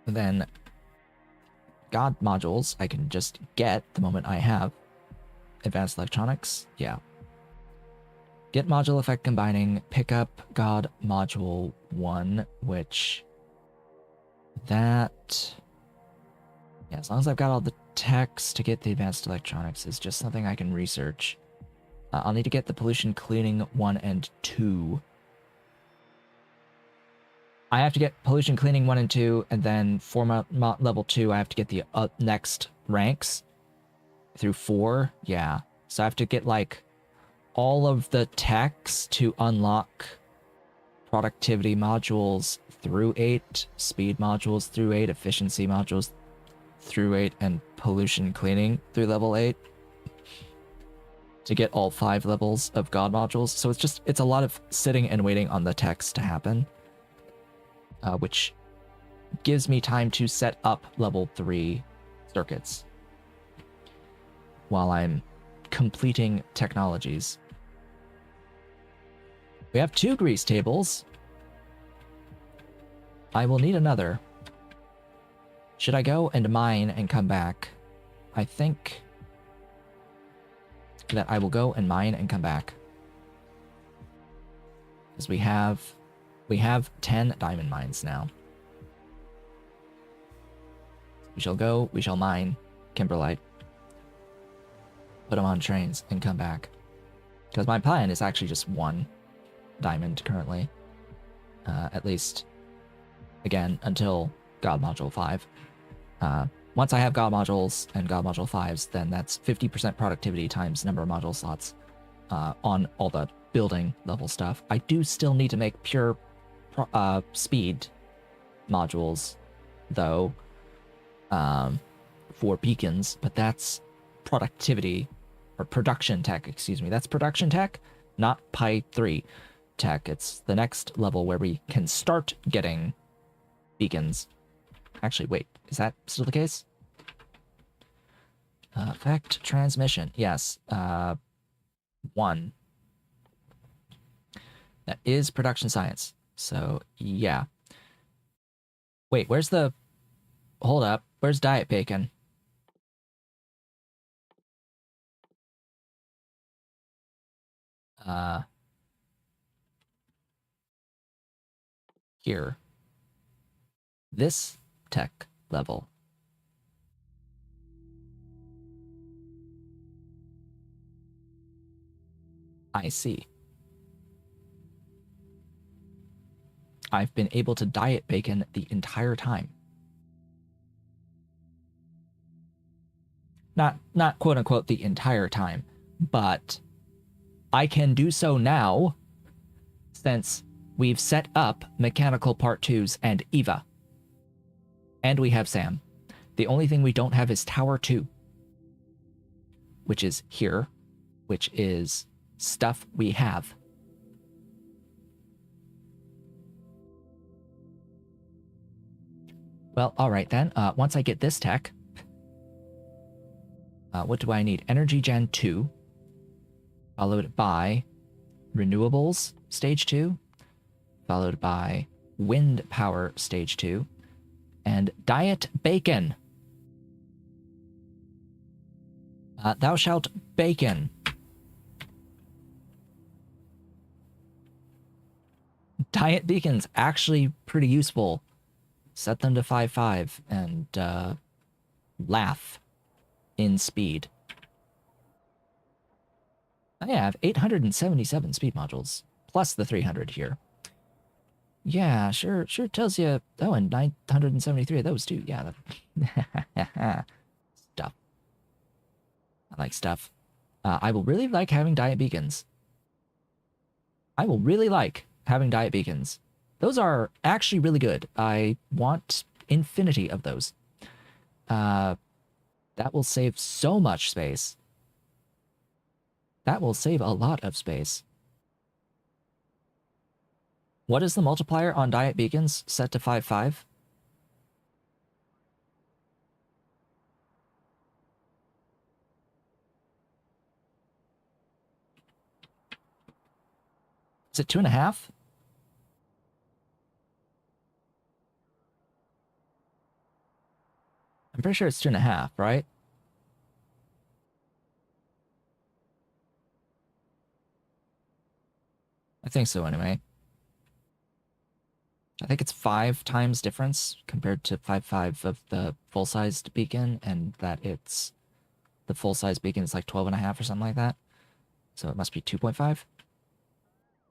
Then God modules I can just get the moment I have advanced electronics. Yeah. Get module effect combining, pick up God module 1, which that... Yeah, as long as I've got all the techs to get the advanced electronics is just something I can research. I'll need to get the pollution cleaning 1 and 2. I have to get pollution cleaning 1 and 2, and then for level 2, I have to get the next ranks through 4. Yeah, so I have to get, like, all of the techs to unlock productivity modules through 8, speed modules through 8, efficiency modules through 8, and pollution cleaning through level 8 to get all 5 levels of God modules. So it's a lot of sitting and waiting on the techs to happen, which gives me time to set up level 3 circuits while I'm completing technologies. We have 2 grease tables. I will need another. Should I go and mine and come back? I think that I will go and mine and come back. Because we have 10 diamond mines now. We shall go, we shall mine kimberlite. Put them on trains and come back. Because my plan is actually just 1 diamond currently. At least, again, until God Module 5. Once I have God Modules and God Module 5s, then that's 50% productivity times number of module slots on all the building level stuff. I do still need to make pure speed modules, though, for beacons, but that's productivity, or production tech, excuse me. That's production tech, not Pi 3 tech. It's the next level where we can start getting beacons. Actually, wait, is that still the case? Effect transmission, yes. 1. That is production science. So, yeah. Wait, where's the... Hold up. Where's diet bacon? Here. This tech level. I see. I've been able to diet bacon the entire time. Not quote unquote the entire time, but I can do so now since we've set up Mechanical Part 2s and Eva. And we have Sam. The only thing we don't have is Tower 2, which is here, which is stuff we have. Well, all right then. Once I get this tech, what do I need? Energy Gen 2, followed by Renewables Stage 2, followed by Wind Power Stage 2, and Diet Bacon. Thou shalt bacon. Diet beacon's actually pretty useful. Set them to 5.5 and laugh in speed. I have 877 speed modules, plus the 300 here. Yeah, sure tells you... Oh, and 973 of those too. Yeah. Stuff. I like stuff. I will really like having diet beacons. I will really like having diet beacons. Those are actually really good. I want infinity of those. That will save so much space. That will save a lot of space. What is the multiplier on diet beacons set to 5.5? Is it 2.5? I'm pretty sure it's 2.5, right? I think so anyway. I think it's 5 times difference compared to 5.5 of the full-sized beacon, and that it's the full-sized beacon is like 12.5 or something like that. So it must be 2.5.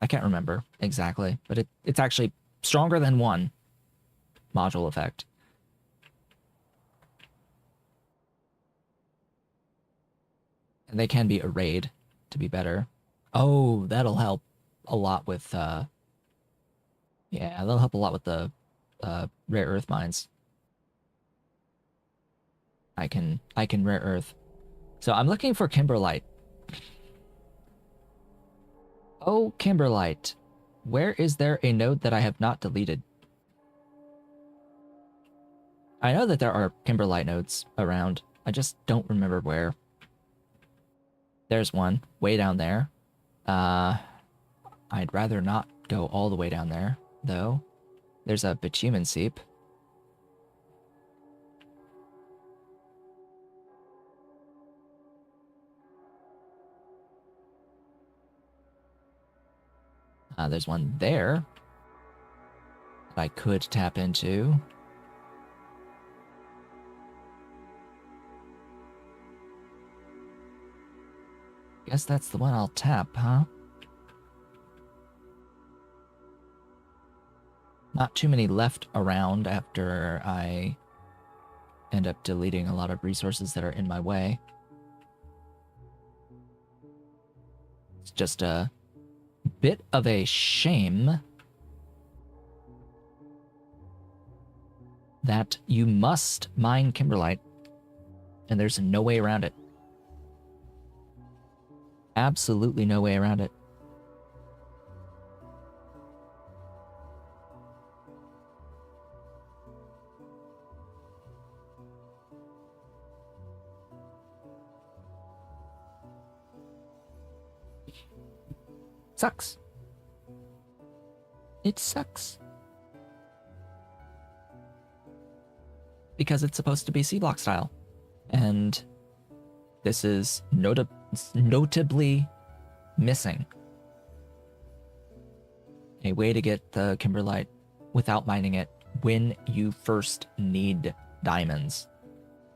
I can't remember exactly, but it's actually stronger than 1 module effect. And they can be arrayed to be better. Oh, that'll help a lot with, yeah, that'll help a lot with the rare earth mines. I can rare earth. So I'm looking for kimberlite. Oh, kimberlite. Where is there a node that I have not deleted? I know that there are kimberlite nodes around. I just don't remember where. There's one way down there. I'd rather not go all the way down there, though. There's a bitumen seep. There's one there that I could tap into. Guess that's the one I'll tap, huh? Not too many left around after I end up deleting a lot of resources that are in my way. It's just a bit of a shame that you must mine kimberlite, and there's no way around it. Absolutely no way around it. Sucks. It sucks. Because it's supposed to be SeaBlock-Style. And this is notably missing a way to get the kimberlite without mining it when you first need diamonds.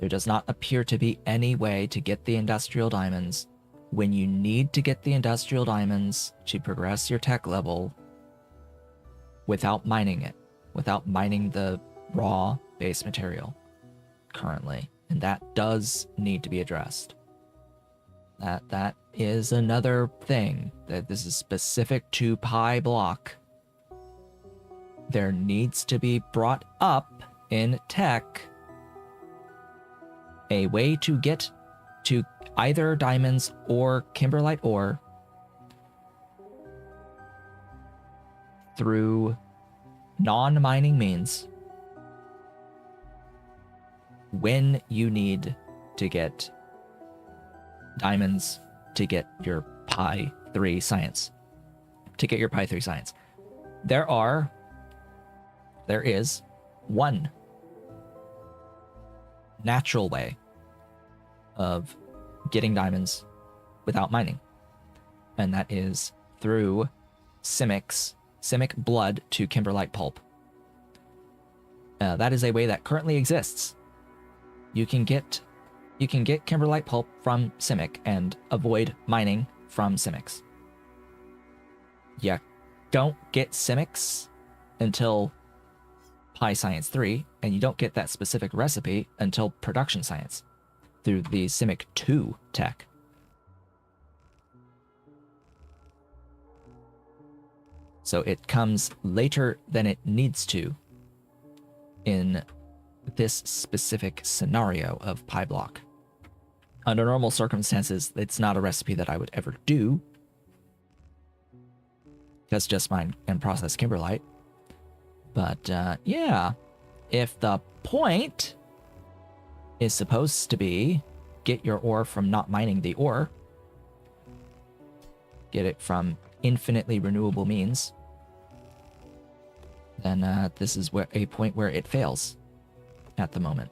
There does not appear to be any way to get the industrial diamonds when you need to get the industrial diamonds to progress your tech level without mining it, without mining the raw base material currently. And that does need to be addressed. That is another thing that this is specific to PyBlock. There needs to be brought up in tech a way to get to either diamonds or kimberlite ore through non-mining means when you need to get diamonds to get your Pi 3 science. To get your Pi 3 science. There is one natural way of getting diamonds without mining. And that is through simic blood to kimberlite pulp. That is a way that currently exists. You can get kimberlite pulp from simic and avoid mining from simics. You don't get simics until Pi Science 3, and you don't get that specific recipe until production science through the Simic 2 tech. So it comes later than it needs to in this specific scenario of PyBlock. Under normal circumstances, it's not a recipe that I would ever do, because just mine and process kimberlite. But yeah, if the point is supposed to be get your ore from not mining the ore, get it from infinitely renewable means, then this is a point where it fails at the moment.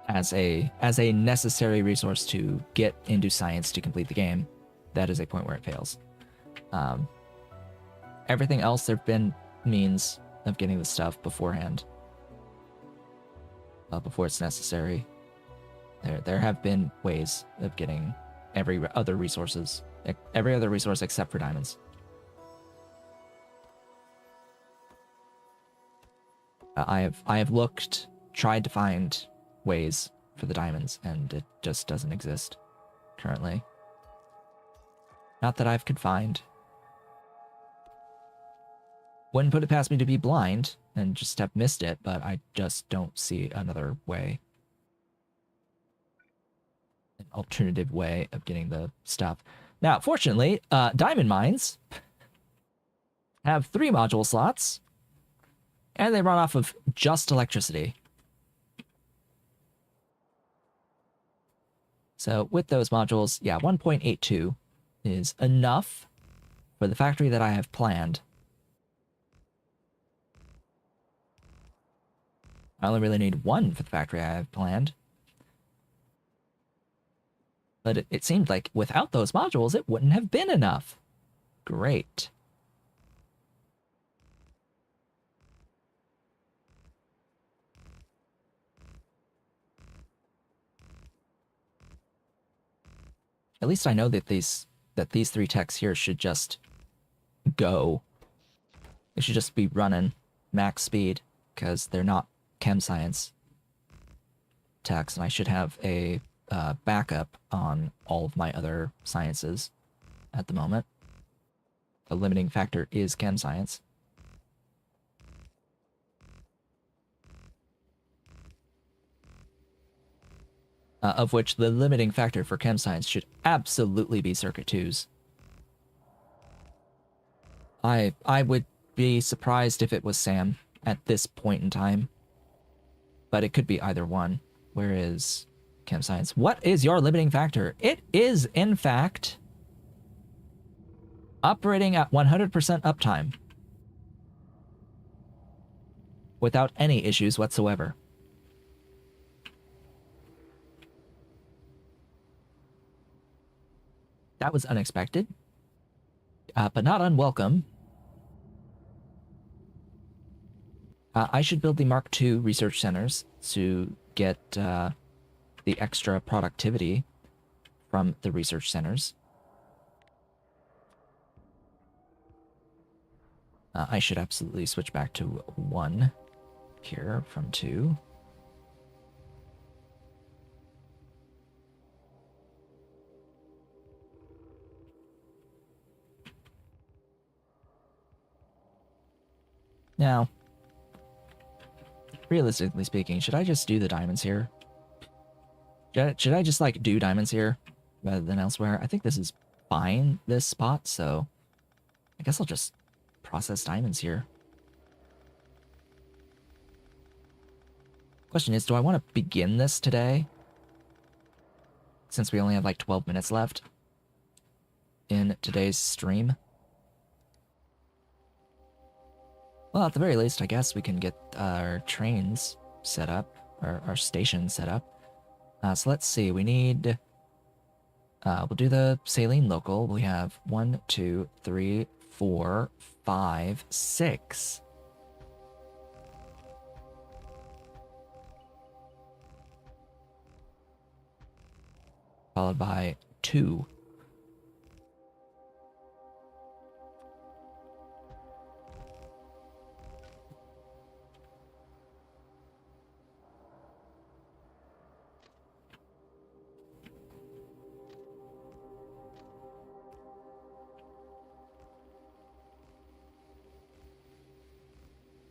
As a necessary resource to get into science to complete the game, that is a point where it fails. Everything else, there have been means of getting the stuff beforehand, before it's necessary. There have been ways of getting every other resource except for diamonds. I have looked, tried to find ways for the diamonds, and it just doesn't exist currently. Not that I've could find. Wouldn't put it past me to be blind and just have missed it, but I just don't see another way. An alternative way of getting the stuff. Now, fortunately, diamond mines have 3 module slots, and they run off of just electricity. So with those modules, yeah, 1.82 is enough for the factory that I have planned. I only really need 1 for the factory I have planned. But it seemed like without those modules, it wouldn't have been enough. Great. At least I know that these 3 techs here should just go. They should just be running max speed, because they're not chem science techs, and I should have a backup on all of my other sciences at the moment. The limiting factor is chem science. Of which the limiting factor for chem science should absolutely be circuit 2s. I would be surprised if it was SAM at this point in time, but it could be either one. Where is chem science? What is your limiting factor? It is, in fact, operating at 100% uptime without any issues whatsoever. That was unexpected, but not unwelcome. I should build the Mark II research centers to get the extra productivity from the research centers. I should absolutely switch back to 1 here from 2. Now, realistically speaking, should I just do the diamonds here? Should I just, like, do diamonds here rather than elsewhere? I think this is fine, this spot, so I guess I'll just process diamonds here. Question is, do I want to begin this today? Since we only have, like, 12 minutes left in today's stream. Well, at the very least, I guess we can get our trains set up, or our station set up. So let's see, we need... we'll do the saline local. We have 1, 2, 3, 4, 5, 6. Followed by 2.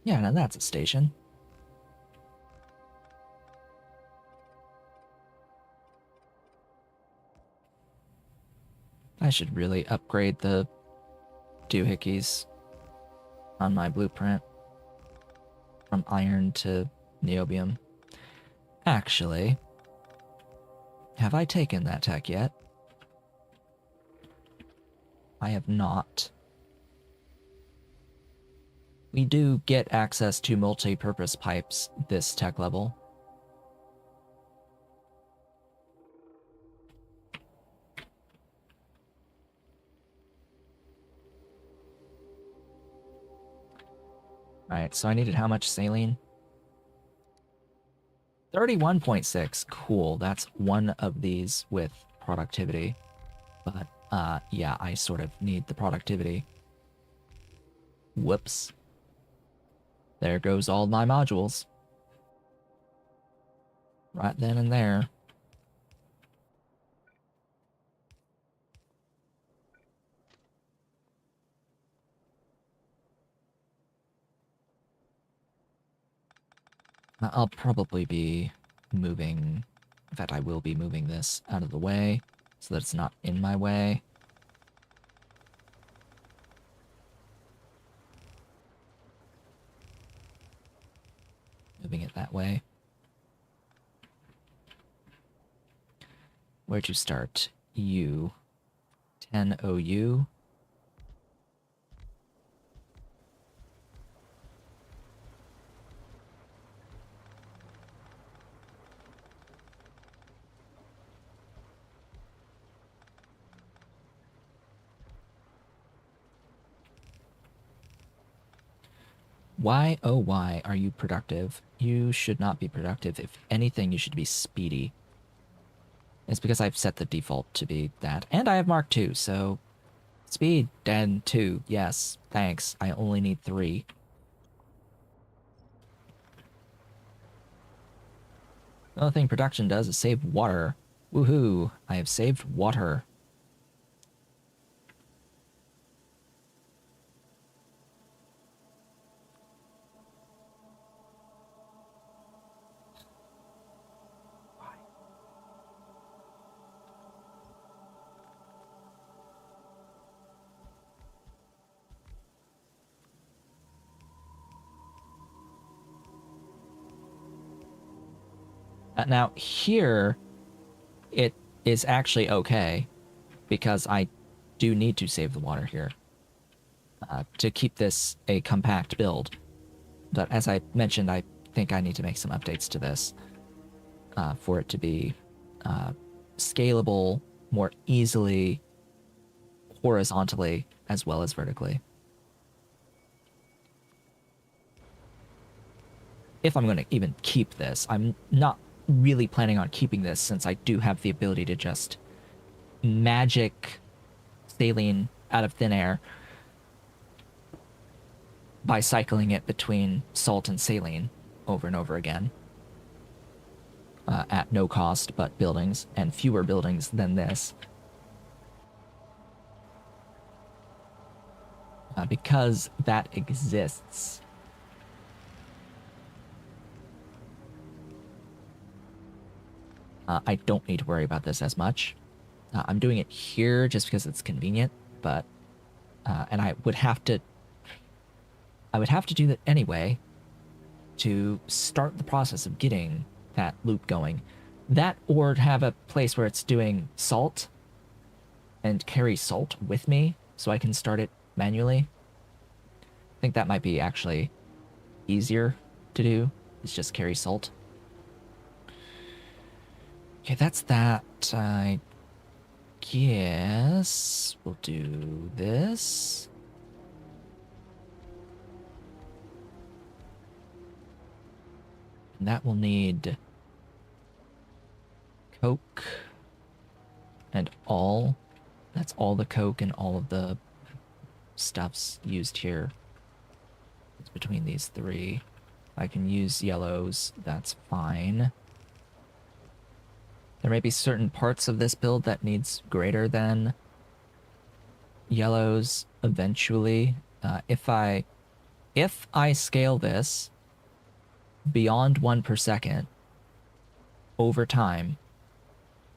Yeah, now that's a station. I should really upgrade the doohickeys on my blueprint from iron to niobium. Actually, have I taken that tech yet? I have not. We do get access to multi-purpose pipes this tech level. Alright, so I needed how much saline? 31.6. Cool, that's one of these with productivity. But, yeah, I sort of need the productivity. Whoops. There goes all my modules. Right then and there. I'll probably be moving... In fact, I will be moving this out of the way so that it's not in my way. Moving it that way. Where'd you start? U. 10 OU. Why, oh why, are you productive? You should not be productive. If anything, you should be speedy. It's because I've set the default to be that. And I have Mark II, so... Speed, and 2, yes, thanks. I only need 3. The only thing production does is save water. Woohoo! I have saved water. Now, here, it is actually okay, because I do need to save the water here to keep this a compact build. But as I mentioned, I think I need to make some updates to this for it to be scalable more easily, horizontally, as well as vertically. if I'm going to even keep this. I'm not really planning on keeping this since I do have the ability to just magic saline out of thin air by cycling it between salt and saline over and over again at no cost but buildings, and fewer buildings than this. Because that exists. I don't need to worry about this as much. I'm doing it here just because it's convenient, but and I would have to do that anyway to start the process of getting that loop going. That, or have a place where it's doing salt and carry salt with me so I can start it manually. I think that might be actually easier to do, is just carry salt. Okay, that's that. I guess we'll do this. And that will need coke and all. That's all the coke and all of the stuff's used here. It's between these three. I can use yellows, that's fine. There may be certain parts of this build that needs greater than yellows eventually. If I scale this beyond 1 per second over time,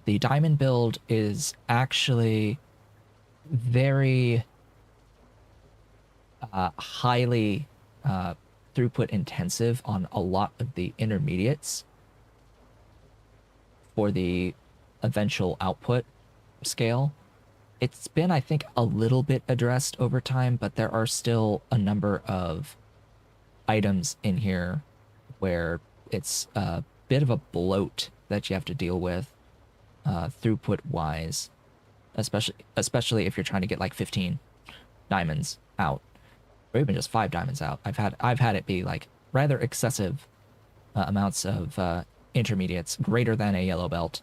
the diamond build is actually very highly throughput intensive on a lot of the intermediates for the eventual output scale. It's been, I think, a little bit addressed over time, but there are still a number of items in here where it's a bit of a bloat that you have to deal with throughput-wise, especially if you're trying to get like 15 diamonds out, or even just 5 diamonds out. I've had it be like rather excessive amounts of intermediates, greater than a yellow belt,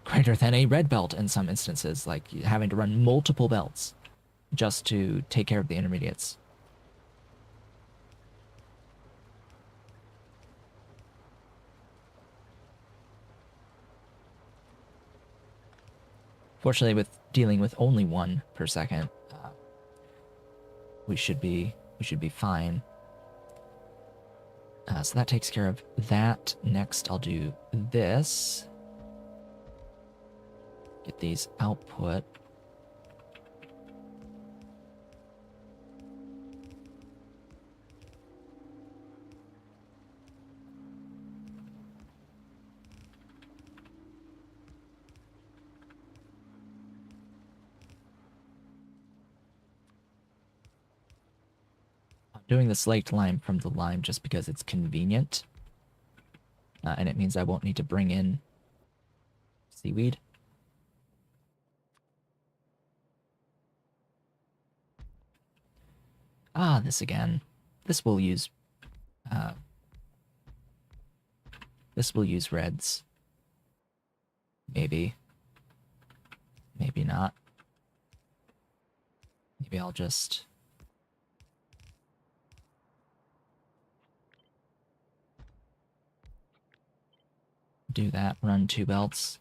greater than a red belt in some instances, like having to run multiple belts just to take care of the intermediates. Fortunately, with dealing with only 1 per second, we should be fine. So that takes care of that. Next, I'll do this. Get these output. Doing the slaked lime from the lime just because it's convenient. And it means I won't need to bring in seaweed. Ah, this again. This will use reds. Maybe. Maybe not. Maybe I'll just do that, run 2 belts.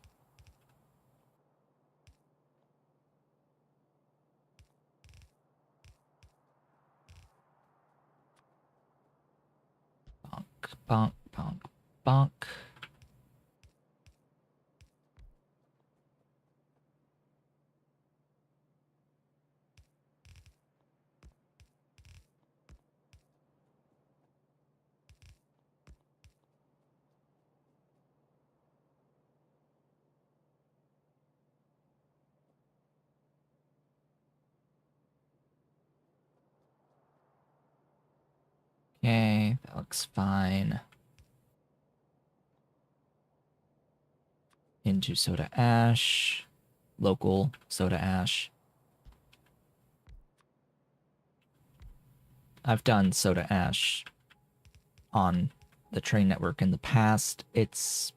Bonk, bonk, bonk, bonk. Okay, that looks fine. Into soda ash, local soda ash. I've done soda ash on the train network in the past. It's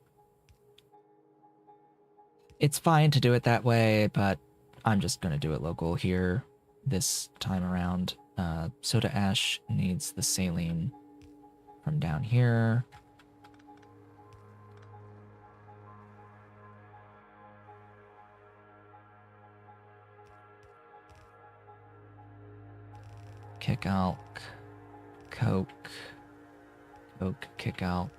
fine to do it that way, but I'm just going to do it local here this time around. Soda ash needs the saline from down here. Kick alk, coke, kick alk.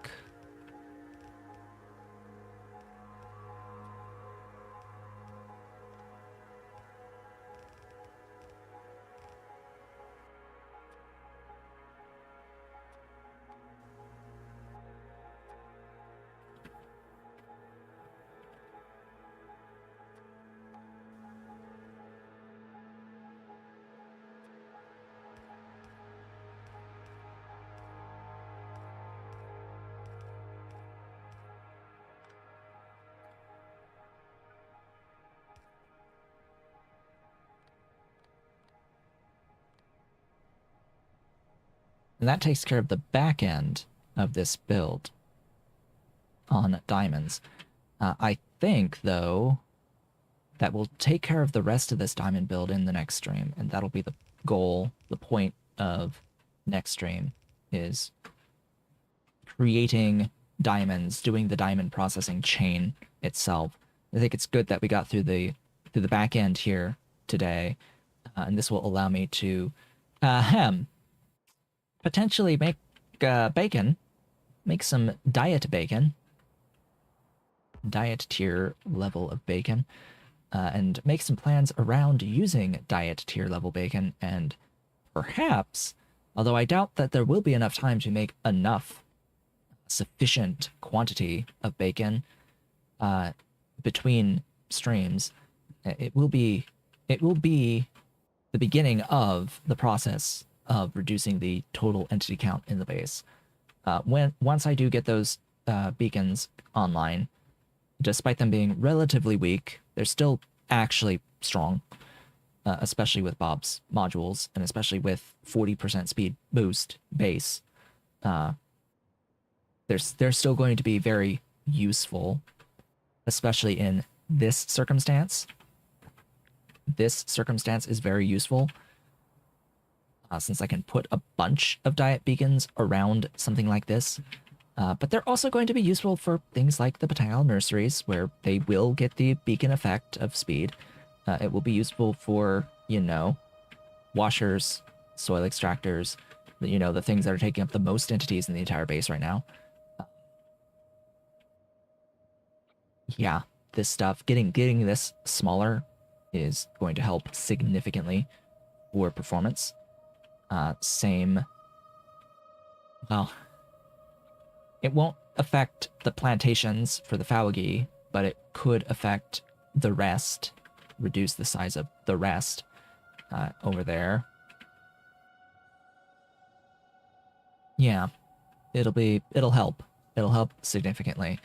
And that takes care of the back end of this build on diamonds. I think, though, that will take care of the rest of this diamond build in the next stream, and that'll be the goal, the point of next stream, is creating diamonds, doing the diamond processing chain itself. I think it's good that we got through the back end here today, and this will allow me to potentially make bacon, make some diet bacon, diet tier level of bacon, and make some plans around using diet tier level bacon, and perhaps, although I doubt that there will be enough time to make enough sufficient quantity of bacon between streams, it will be the beginning of the process of reducing the total entity count in the base. Once I do get those beacons online, despite them being relatively weak, they're still actually strong, especially with Bob's modules, and especially with 40% speed boost base. They're still going to be very useful, especially in this circumstance. This circumstance is very useful, since I can put a bunch of diet beacons around something like this. But they're also going to be useful for things like the botanical nurseries, where they will get the beacon effect of speed. It will be useful for, washers, soil extractors, the things that are taking up the most entities in the entire base right now. Yeah, this stuff, getting this smaller is going to help significantly for performance. Well, it won't affect the plantations for the Faugi, but it could affect the rest, reduce the size of the rest over there. Yeah, it'll help. It'll help significantly.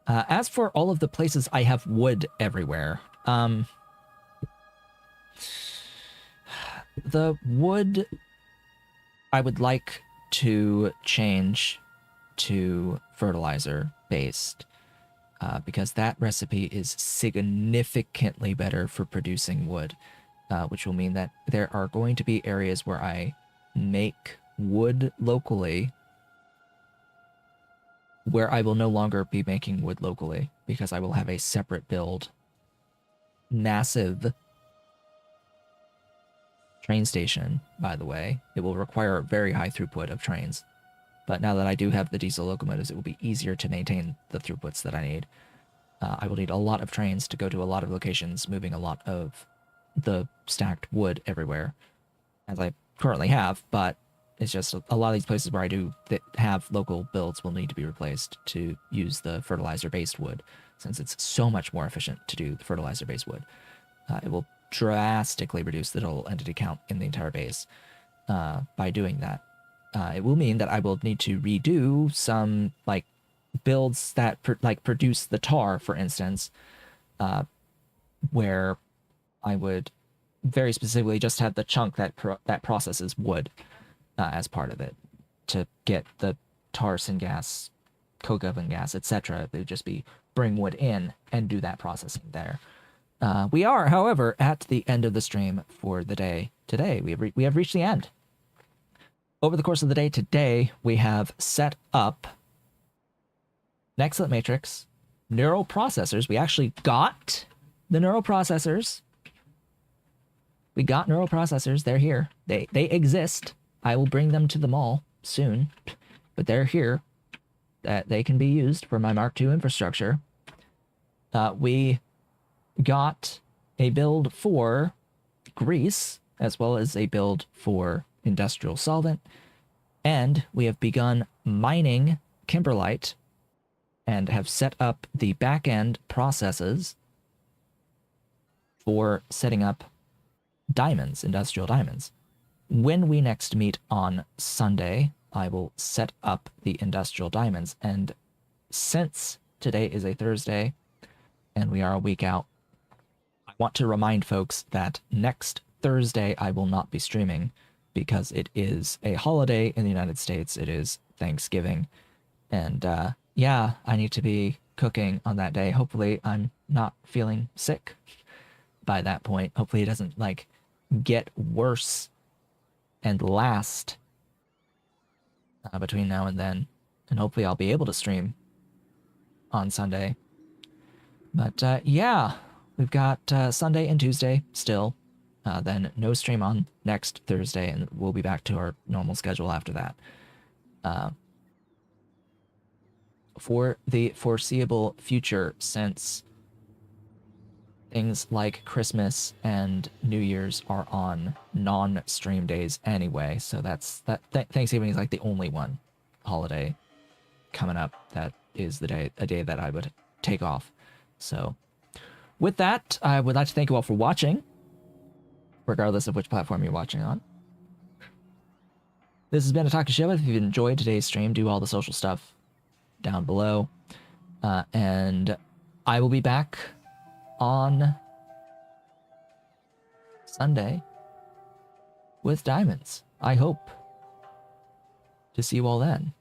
As for all of the places I have wood everywhere, the wood I would like to change to fertilizer based, because that recipe is significantly better for producing wood, which will mean that there are going to be areas where I make wood locally where I will no longer be making wood locally, because I will have a separate build. Massive train station, by the way. It will require a very high throughput of trains. But now that I do have the diesel locomotives, it will be easier to maintain the throughputs that I need. I will need a lot of trains to go to a lot of locations, moving a lot of the stacked wood everywhere, as I currently have, but it's just a lot of these places where I do that have local builds will need to be replaced to use the fertilizer-based wood, since it's so much more efficient to do the fertilizer-based wood. It will drastically reduce the total entity count in the entire base by doing that. It will mean that I will need to redo some builds that produce the tar, for instance, where I would very specifically just have the chunk that processes wood as part of it, to get the tar syngas, coke oven gas, etc. They would just be bring wood in and do that processing there. We are, however, at the end of the stream for the day today. We have reached the end. Over the course of the day today, we have set up an excellent matrix, neuroprocessors. We actually got the neuroprocessors. We got neuroprocessors. They're here. They exist. I will bring them to the mall soon, but they're here. That they can be used for my Mark II infrastructure. We got a build for grease, as well as a build for industrial solvent, and we have begun mining kimberlite and have set up the back-end processes for setting up diamonds, industrial diamonds. When we next meet on Sunday, I will set up the industrial diamonds, and since today is a Thursday and we are a week out, I want to remind folks that next Thursday I will not be streaming because it is a holiday in the United States. It is Thanksgiving, and yeah, I need to be cooking on that day. Hopefully I'm not feeling sick by that point. Hopefully it doesn't like get worse and last between now and then, and hopefully I'll be able to stream on Sunday. But yeah, we've got Sunday and Tuesday still, then no stream on next Thursday, and we'll be back to our normal schedule after that. For the foreseeable future, since things like Christmas and New Year's are on non-stream days anyway, so Thanksgiving is like the only one holiday coming up that is a day that I would take off. So with that, I would like to thank you all for watching, regardless of which platform you're watching on. This has been a Talk to Shiva. If you enjoyed today's stream, do all the social stuff down below, and I will be back on Sunday with diamonds. I hope to see you all then.